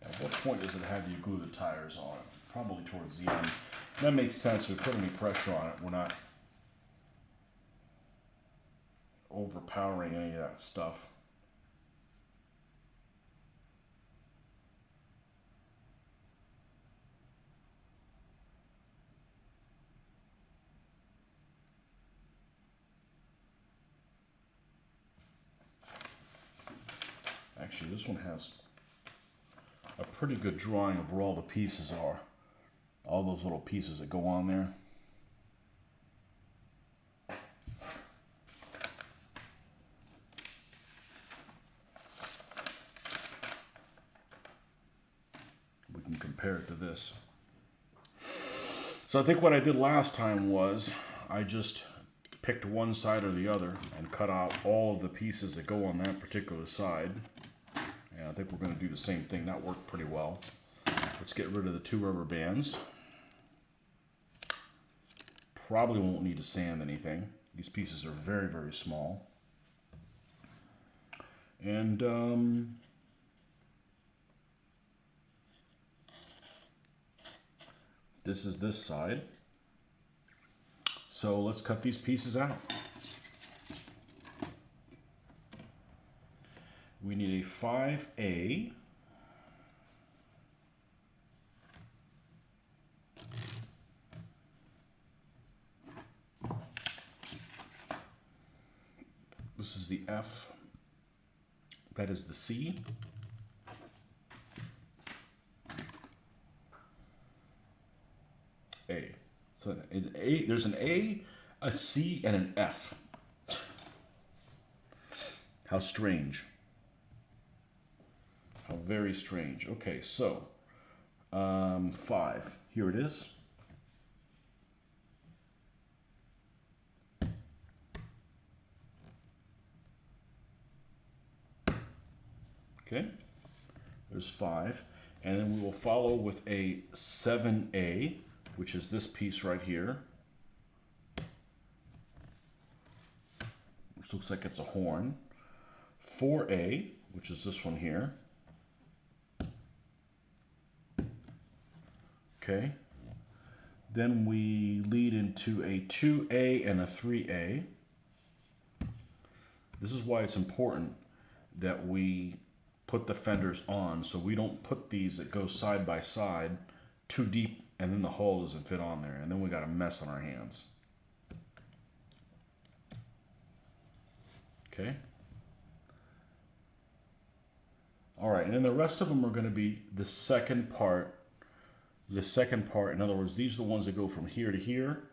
At what point does it have you glue the tires on it? Probably towards the end. That makes sense. If we put any pressure on it, we're not overpowering any of that stuff. Actually, this one has a pretty good drawing of where all the pieces are. All those little pieces that go on there. We can compare it to this. So I think what I did last time was I just picked one side or the other and cut out all of the pieces that go on that particular side. And I think we're going to do the same thing. That worked pretty well. Let's get rid of the 2 rubber bands. Probably won't need to sand anything. These pieces are very, very small. And this is this side. So let's cut these pieces out. We need a 5A. This is the F. That is the C. A. So there's an A, a C, and an F. How strange. How very strange. Okay, so 5. Here it is. Okay, there's 5. And then we will follow with a 7A, which is this piece right here. Which looks like it's a horn. 4A, which is this one here. Okay. Then we lead into a 2A and a 3A. This is why it's important that we put the fenders on, so we don't put these that go side by side too deep and then the hole doesn't fit on there, and then we got a mess on our hands. Okay. All right, and then the rest of them are going to be the second part. The second part, in other words, these are the ones that go from here to here.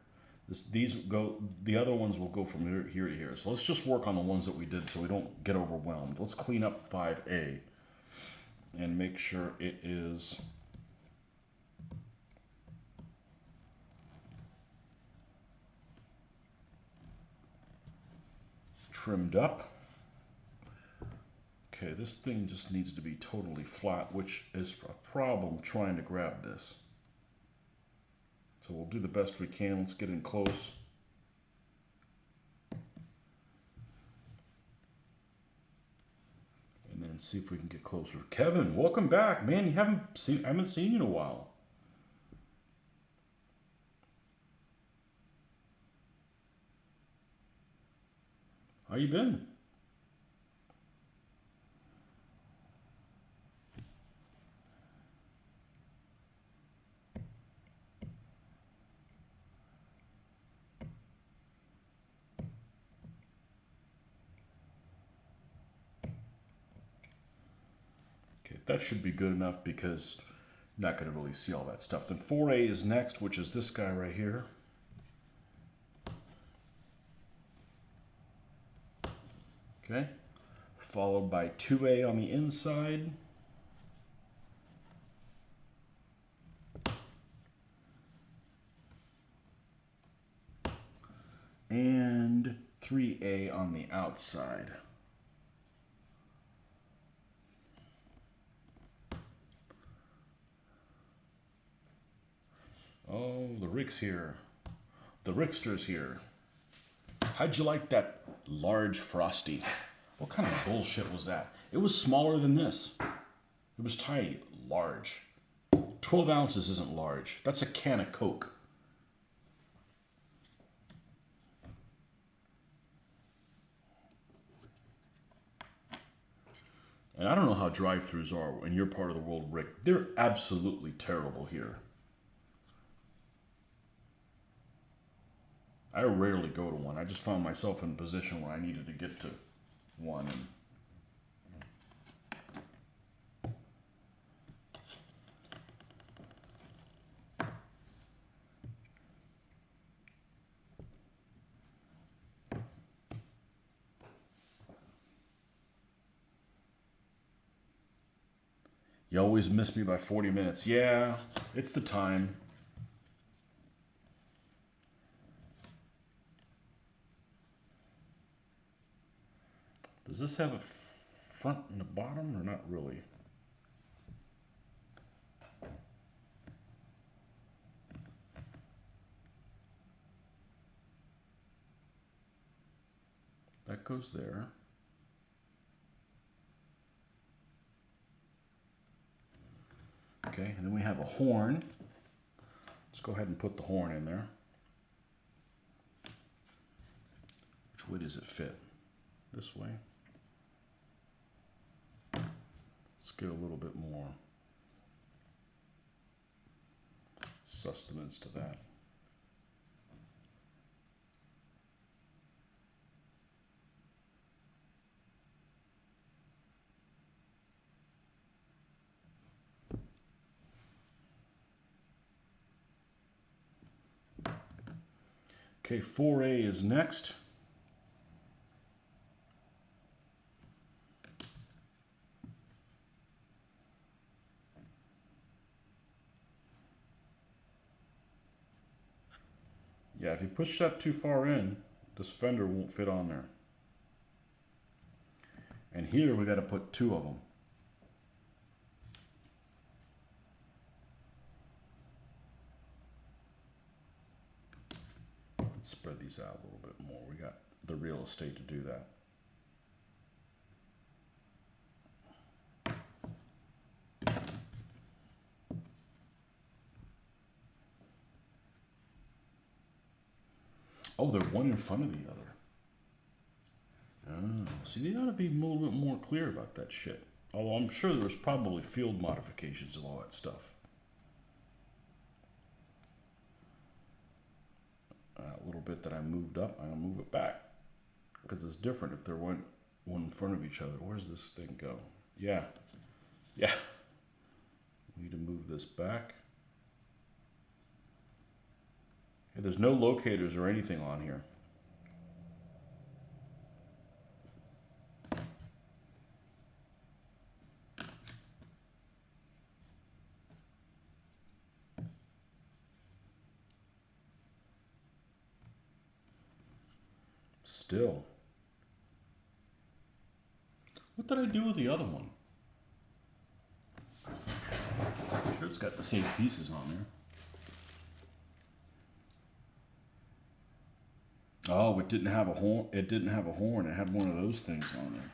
The other ones will go from here to here. So let's just work on the ones that we did so we don't get overwhelmed. Let's clean up 5A and make sure it is trimmed up. Okay, this thing just needs to be totally flat, which is a problem trying to grab this. So we'll do the best we can. Let's get in close. And then see if we can get closer. Kevin, welcome back. Man, I haven't seen you in a while. How you been? Okay, that should be good enough because you're not going to really see all that stuff. Then 4A is next, which is this guy right here. Okay, followed by 2A on the inside. And 3A on the outside. Oh, the Rick's here. The Rickster's here. How'd you like that large Frosty? What kind of bullshit was that? It was smaller than this. It was tiny. Large. 12 ounces isn't large. That's a can of Coke. And I don't know how drive-thrus are in your part of the world, Rick. They're absolutely terrible here. I rarely go to one. I just found myself in a position where I needed to get to one. And you always miss me by 40 minutes. Yeah, it's the time. Does this have a front and a bottom or not really? That goes there. Okay, and then we have a horn. Let's go ahead and put the horn in there. Which way does it fit? This way. Let's get a little bit more sustenance to that. Okay, 4A is next. Yeah, if you push that too far in, this fender won't fit on there. And here we got to put two of them. Let's spread these out a little bit more. We got the real estate to do that. Oh, they're one in front of the other. Oh, see, they ought to be a little bit more clear about that shit. Although I'm sure there's probably field modifications of all that stuff. A little bit that I moved up, I'm gonna move it back because it's different if they're one in front of each other. Where's this thing go? Yeah. We need to move this back. Okay, there's no locators or anything on here. Still. What did I do with the other one? I'm sure it's got the same pieces on there. Oh, it didn't have a horn. It didn't have a horn. It had one of those things on there.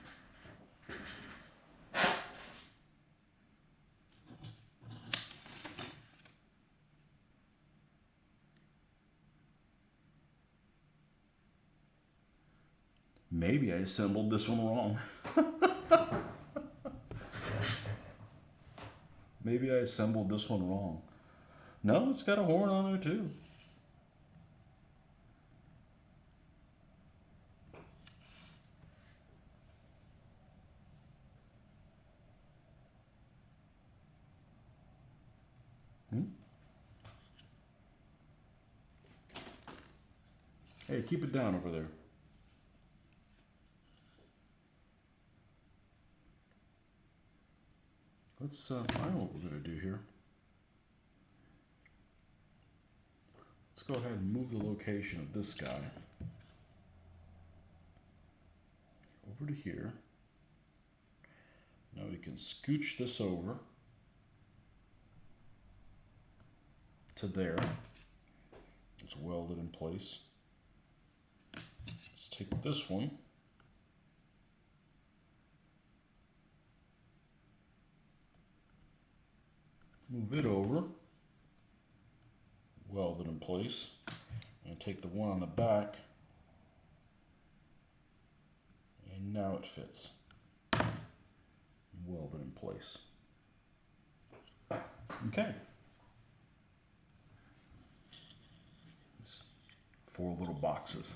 Maybe I assembled this one wrong. Maybe I assembled this one wrong. No, it's got a horn on there too. Hey, keep it down over there. Let's, I know what we're going to do here. Let's go ahead and move the location of this guy over to here. Now we can scooch this over to there. It's welded in place. Let's take this one. Move it over. Welded in place. And take the one on the back. And now it fits. Welded in place. Okay. It's 4 little boxes.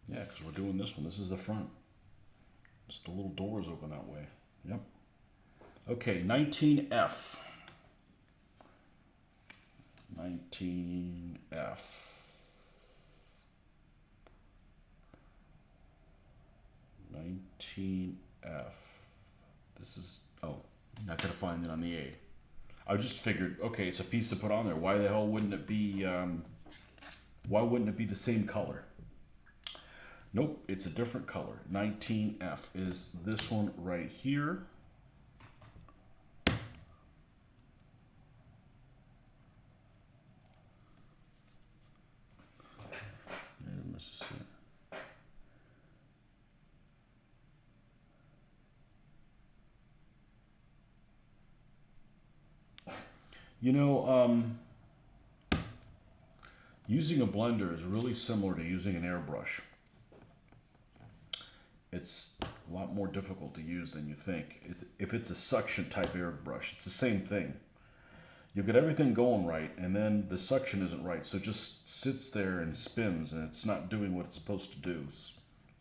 Yeah, because we're doing this one. This is the front. Just the little doors open that way. Yep. Okay, 19F. 19F. 19F. This is, oh, not gonna find it on the A. I just figured, okay, it's a piece to put on there. Why the hell wouldn't it be, why wouldn't it be the same color? Nope, it's a different color. 19F is this one right here. You know, using a blender is really similar to using an airbrush. It's a lot more difficult to use than you think. If it's a suction type airbrush, it's the same thing. You get everything going right, and then the suction isn't right, so it just sits there and spins, and it's not doing what it's supposed to do. It's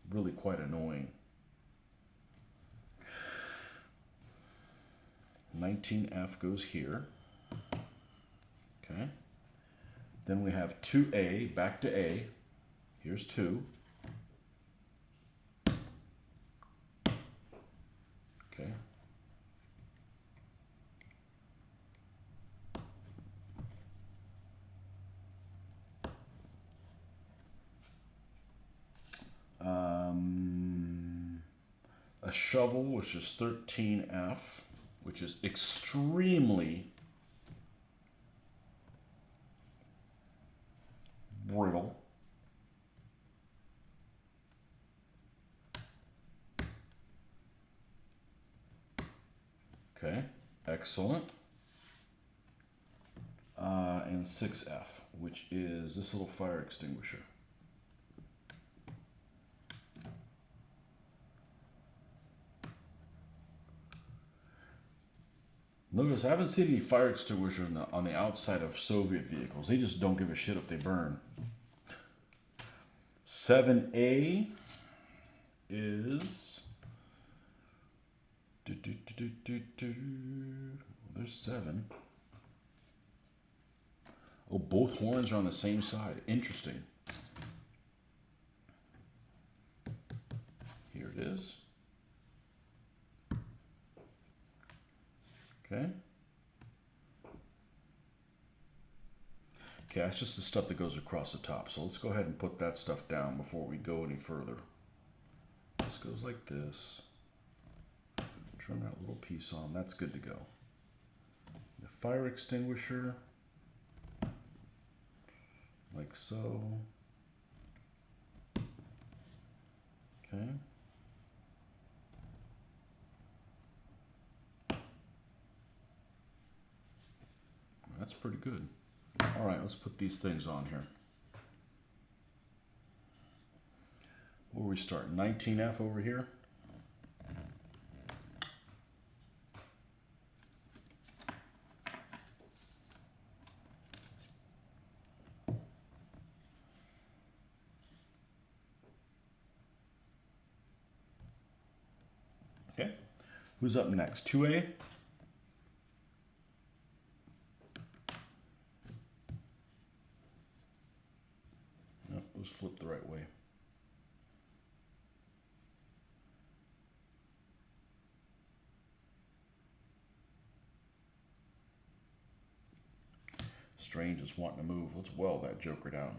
really quite annoying. 19F goes here. Okay. Then we have 2A, back to A. Here's 2. Okay. A shovel, which is 13F, which is extremely brittle. Okay, excellent. And 6F, which is this little fire extinguisher. Notice I haven't seen any fire extinguishers on the outside of Soviet vehicles. They just don't give a shit if they burn. 7A is... There's 7. Oh, both horns are on the same side. Interesting. Here it is. Okay. Okay, that's just the stuff that goes across the top. So let's go ahead and put that stuff down before we go any further. This goes like this. Trim that little piece on. That's good to go. The fire extinguisher, like so. Okay. That's pretty good. All right, let's put these things on here. Where we start? 19F over here. Okay. Who's up next? 2A? No, let's flip the right way. Strange is wanting to move. Let's weld that joker down.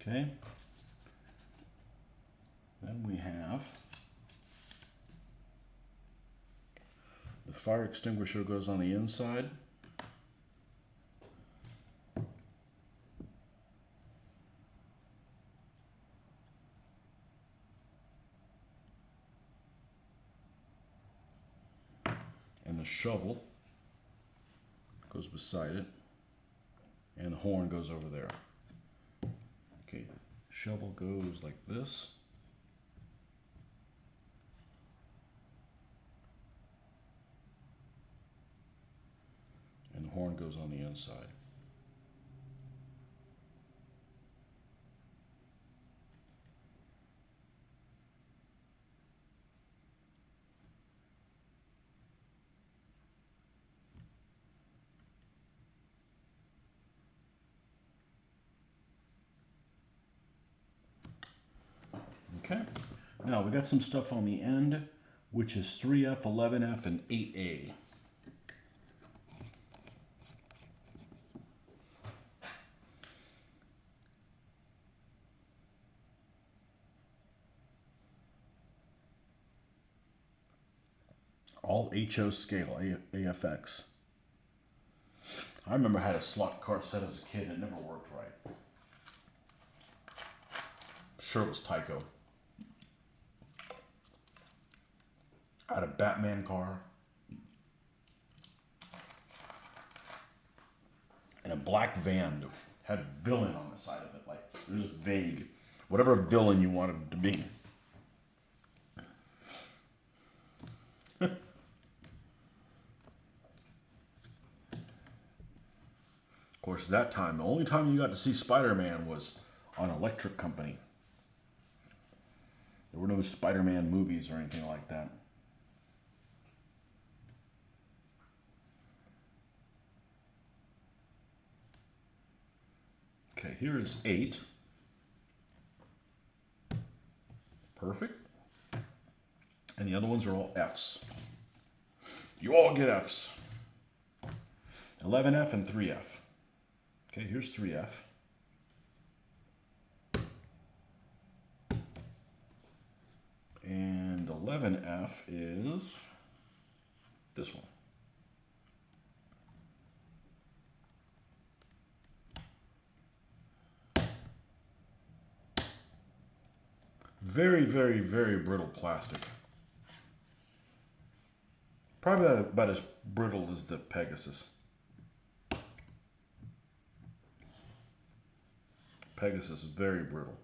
Okay. Then we have the fire extinguisher goes on the inside. And the shovel goes beside it. And the horn goes over there. Okay, shovel goes like this. And the horn goes on the inside. Okay, now we got some stuff on the end, which is 3F, 11F, and 8A. All HO scale, AFX. I remember I had a slot car set as a kid and it never worked right. Sure it was Tyco. I had a Batman car. And a black van that had villain on the side of it. Like, it was vague. Whatever villain you wanted it to be. Of course, at that time, the only time you got to see Spider-Man was on Electric Company. There were no Spider-Man movies or anything like that. Okay, here is 8. Perfect. And the other ones are all Fs. You all get Fs. 11F and 3F. Okay, here's 3F. And 11F is this one. Very, very, very brittle plastic. Probably about as brittle as the Pegasus. Pegasus is very brittle.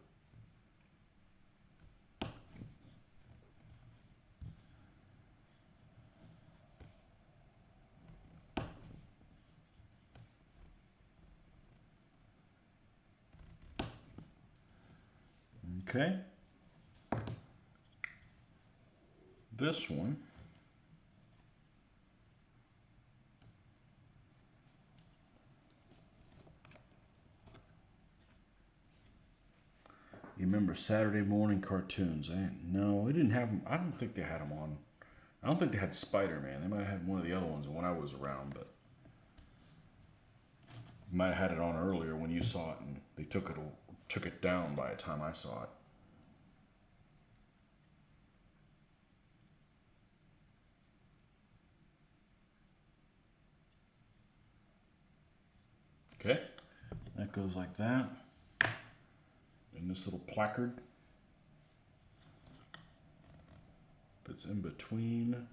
Okay. This one you remember Saturday morning cartoons? No, they didn't have them. I don't think they had them on. I don't think they had Spider-Man. They might have had one of the other ones when I was around, but you might have had it on earlier when you saw it, and they took it down by the time I saw it. Okay, that goes like that. And this little placard fits in between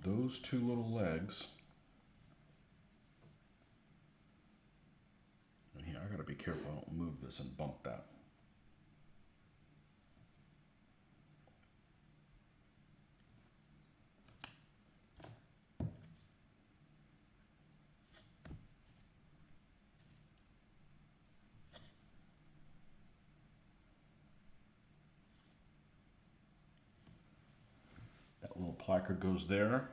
those two little legs. Gotta be careful I don't move this and bump that. That little placard goes there.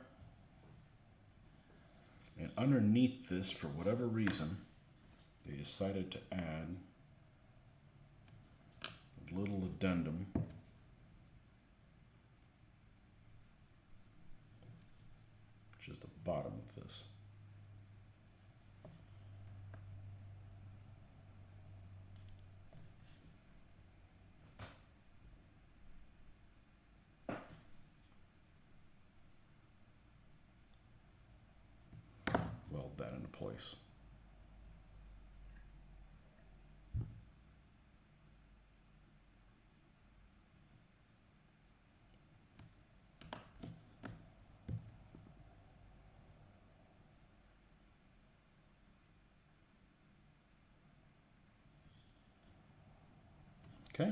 And underneath this, for whatever reason, they decided to add a little addendum. Which is the bottom of this. Weld that into place. Okay.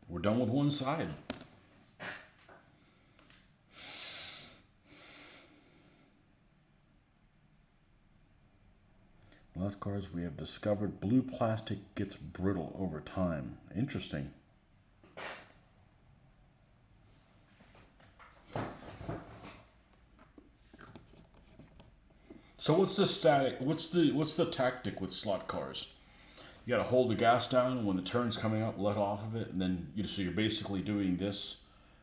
We're done with one side. Last cards, we have discovered blue plastic gets brittle over time. Interesting. So what's the static? What's the tactic with slot cars? You got to hold the gas down, and when the turn's coming up, let off of it, and then so you're basically doing this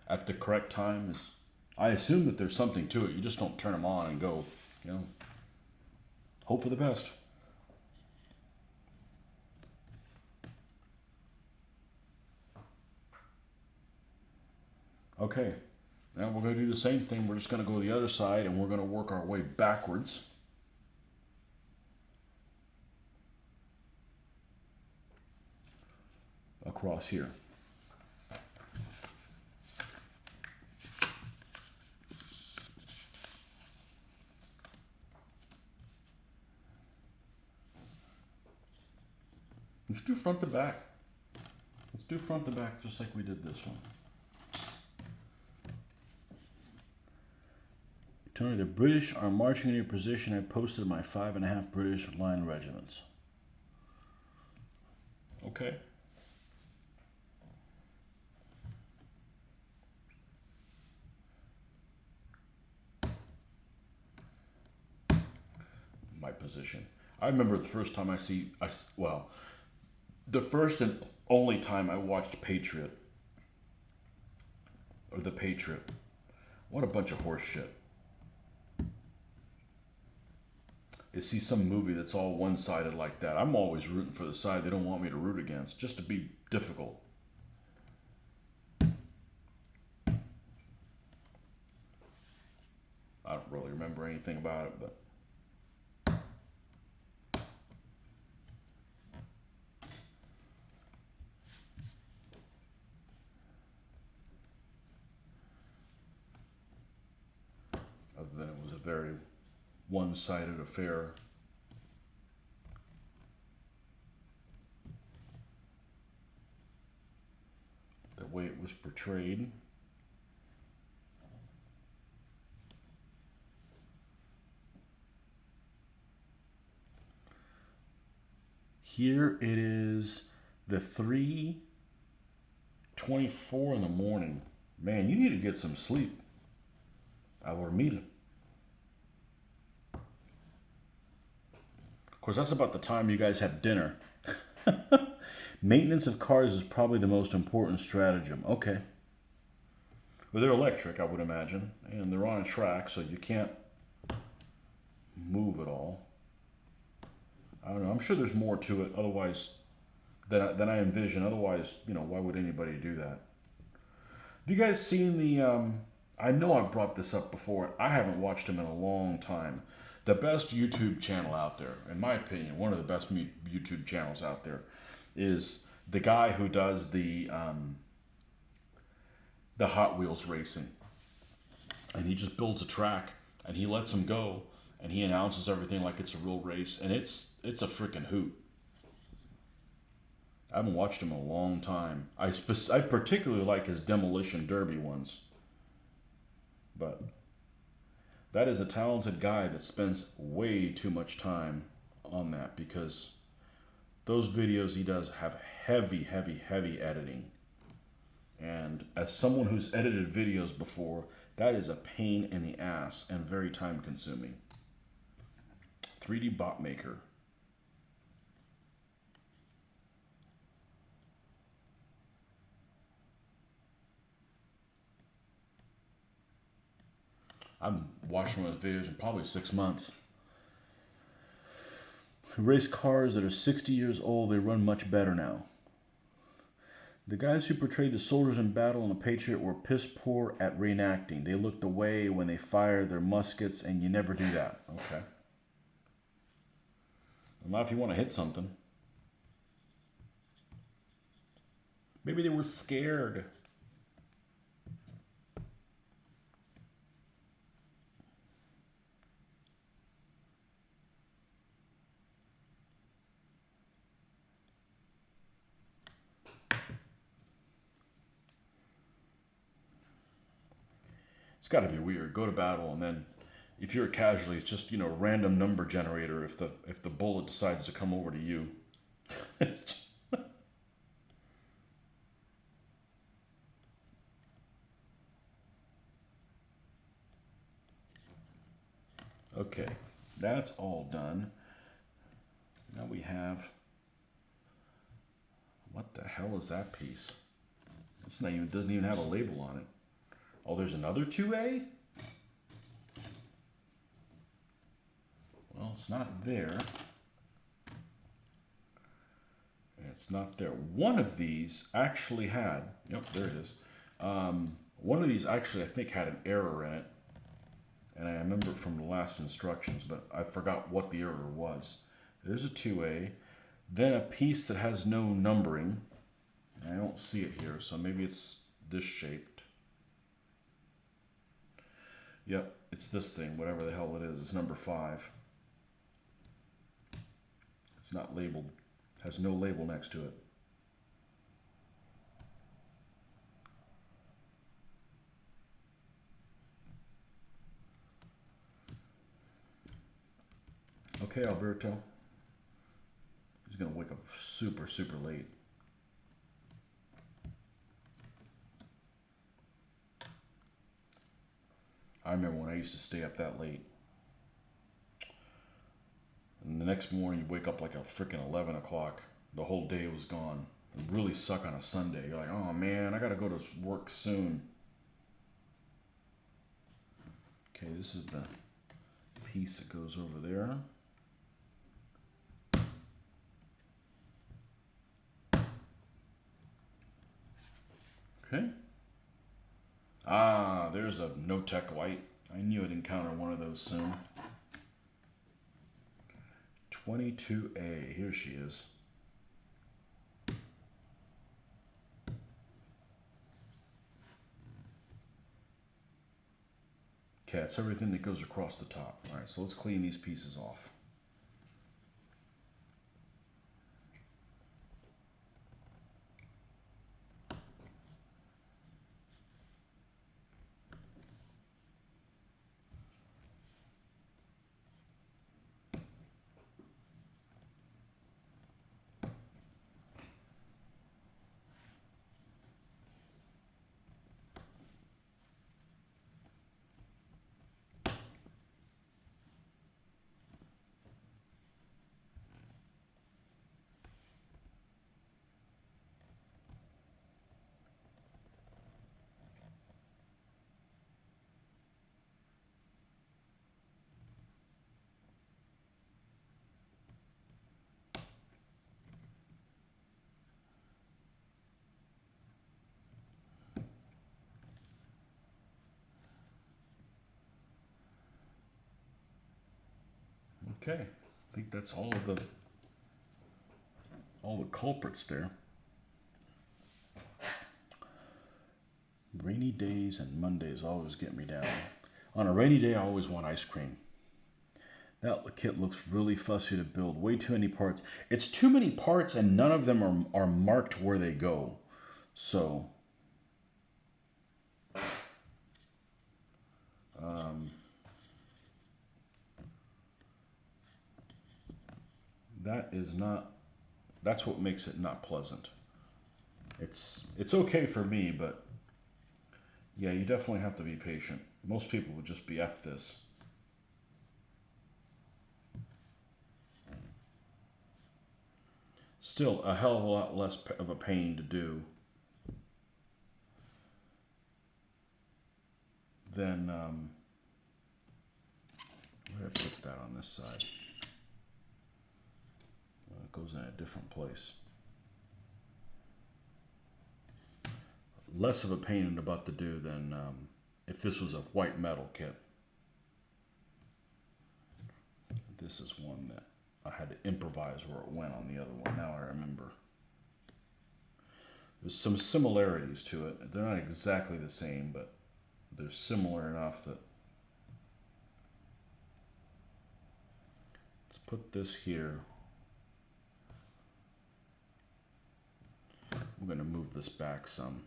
at the correct time. I assume that there's something to it. You just don't turn them on and go, hope for the best. Okay, now we're going to do the same thing. We're just going to go to the other side, and we're going to work our way backwards. Across here. Let's do front to back. Let's do front to back just like we did this one. Tony, the British are marching in your position. I posted my 5.5 British line regiments. Okay. My position. I remember the first time the first and only time I watched Patriot, or The Patriot. What a bunch of horse shit. You see some movie that's all one-sided like that. I'm always rooting for the side they don't want me to root against, just to be difficult. I don't really remember anything about it, but other than it was a very one-sided affair. The way it was portrayed. Here it is the 3:24 in the morning. Man, you need to get some sleep. Our meeting. Of course, that's about the time you guys have dinner. Maintenance of cars is probably the most important stratagem. Okay. Well, they're electric, I would imagine. And they're on a track, so you can't move at all. I don't know. I'm sure there's more to it otherwise than I envision. Otherwise, why would anybody do that? Have you guys seen the... I know I've brought this up before. I haven't watched him in a long time. The best YouTube channel out there, in my opinion, one of the best YouTube channels out there, is the guy who does the Hot Wheels racing. And he just builds a track, and he lets them go, and he announces everything like it's a real race, and it's a freaking hoot. I haven't watched him in a long time. I particularly like his Demolition Derby ones. But that is a talented guy that spends way too much time on that, because those videos he does have heavy, heavy, heavy editing. And as someone who's edited videos before, that is a pain in the ass and very time consuming. 3D Bot Maker. I'm watching one of his videos in probably 6 months. Race cars that are 60 years old, they run much better now. The guys who portrayed the soldiers in battle on the Patriot were piss poor at reenacting. They looked away when they fired their muskets, and you never do that. Okay. Well, not if you want to hit something. Maybe they were scared. It's got to be weird. Go to battle, and then if you're a casualty, it's just, a random number generator if the bullet decides to come over to you. Okay, that's all done. Now we have, what the hell is that piece? It doesn't even have a label on it. Oh, there's another 2A? Well, it's not there. It's not there. One of these actually had, yep, there it is. One of these actually, I think, had an error in it. And I remember it from the last instructions, but I forgot what the error was. There's a 2A. Then a piece that has no numbering. I don't see it here, so maybe it's this shaped. Yep, it's this thing, whatever the hell it is. It's number 5. It's not labeled. Has no label next to it. Okay, Alberto. He's gonna wake up super, super late. I remember when I used to stay up that late. And the next morning you wake up like a freaking 11 o'clock. The whole day was gone. It really suck on a Sunday. You're like, oh man, I gotta go to work soon. Okay, this is the piece that goes over there. Okay. Ah, there's a no-tech light. I knew I'd encounter one of those soon. 22A, here she is. Okay, that's everything that goes across the top. All right, so let's clean these pieces off. Okay, I think that's all the culprits there. Rainy days and Mondays always get me down. On a rainy day, I always want ice cream. That kit looks really fussy to build. Way too many parts. It's too many parts and none of them are marked where they go. So, that is not, that's what makes it not pleasant. It's okay for me, but yeah, you definitely have to be patient. Most people would just be F this. Still a hell of a lot less of a pain to do than, where did I put that on this side? Well, it goes in a different place. Less of a pain in the butt to do than if this was a white metal kit. This is one that I had to improvise where it went on the other one. Now I remember. There's some similarities to it. They're not exactly the same, but they're similar enough that. Let's put this here. I'm going to move this back some.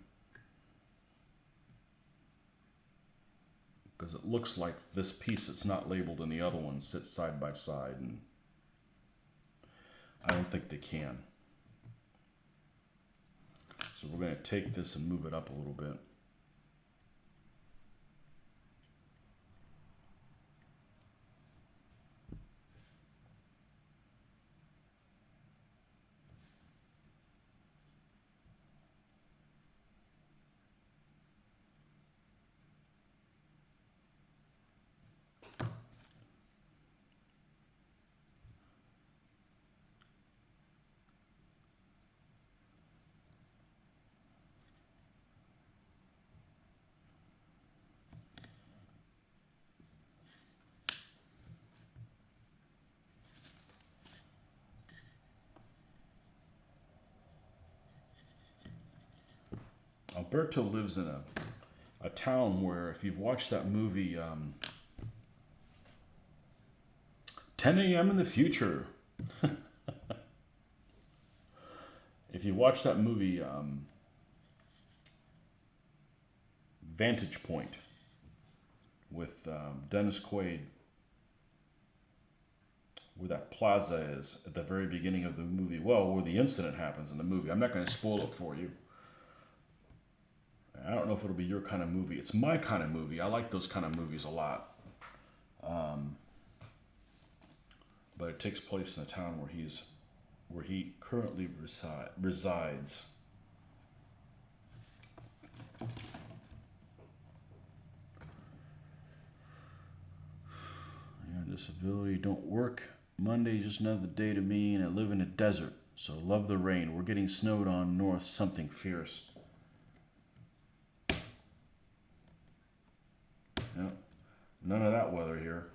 Because it looks like this piece that's not labeled and the other one sits side by side, and I don't think they can. So we're going to take this and move it up a little bit. Alberto lives in a town where, if you've watched that movie, 10 a.m. in the future. If you watch that movie, Vantage Point, with Dennis Quaid, where that plaza is at the very beginning of the movie, well, where the incident happens in the movie. I'm not going to spoil it for you. I don't know if it'll be your kind of movie. It's my kind of movie. I like those kind of movies a lot. But it takes place in a town where he currently resides. Yeah, disability don't work. Monday just another day to me, and I live in a desert, so love the rain. We're getting snowed on north, something fierce. Yeah, none of that weather here.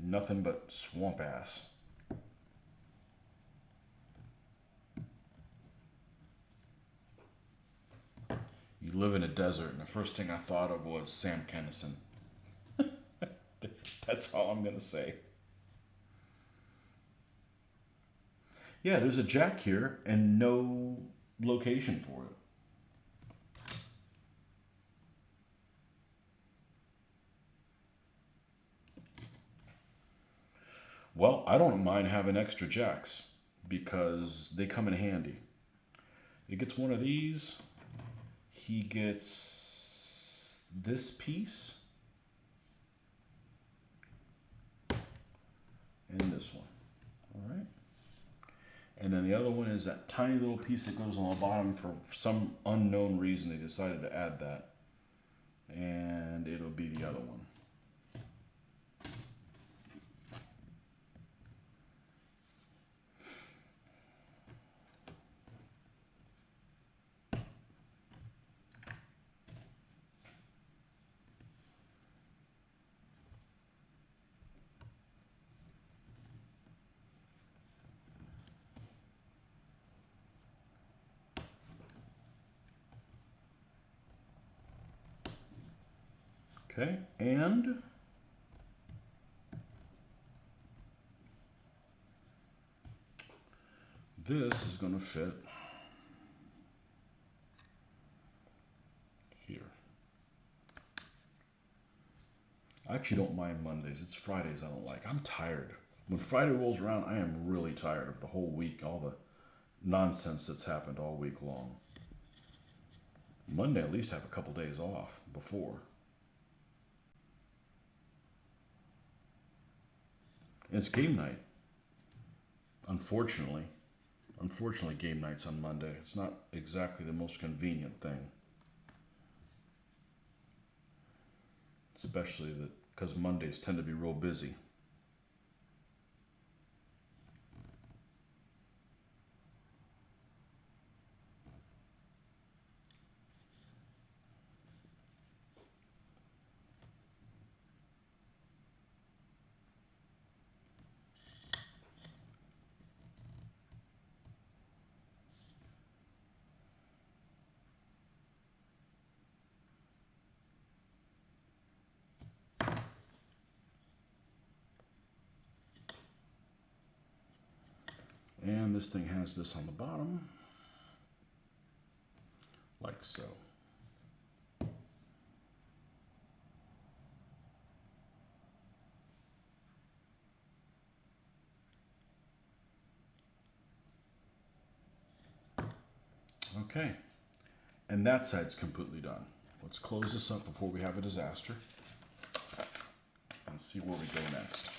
Nothing but swamp ass. You live in a desert, and the first thing I thought of was Sam Kinison. That's all I'm gonna say. Yeah, there's a jack here and no location for it. Well, I don't mind having extra jacks because they come in handy. He gets one of these. He gets this piece and this one. All right. And then the other one is that tiny little piece that goes on the bottom. For some unknown reason, they decided to add that. And it'll be the other one. Okay, and this is going to fit here. I actually don't mind Mondays. It's Fridays I don't like. I'm tired. When Friday rolls around, I am really tired of the whole week, all the nonsense that's happened all week long. Monday, at least have a couple days off before. And it's game night. Unfortunately, game night's on Monday. It's not exactly the most convenient thing. Especially because Mondays tend to be real busy. And this thing has this on the bottom, like so. Okay, and that side's completely done. Let's close this up before we have a disaster and see where we go next.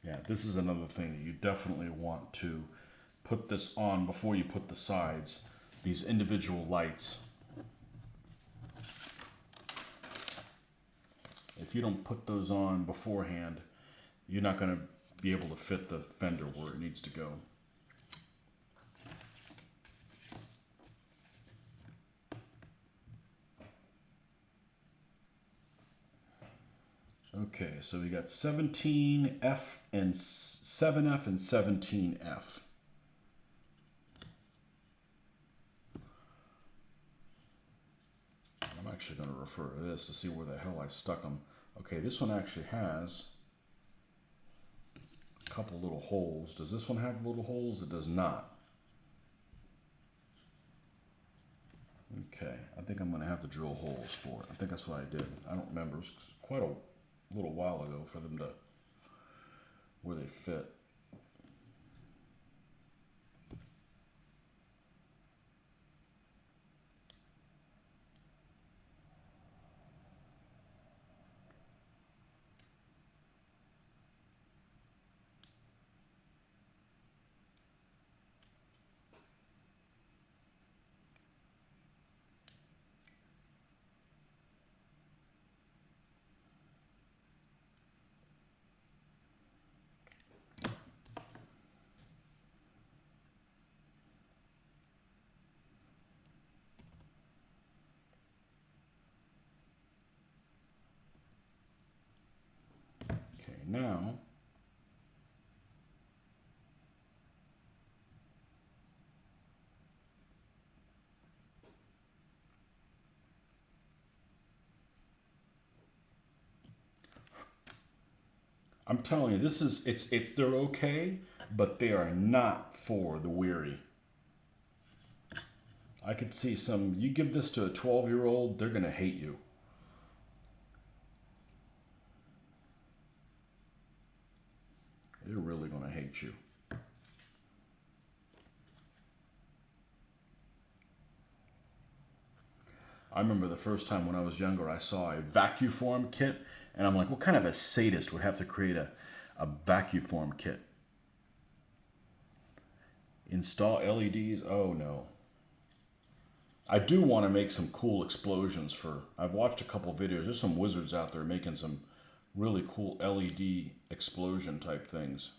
Yeah, this is another thing that you definitely want to put this on before you put the sides, these individual lights. If you don't put those on beforehand, you're not going to be able to fit the fender where it needs to go. Okay, so we got 17F and 7F and 17F. I'm actually going to refer to this to see where the hell I stuck them. Okay, this one actually has a couple little holes. Does this one have little holes? It does not. Okay, I think I'm going to have to drill holes for it. I think that's what I did. I don't remember. It was quite a little while ago for them to where they fit. Okay, now I'm telling you, this is they're okay, but they are not for the weary. I could see some, you give this to a 12-year-old, they're gonna hate you. They're really gonna hate you. I remember the first time when I was younger, I saw a vacuform kit, and I'm like, what kind of a sadist would have to create a vacuform kit? Install LEDs? Oh no. I do want to make some cool explosions for, I've watched a couple videos. There's some wizards out there making some really cool LED explosion type things.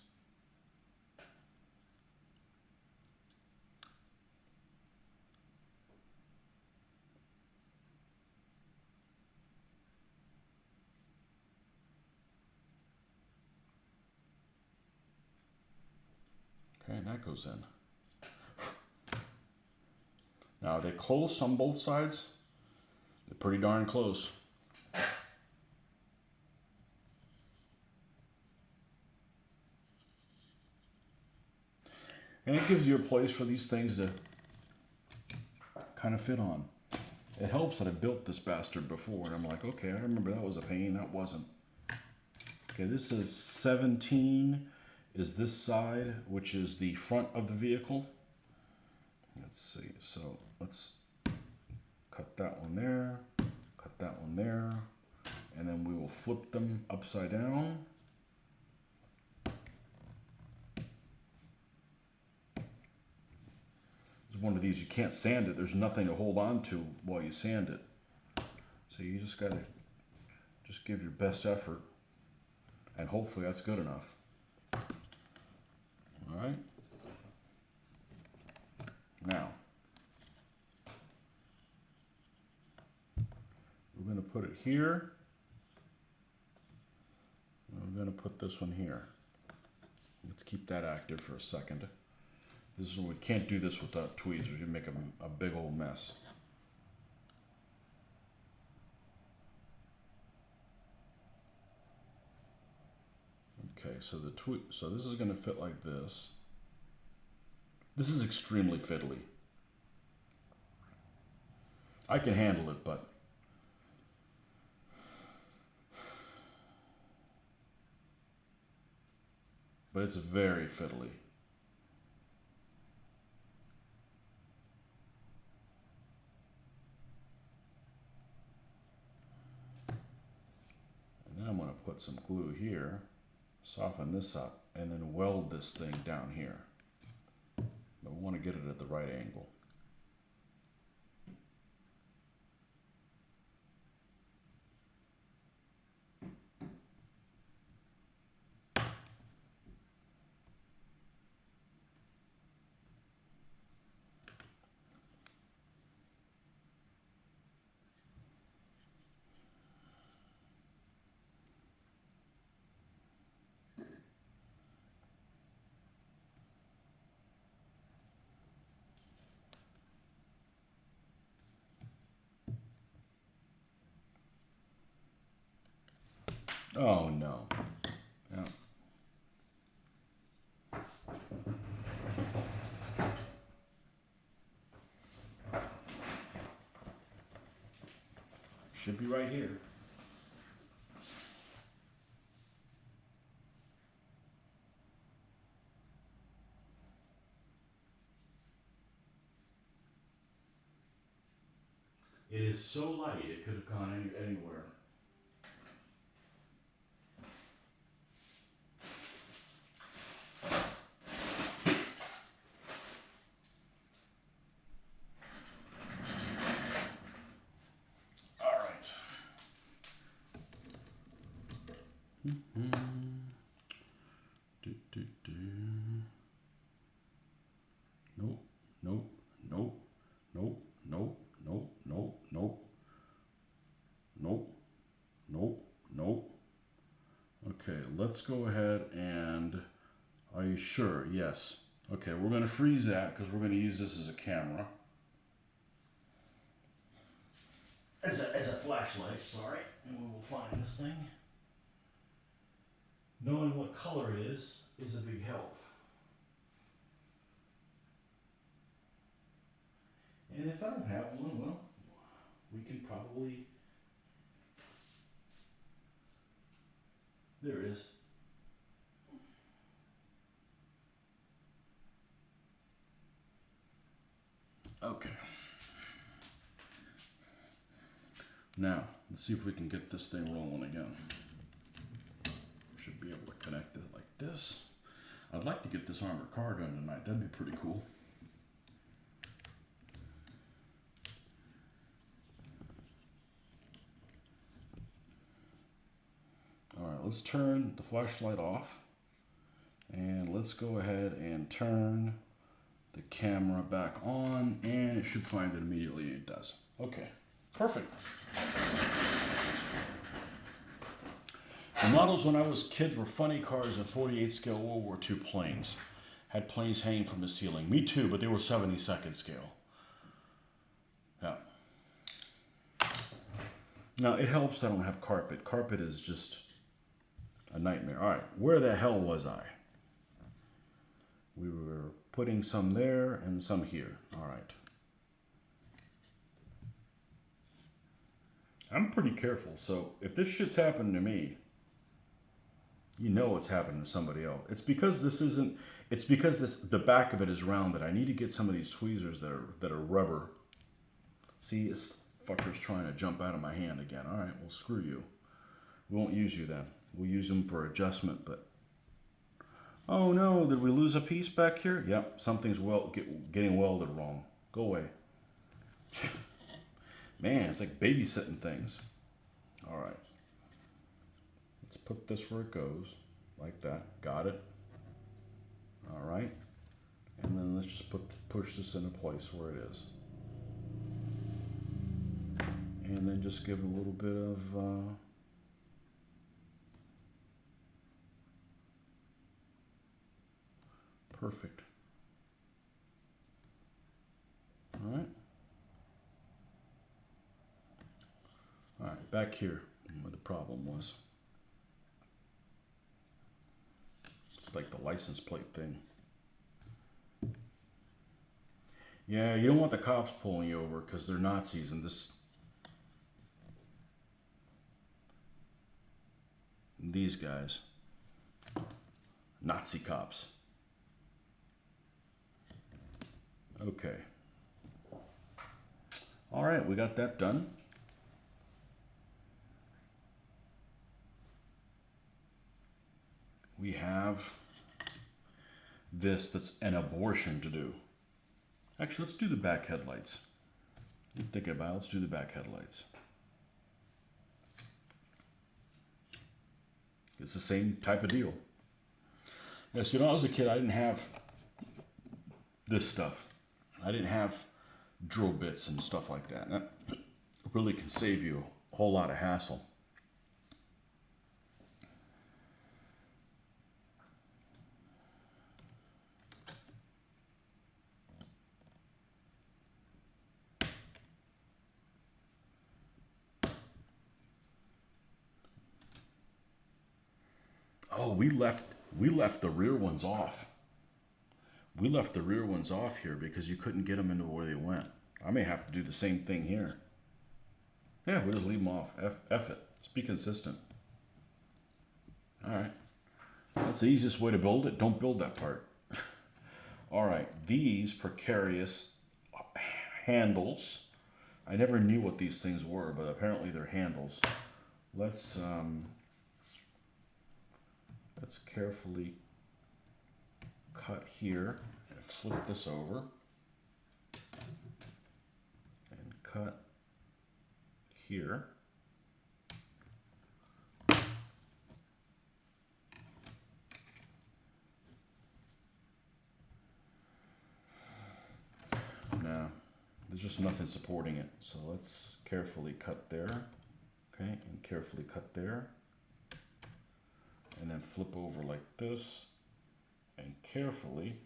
Okay, that goes in. Now, are they close on both sides? They're pretty darn close. And it gives you a place for these things to kind of fit on. It helps that I built this bastard before, and I'm like, okay, I remember that was a pain, that wasn't. Okay, this is 17 is this side, which is the front of the vehicle. Let's see, so let's cut that one there, cut that one there, and then we will flip them upside down. One of these, you can't sand it. There's nothing to hold on to while you sand it. So you just gotta just give your best effort, and hopefully that's good enough. All right. Now we're gonna put it here. And we're gonna put this one here. Let's keep that active for a second. This is, we can't do this without tweezers. You make a big old mess. Okay, so so this is going to fit like this. This is extremely fiddly. I can handle it, but it's very fiddly. I'm going to put some glue here, soften this up, and then weld this thing down here. But we want to get it at the right angle. Oh no. Yeah. Should be right here. It is so light, it could have gone anywhere. Nope, nope, nope, nope, nope, nope, nope, nope, nope, nope, nope. Okay, let's go ahead and, are you sure? Yes. Okay, we're going to freeze that because we're going to use this as a camera. As a flashlight, sorry. And we will find this thing. Knowing what color it is a big help. And if I don't have one, well, we can probably, there it is. Okay. Now, let's see if we can get this thing rolling again. Should be able to connect it like this. I'd like to get this armored car done tonight. That'd be pretty cool. All right, let's turn the flashlight off. And let's go ahead and turn the camera back on, and it should find it immediately, and it does. Okay, perfect. The models when I was a kid were funny cars and 48 scale World War II planes. Had planes hanging from the ceiling. Me too, but they were 72nd scale. Yeah. Now, it helps I don't have carpet. Carpet is just a nightmare. All right, where the hell was I? We were putting some there and some here. All right. I'm pretty careful, so if this shit's happening to me, you know it's happening to somebody else. It's because the back of it is round that I need to get some of these tweezers that are rubber. See, this fucker's trying to jump out of my hand again. All right, well, screw you. We won't use you then. We'll use them for adjustment, but... Oh no, did we lose a piece back here? Yep, something's getting welded wrong. Go away. Man, it's like babysitting things. All right. Let's put this where it goes, like that. Got it. All right. And then let's just push this into place where it is. And then just give it a little bit of... Perfect. All right. All right, back here where the problem was. It's like the license plate thing. Yeah, you don't want the cops pulling you over because they're Nazis and these guys. Nazi cops. Okay. All right, we got that done. We have this that's an abortion to do. Actually, let's do the back headlights. Think about it, let's do the back headlights. It's the same type of deal. Yeah, so when I was a kid, I didn't have this stuff. I didn't have drill bits and stuff like that. That really can save you a whole lot of hassle. Oh, we left the rear ones off. We left the rear ones off here because you couldn't get them into where they went. I may have to do the same thing here. Yeah, we'll just leave them off. F it. Let's be consistent. All right. That's the easiest way to build it. Don't build that part. All right. These precarious handles. I never knew what these things were, but apparently they're handles. Let's carefully cut here and flip this over and cut here. Now, there's just nothing supporting it, so let's carefully cut there, okay, and carefully cut there, and then flip over like this, and carefully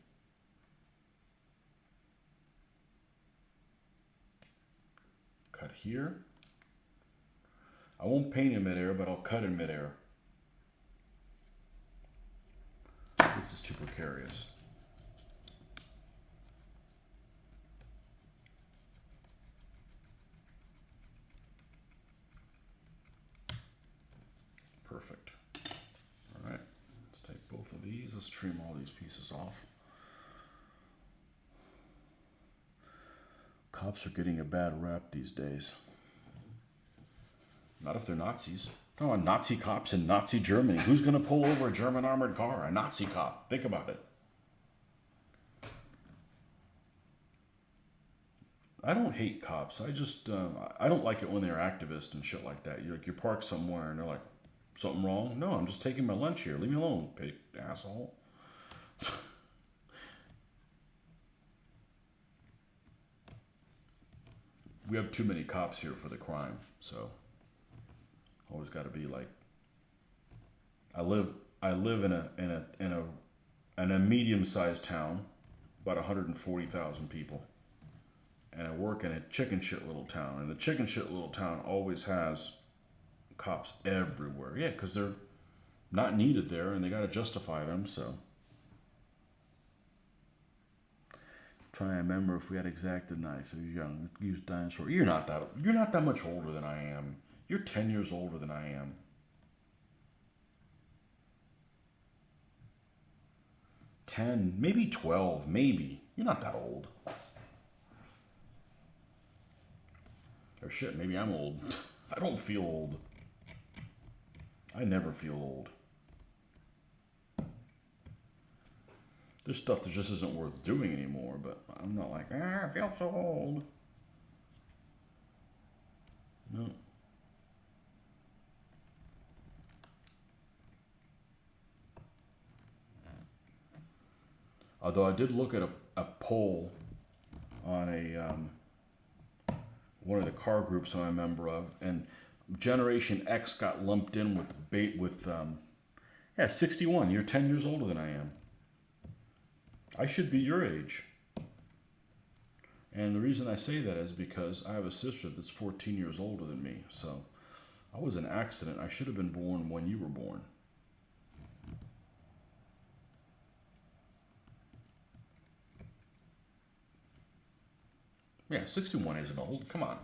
cut here. I won't paint in midair, but I'll cut in midair. This is too precarious. Perfect. All right, let's take both of these. Let's trim all these pieces off. Cops are getting a bad rap these days. Not if they're Nazis. No, Nazi cops in Nazi Germany. Who's going to pull over a German armored car? A Nazi cop. Think about it. I don't hate cops. I just, I don't like it when they're activists and shit like that. You're parked somewhere and they're like, something wrong? No, I'm just taking my lunch here. Leave me alone, asshole. We have too many cops here for the crime, so always got to be like. I live in a medium-sized town, about 140,000 people, and I work in a chicken shit little town. And the chicken shit little town always has Cops everywhere. Yeah, because they're not needed there and they got to justify them, so. Trying to remember if we had X-Acto knives. So you're young. Use dinosaur. You're not that much older than I am. You're 10 years older than I am. 10, maybe 12, maybe. You're not that old. Or shit, maybe I'm old. I don't feel old. I never feel old. There's stuff that just isn't worth doing anymore, but I'm not like, I feel so old. No. Although I did look at a poll on one of the car groups I'm a member of, and Generation X got lumped in with 61. You're 10 years older than I am. I should be your age. And the reason I say that is because I have a sister that's 14 years older than me. So I was an accident. I should have been born when you were born. Yeah, 61 isn't old. Come on.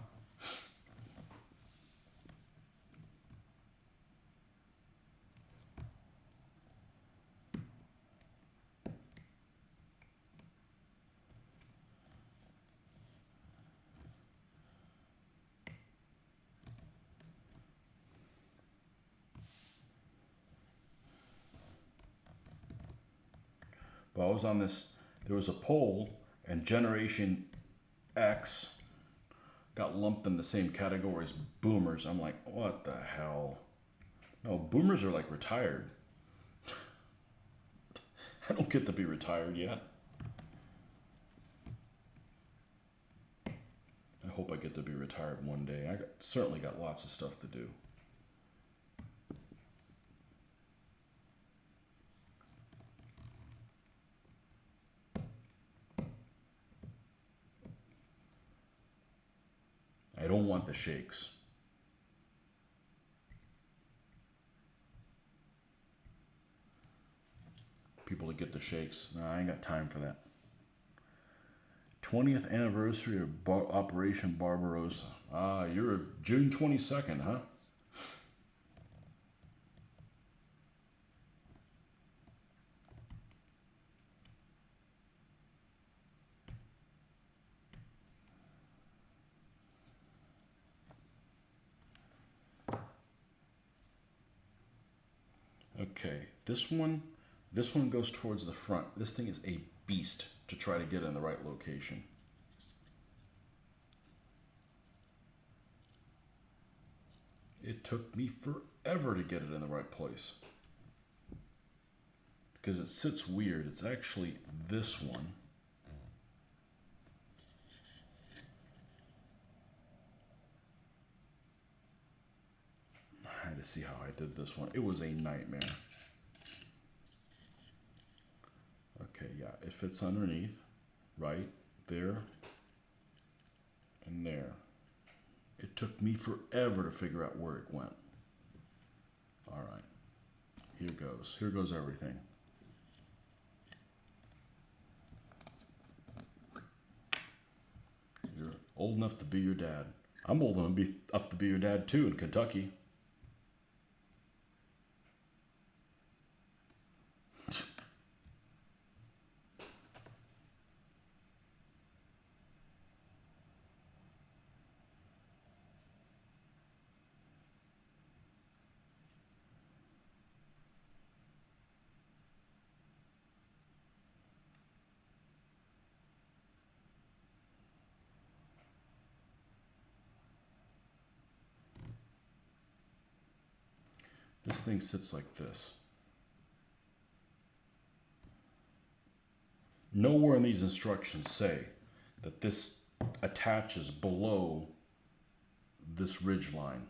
But I was on this, there was a poll, and Generation X got lumped in the same category as boomers. I'm like, what the hell? No, boomers are like retired. I don't get to be retired yet. I hope I get to be retired one day. Certainly got lots of stuff to do. I don't want the shakes. People that get the shakes. No, I ain't got time for that. 20th anniversary of Operation Barbarossa. Ah, you're June 22nd, huh? Okay, this one goes towards the front. This thing is a beast to try to get in the right location. It took me forever to get it in the right place. Because it sits weird. It's actually this one. I had to see how I did this one. It was a nightmare. Okay, yeah, it fits underneath, right there, and there. It took me forever to figure out where it went. All right, here goes. Here goes everything. You're old enough to be your dad. I'm old enough to be your dad too in Kentucky. This thing sits like this. Nowhere in these instructions say that this attaches below this ridge line.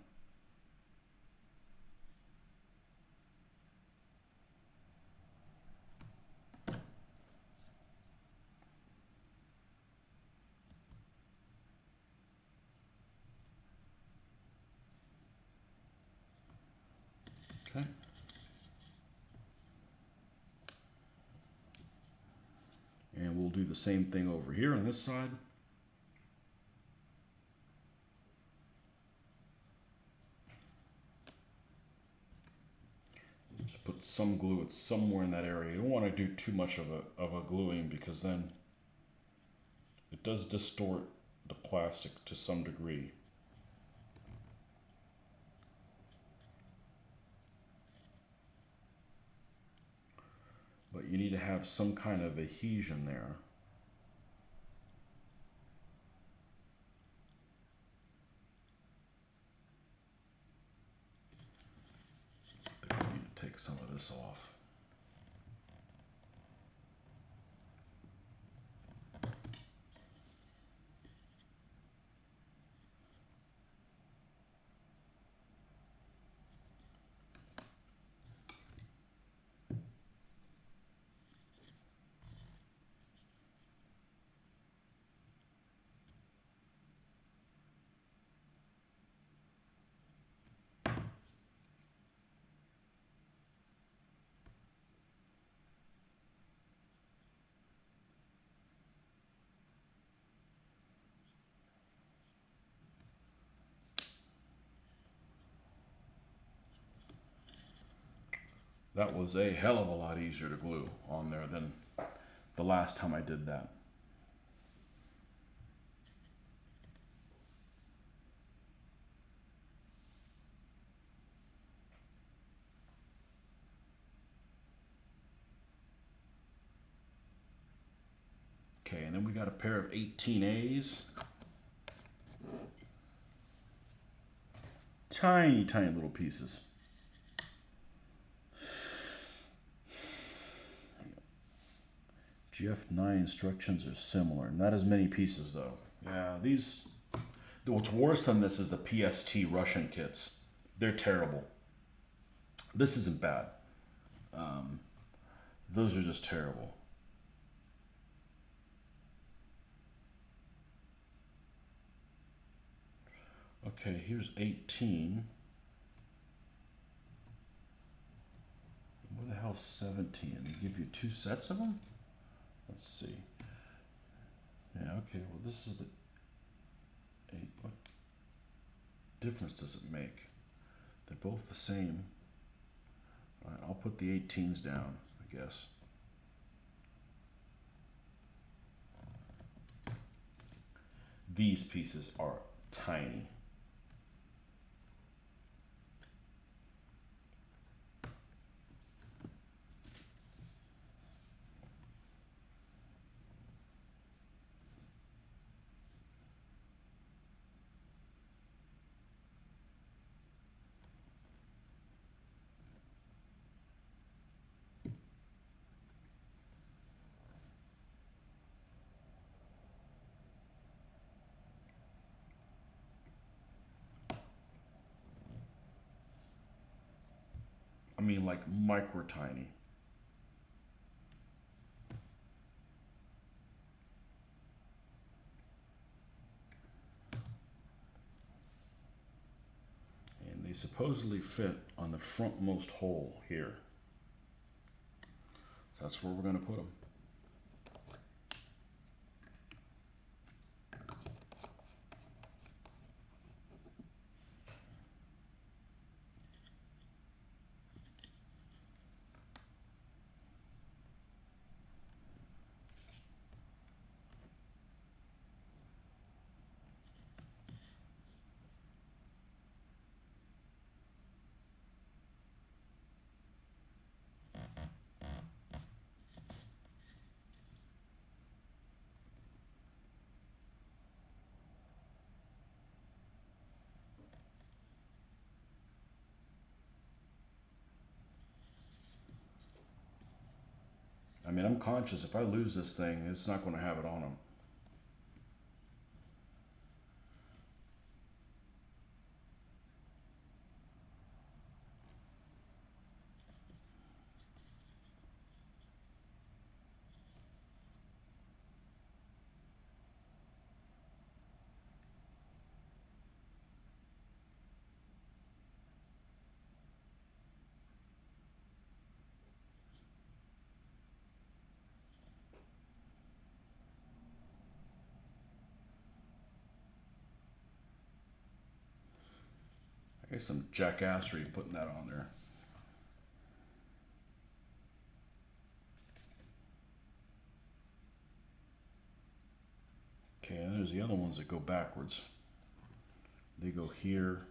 do the same thing over here on this side. Just put some glue. It's somewhere in that area. You don't want to do too much of a gluing, because then it does distort the plastic to some degree. But you need to have some kind of adhesion there. I think I need to take some of this off. That was a hell of a lot easier to glue on there than the last time I did that. Okay, and then we got a pair of 18As. Tiny, tiny little pieces. GF9 instructions are similar. Not as many pieces though. Yeah, these... What's worse than this is the PST Russian kits. They're terrible. This isn't bad. Those are just terrible. Okay, here's 18. Where the hell's 17? They give you 2 sets of them? Let's see. Yeah, okay, well this is the 8. What difference does it make? They're both the same. All right, I'll put the 18s down, I guess. These pieces are tiny. I mean, like micro tiny. And they supposedly fit on the frontmost hole here. So that's where we're going to put them. I mean, I'm conscious if I lose this thing, it's not going to have it on them. Okay, some jackassery putting that on there. Okay, and there's the other ones that go backwards. They go here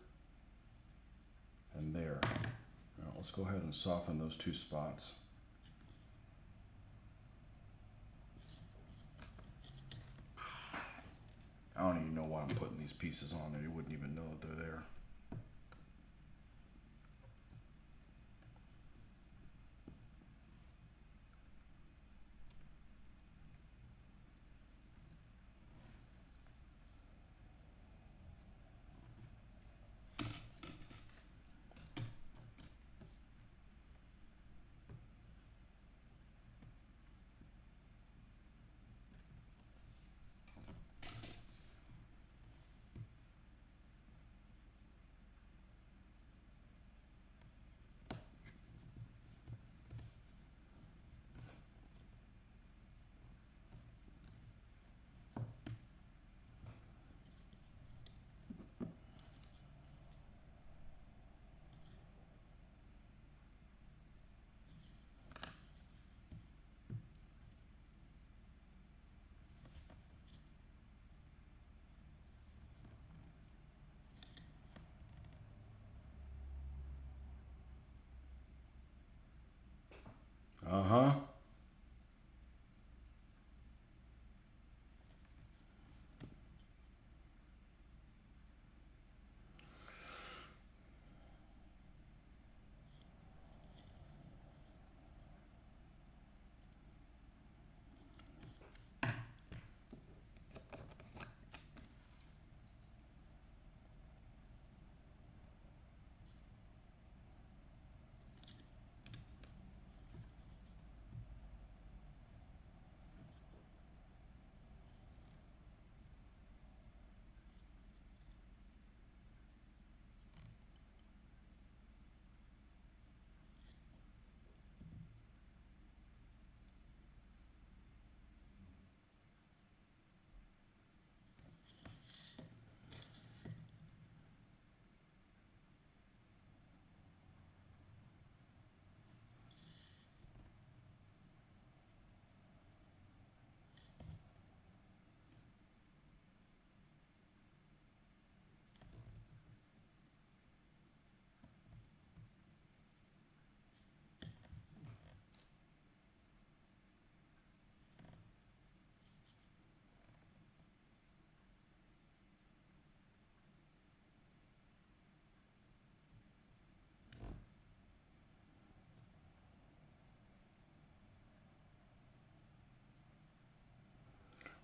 and there. Now, let's go ahead and soften those two spots. I don't even know why I'm putting these pieces on there. You wouldn't even know that they're there. Uh-huh.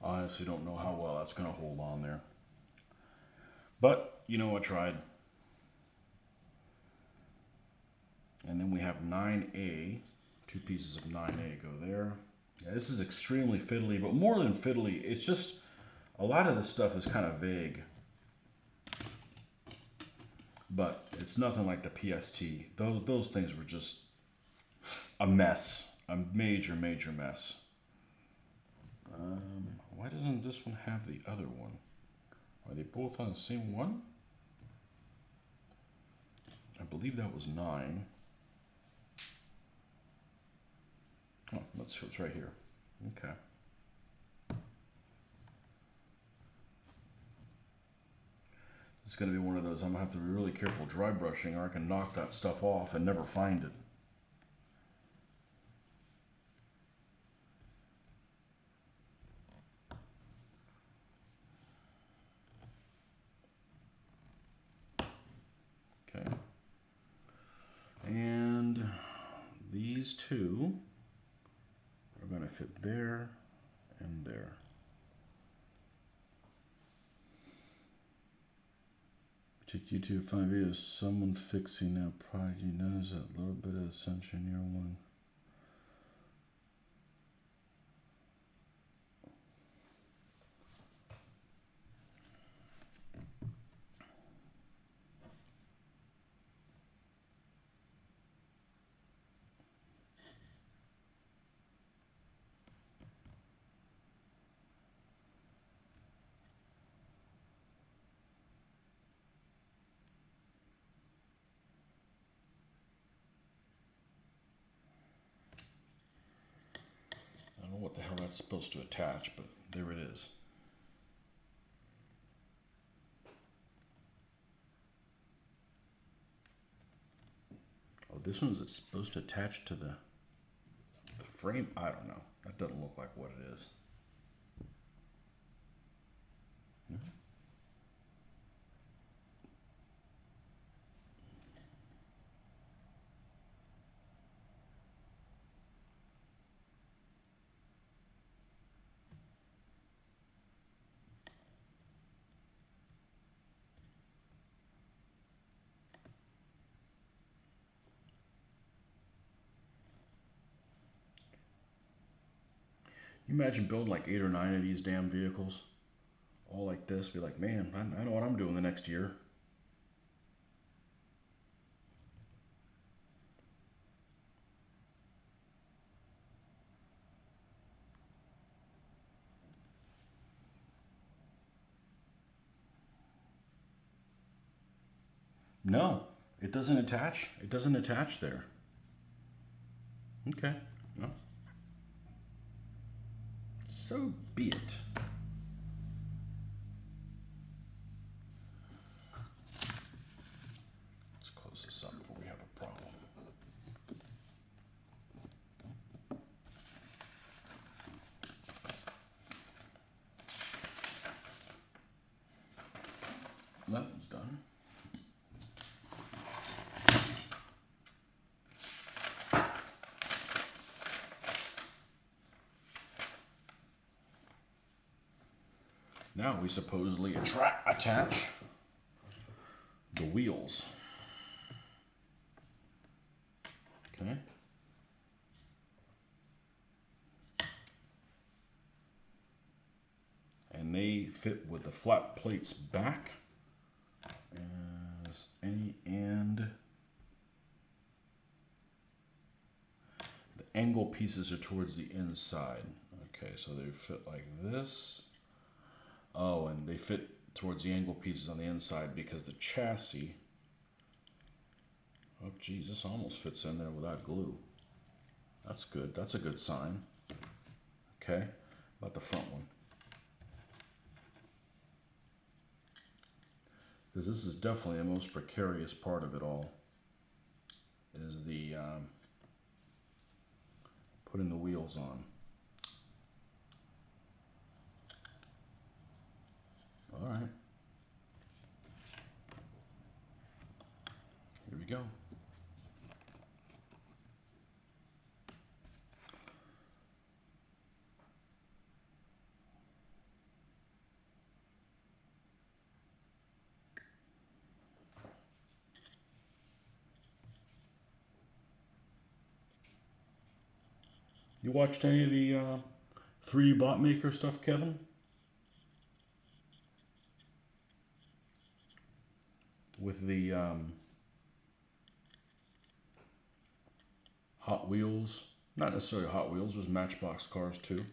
Honestly, don't know how well that's going to hold on there. But, you know, I tried. And then we have 9A. 2 pieces of 9A go there. Yeah, this is extremely fiddly, but more than fiddly, it's just a lot of this stuff is kind of vague. But it's nothing like the PST. Those things were just a mess. A major, major mess. Why doesn't this one have the other one? Are they both on the same one? I believe that was 9. Oh, let's see what's right here. Okay. It's going to be one of those, I'm going to have to be really careful dry brushing or I can knock that stuff off and never find it. Okay. And these two are going to fit there and there. Took YouTube 5 years. Someone fixing that product. You notice that little bit of ascension in your one. what the hell that's supposed to attach, but there it is. Oh, this one's it's supposed to attach to the frame. I don't know. That doesn't look like what it is. You imagine building like 8 or 9 of these damn vehicles, all like this. Be like, man, I know what I'm doing the next year. No, it doesn't attach. It doesn't attach there. Okay. No. So be it. Let's close this up before we have a problem. That one's done. Now we supposedly attach the wheels. Okay. And they fit with the flat plates back as any, and the angle pieces are towards the inside. Okay, so they fit like this. Oh, and they fit towards the angle pieces on the inside because the chassis, oh geez, this almost fits in there without glue. That's good. That's a good sign. Okay, about the front one. Because this is definitely the most precarious part of it all, is the putting the wheels on. All right. Here we go. You watched any of the 3D bot maker stuff, Kevin? With the Hot Wheels, not necessarily Hot Wheels, there's Matchbox cars too.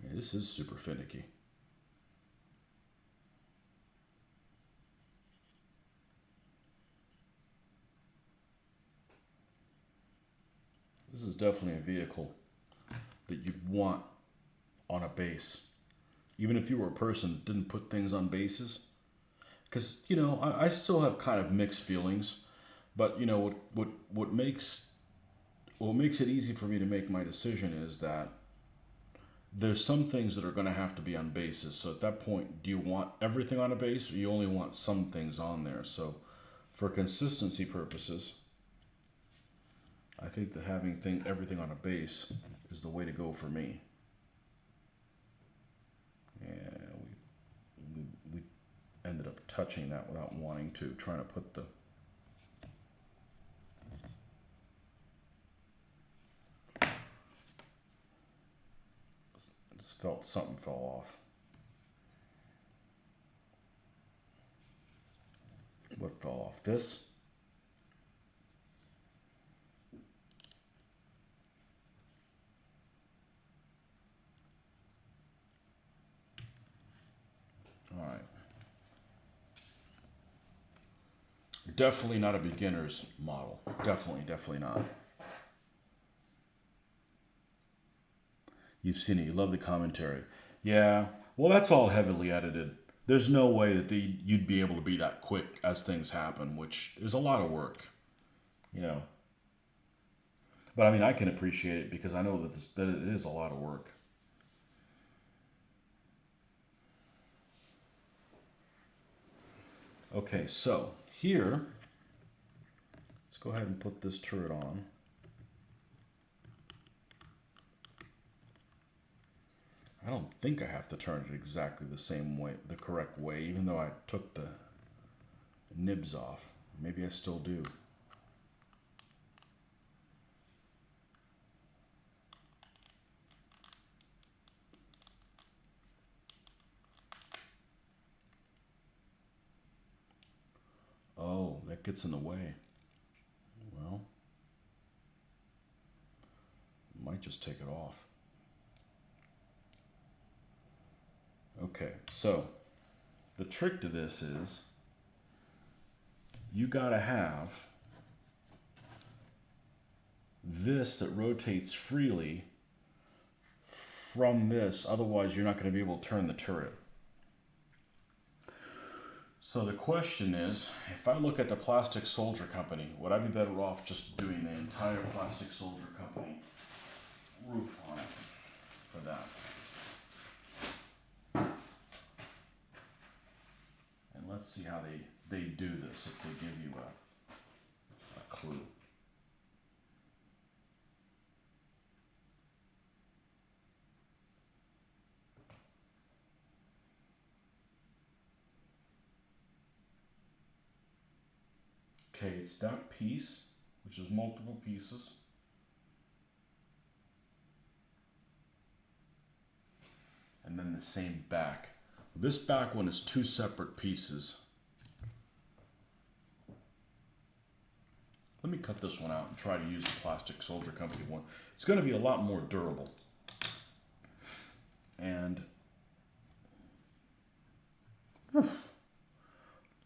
Yeah, this is super finicky. This is definitely a vehicle that you'd want on a base. Even if you were a person that didn't put things on bases. Because, you know, I still have kind of mixed feelings. But, you know, what makes it easy for me to make my decision is that there's some things that are going to have to be on bases. So at that point, do you want everything on a base or you only want some things on there? So for consistency purposes, I think that having everything on a base is the way to go for me. Yeah, we ended up touching that without wanting to, trying to put the I just felt something fell off. What fell off? This? All right. Definitely not a beginner's model. Definitely not. You've seen it. You love the commentary. Yeah. Well, that's all heavily edited. There's no way that you'd be able to be that quick as things happen, which is a lot of work, you know. But I mean, I can appreciate it because I know that it is a lot of work. Okay, so here, let's go ahead and put this turret on. I don't think I have to turn it exactly the same way, the correct way, even though I took the nibs off. Maybe I still do. Oh, that gets in the way. Well, might just take it off. Okay, so the trick to this is you gotta have this that rotates freely from this, otherwise you're not going to be able to turn the turret. So the question is, if I look at the Plastic Soldier Company, would I be better off just doing the entire Plastic Soldier Company roof on it for that? And let's see how they do this, if they give you a clue. Okay, it's that piece, which is multiple pieces. And then the same back. This back one is two separate pieces. Let me cut this one out and try to use the Plastic Soldier Company one. It's going to be a lot more durable. And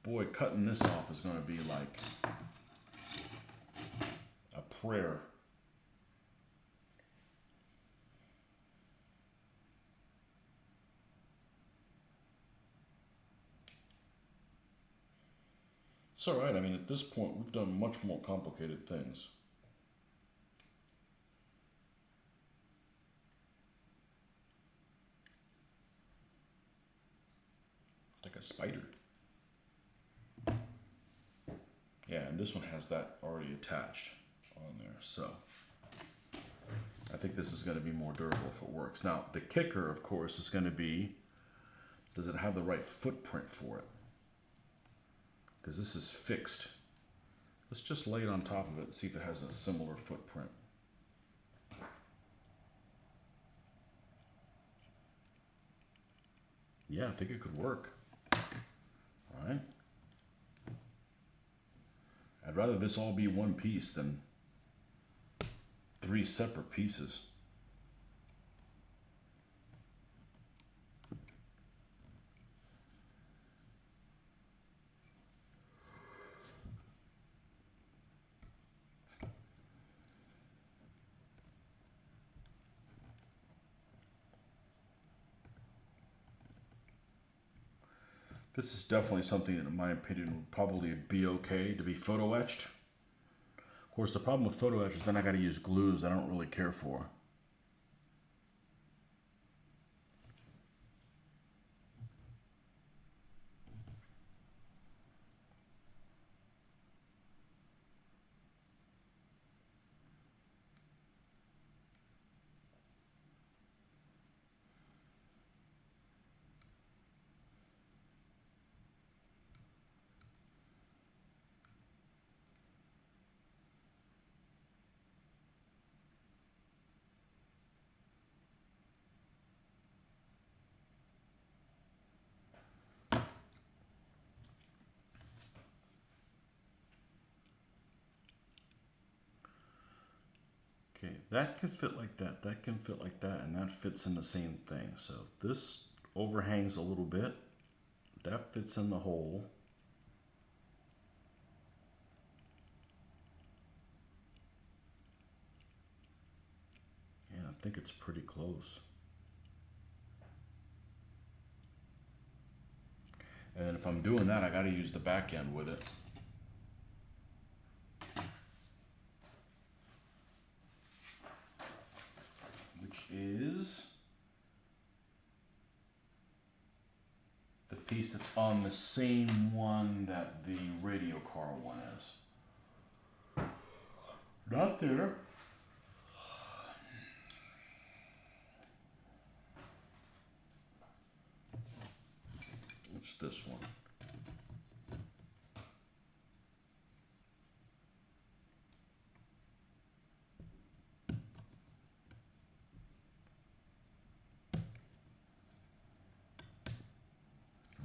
boy, cutting this off is going to be like a prayer. It's all right. I mean, at this point, we've done much more complicated things. Like a spider. Yeah, and this one has that already attached on there. So I think this is going to be more durable if it works. Now, the kicker, of course, is going to be, does it have the right footprint for it? Because this is fixed. Let's just lay it on top of it and see if it has a similar footprint. Yeah, I think it could work. All right. I'd rather this all be one piece than three separate pieces. This is definitely something that, in my opinion, would probably be okay to be photo etched. Of course, the problem with photo etch is then I got to use glues I don't really care for. Okay, that can fit like that can fit like that, and that fits in the same thing. So this overhangs a little bit. That fits in the hole. Yeah, I think it's pretty close. And then if I'm doing that, I got to use the back end with it. Which is the piece that's on the same one that the radio car one is. Not there. It's this one.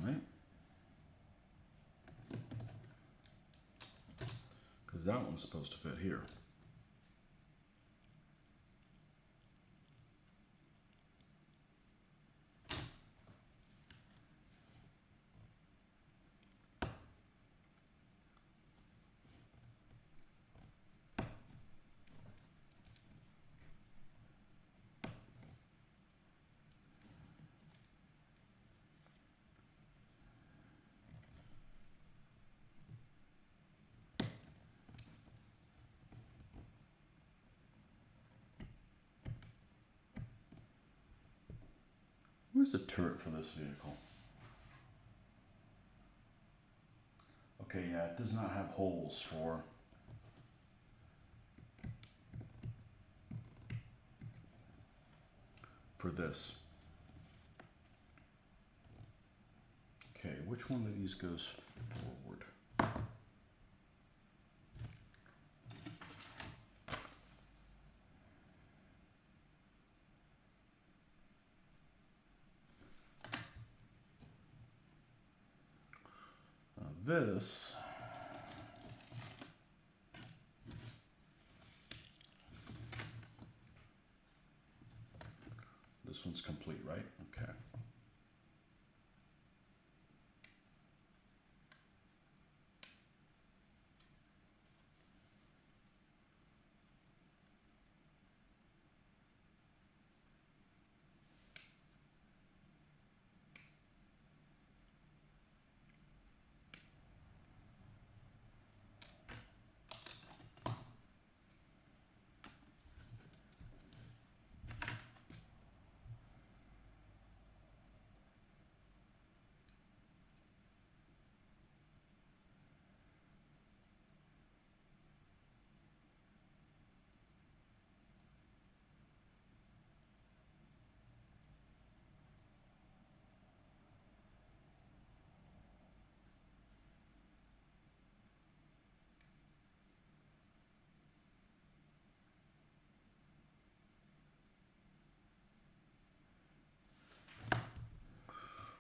Right? Because that one's supposed to fit here. Where's the turret for this vehicle? Okay, yeah, it does not have holes for this. Okay, which one of these goes forward? This one's complete, right? Okay.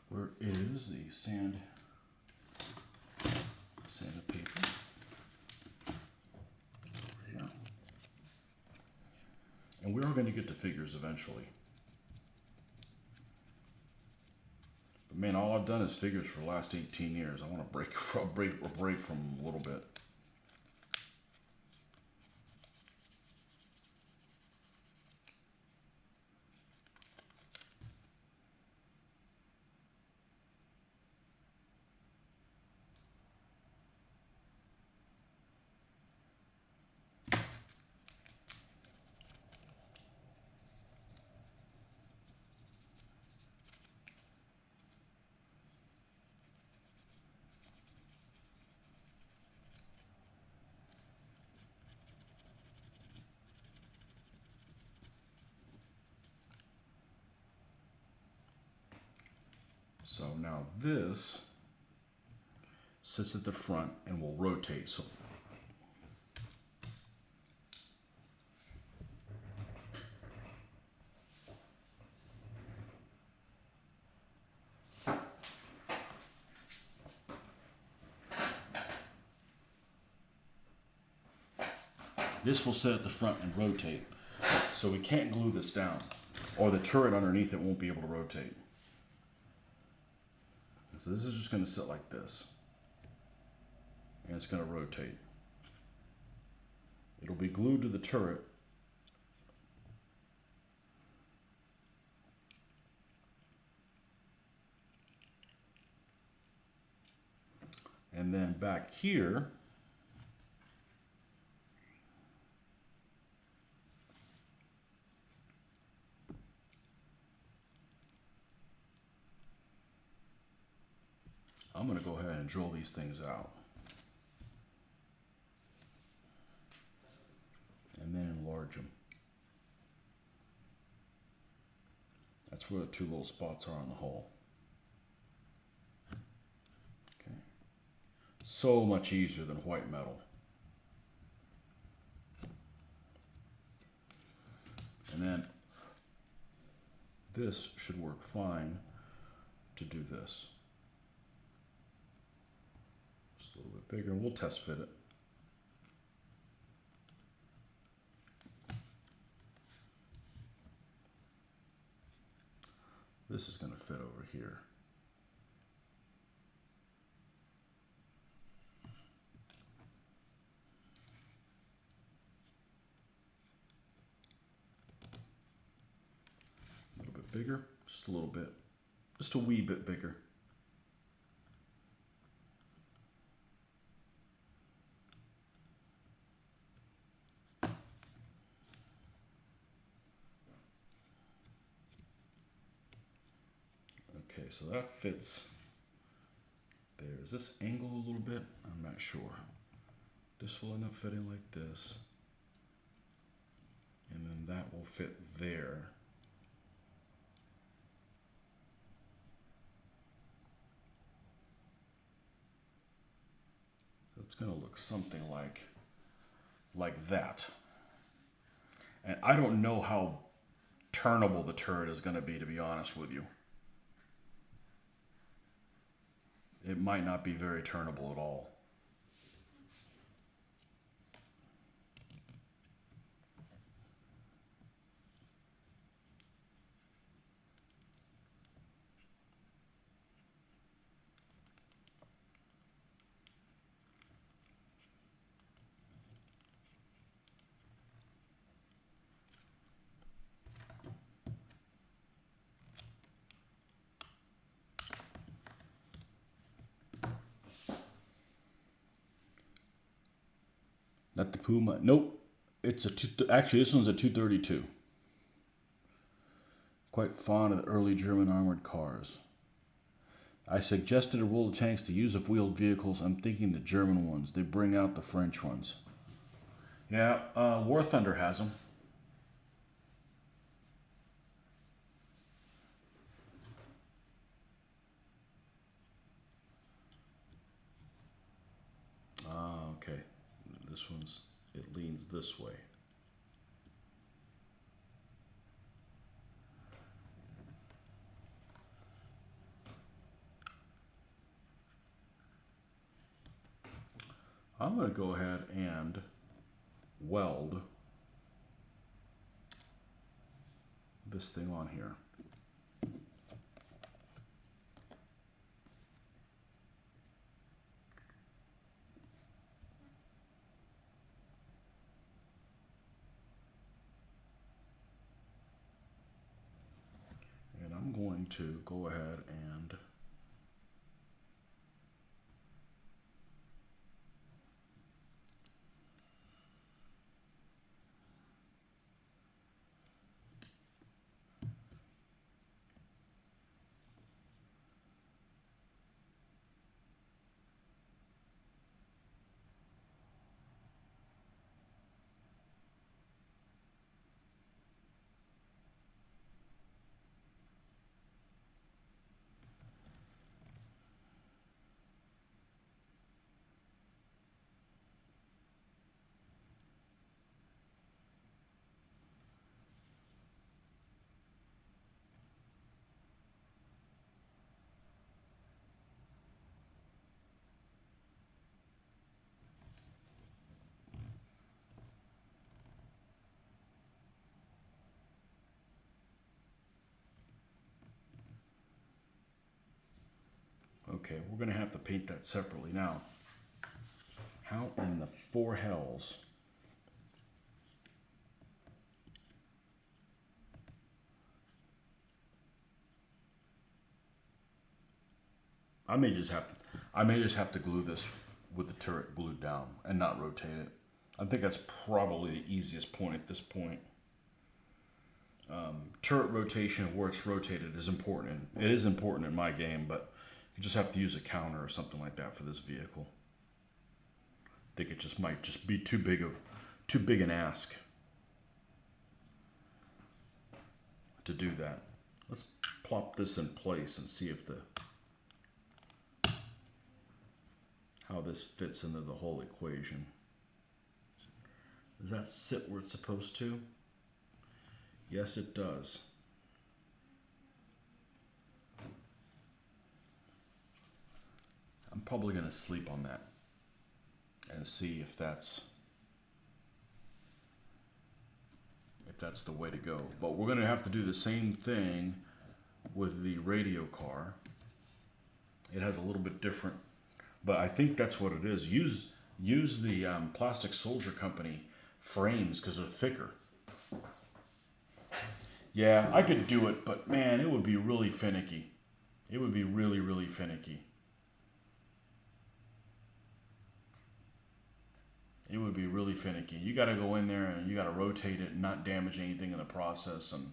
Where is the sandpaper? Over here. And we're going to get to figures eventually. But man, all I've done is figures for the last 18 years. I want to break from a little bit. So now this sits at the front and will rotate. So this will sit at the front and rotate. So we can't glue this down, or the turret underneath it won't be able to rotate. So this is just going to sit like this. And it's going to rotate. It'll be glued to the turret. And then back here, I'm going to go ahead and drill these things out. And then enlarge them. That's where the two little spots are on the hole. Okay. So much easier than white metal. And then this should work fine to do this. Just a little bit bigger. We'll test fit it. This is going to fit over here. A little bit bigger, just a little bit, just a wee bit bigger. Okay, so that fits there. Is this angle a little bit? I'm not sure. This will end up fitting like this. And then that will fit there. So it's going to look something like that. And I don't know how turnable the turret is going to be honest with you. It might not be very turnable at all. Not the Puma. Nope. It's actually, this one's a 232. Quite fond of the early German armored cars. I suggested a roll of tanks to use of wheeled vehicles. I'm thinking the German ones. They bring out the French ones. Yeah, War Thunder has them. Okay. This one's, it leans this way. I'm going to go ahead and weld this thing on here. And I'm going to go ahead and Okay, we're gonna have to paint that separately. Now, how in the four hells? I may just have to glue this with the turret glued down and not rotate it. I think that's probably the easiest point at this point. Turret rotation, where it's rotated, is important. It is important in my game, but you just have to use a counter or something like that for this vehicle. I think it just might just be too big an ask to do that. Let's plop this in place and see if how this fits into the whole equation. Does that sit where it's supposed to? Yes, it does. I'm probably going to sleep on that and see if that's the way to go. But we're going to have to do the same thing with the radio car. It has a little bit different, but I think that's what it is. Use the Plastic Soldier Company frames because they're thicker. Yeah, I could do it, but man, it would be really finicky. It would be really, really finicky. It would be really finicky. You got to go in there and you got to rotate it and not damage anything in the process. And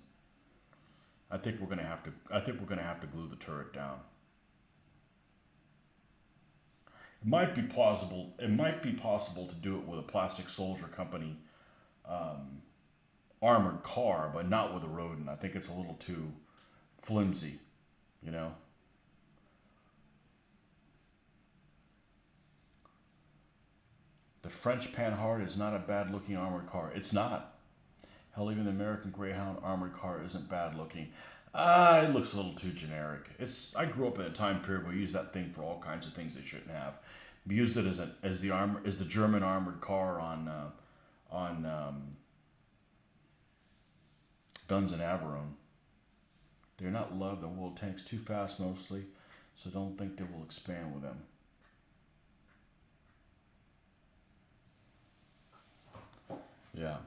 I think we're gonna have to glue the turret down. It might be possible. It might be possible to do it with a Plastic Soldier Company armored car, but not with a rodent. I think it's a little too flimsy, you know. The French Panhard is not a bad looking armored car. It's not. Hell, even the American Greyhound armored car isn't bad looking. It looks a little too generic. I grew up in a time period where we used that thing for all kinds of things they shouldn't have. We used it as the German armored car on Guns and Averone. They're not loved on world tanks, too fast mostly, so don't think they will expand with them. Yeah.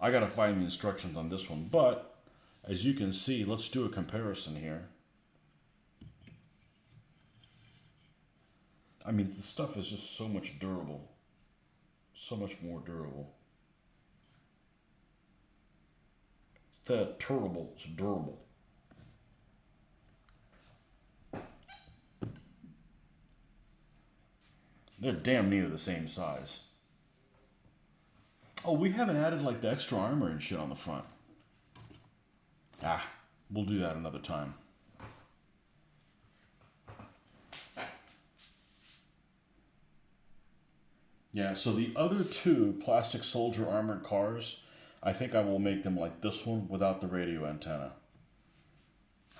I gotta find the instructions on this one, but as you can see, let's do a comparison here. I mean, the stuff is just so much durable. So much more durable. That durable is durable. They're damn near the same size. Oh, we haven't added like the extra armor and shit on the front. We'll do that another time. Yeah, so the other two Plastic Soldier armored cars, I think I will make them like this one without the radio antenna.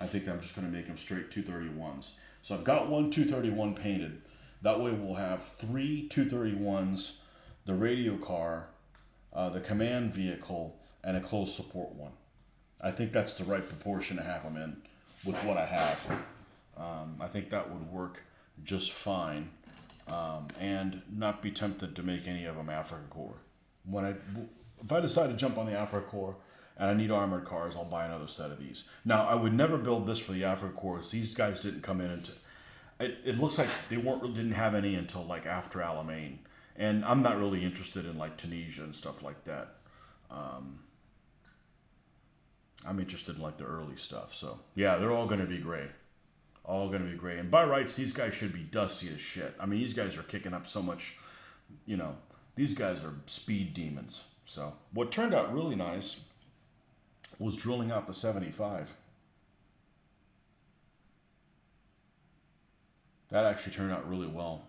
I think I'm just going to make them straight 231s. So I've got one 231 painted. That way we'll have three 231s, the radio car, the command vehicle, and a close support one. I think that's the right proportion to have them in with what I have. I think that would work just fine, and not be tempted to make any of them Africa Corps. If I decide to jump on the Africa Corps and I need armored cars, I'll buy another set of these. Now, I would never build this for the Africa Corps. These guys didn't come in until... It looks like they didn't have any until like after Alamein. And I'm not really interested in like Tunisia and stuff like that. I'm interested in like the early stuff. So yeah, they're all going to be gray. All going to be gray. And by rights, these guys should be dusty as shit. I mean, these guys are kicking up so much, you know, these guys are speed demons. So what turned out really nice was drilling out the 75. That actually turned out really well.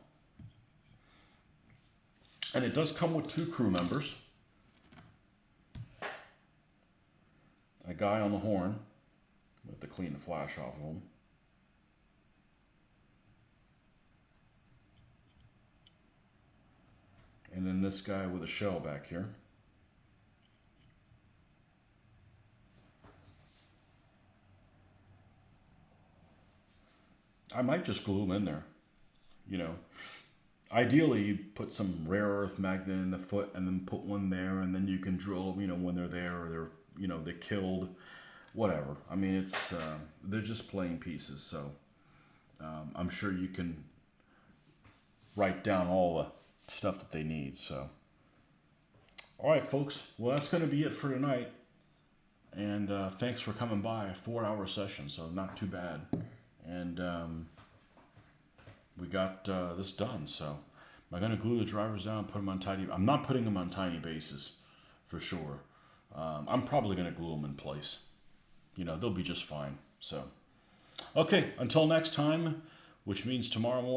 And it does come with two crew members. A guy on the horn. We have to clean the flash off of him. And then this guy with a shell back here. I might just glue them in there. You know, ideally you put some rare earth magnet in the foot and then put one there, and then you can drill them, you know, when they're there, or they're, you know, they're killed, whatever. I mean, it's they're just plain pieces, so I'm sure you can write down all the stuff that they need. So, all right, folks. Well, that's going to be it for tonight. And thanks for coming by. A 4-hour session, so not too bad. And we got this done. So, am I going to glue the drivers down, put them on tiny? I'm not putting them on tiny bases, for sure. I'm probably going to glue them in place. You know, they'll be just fine. So, okay. Until next time, which means tomorrow morning.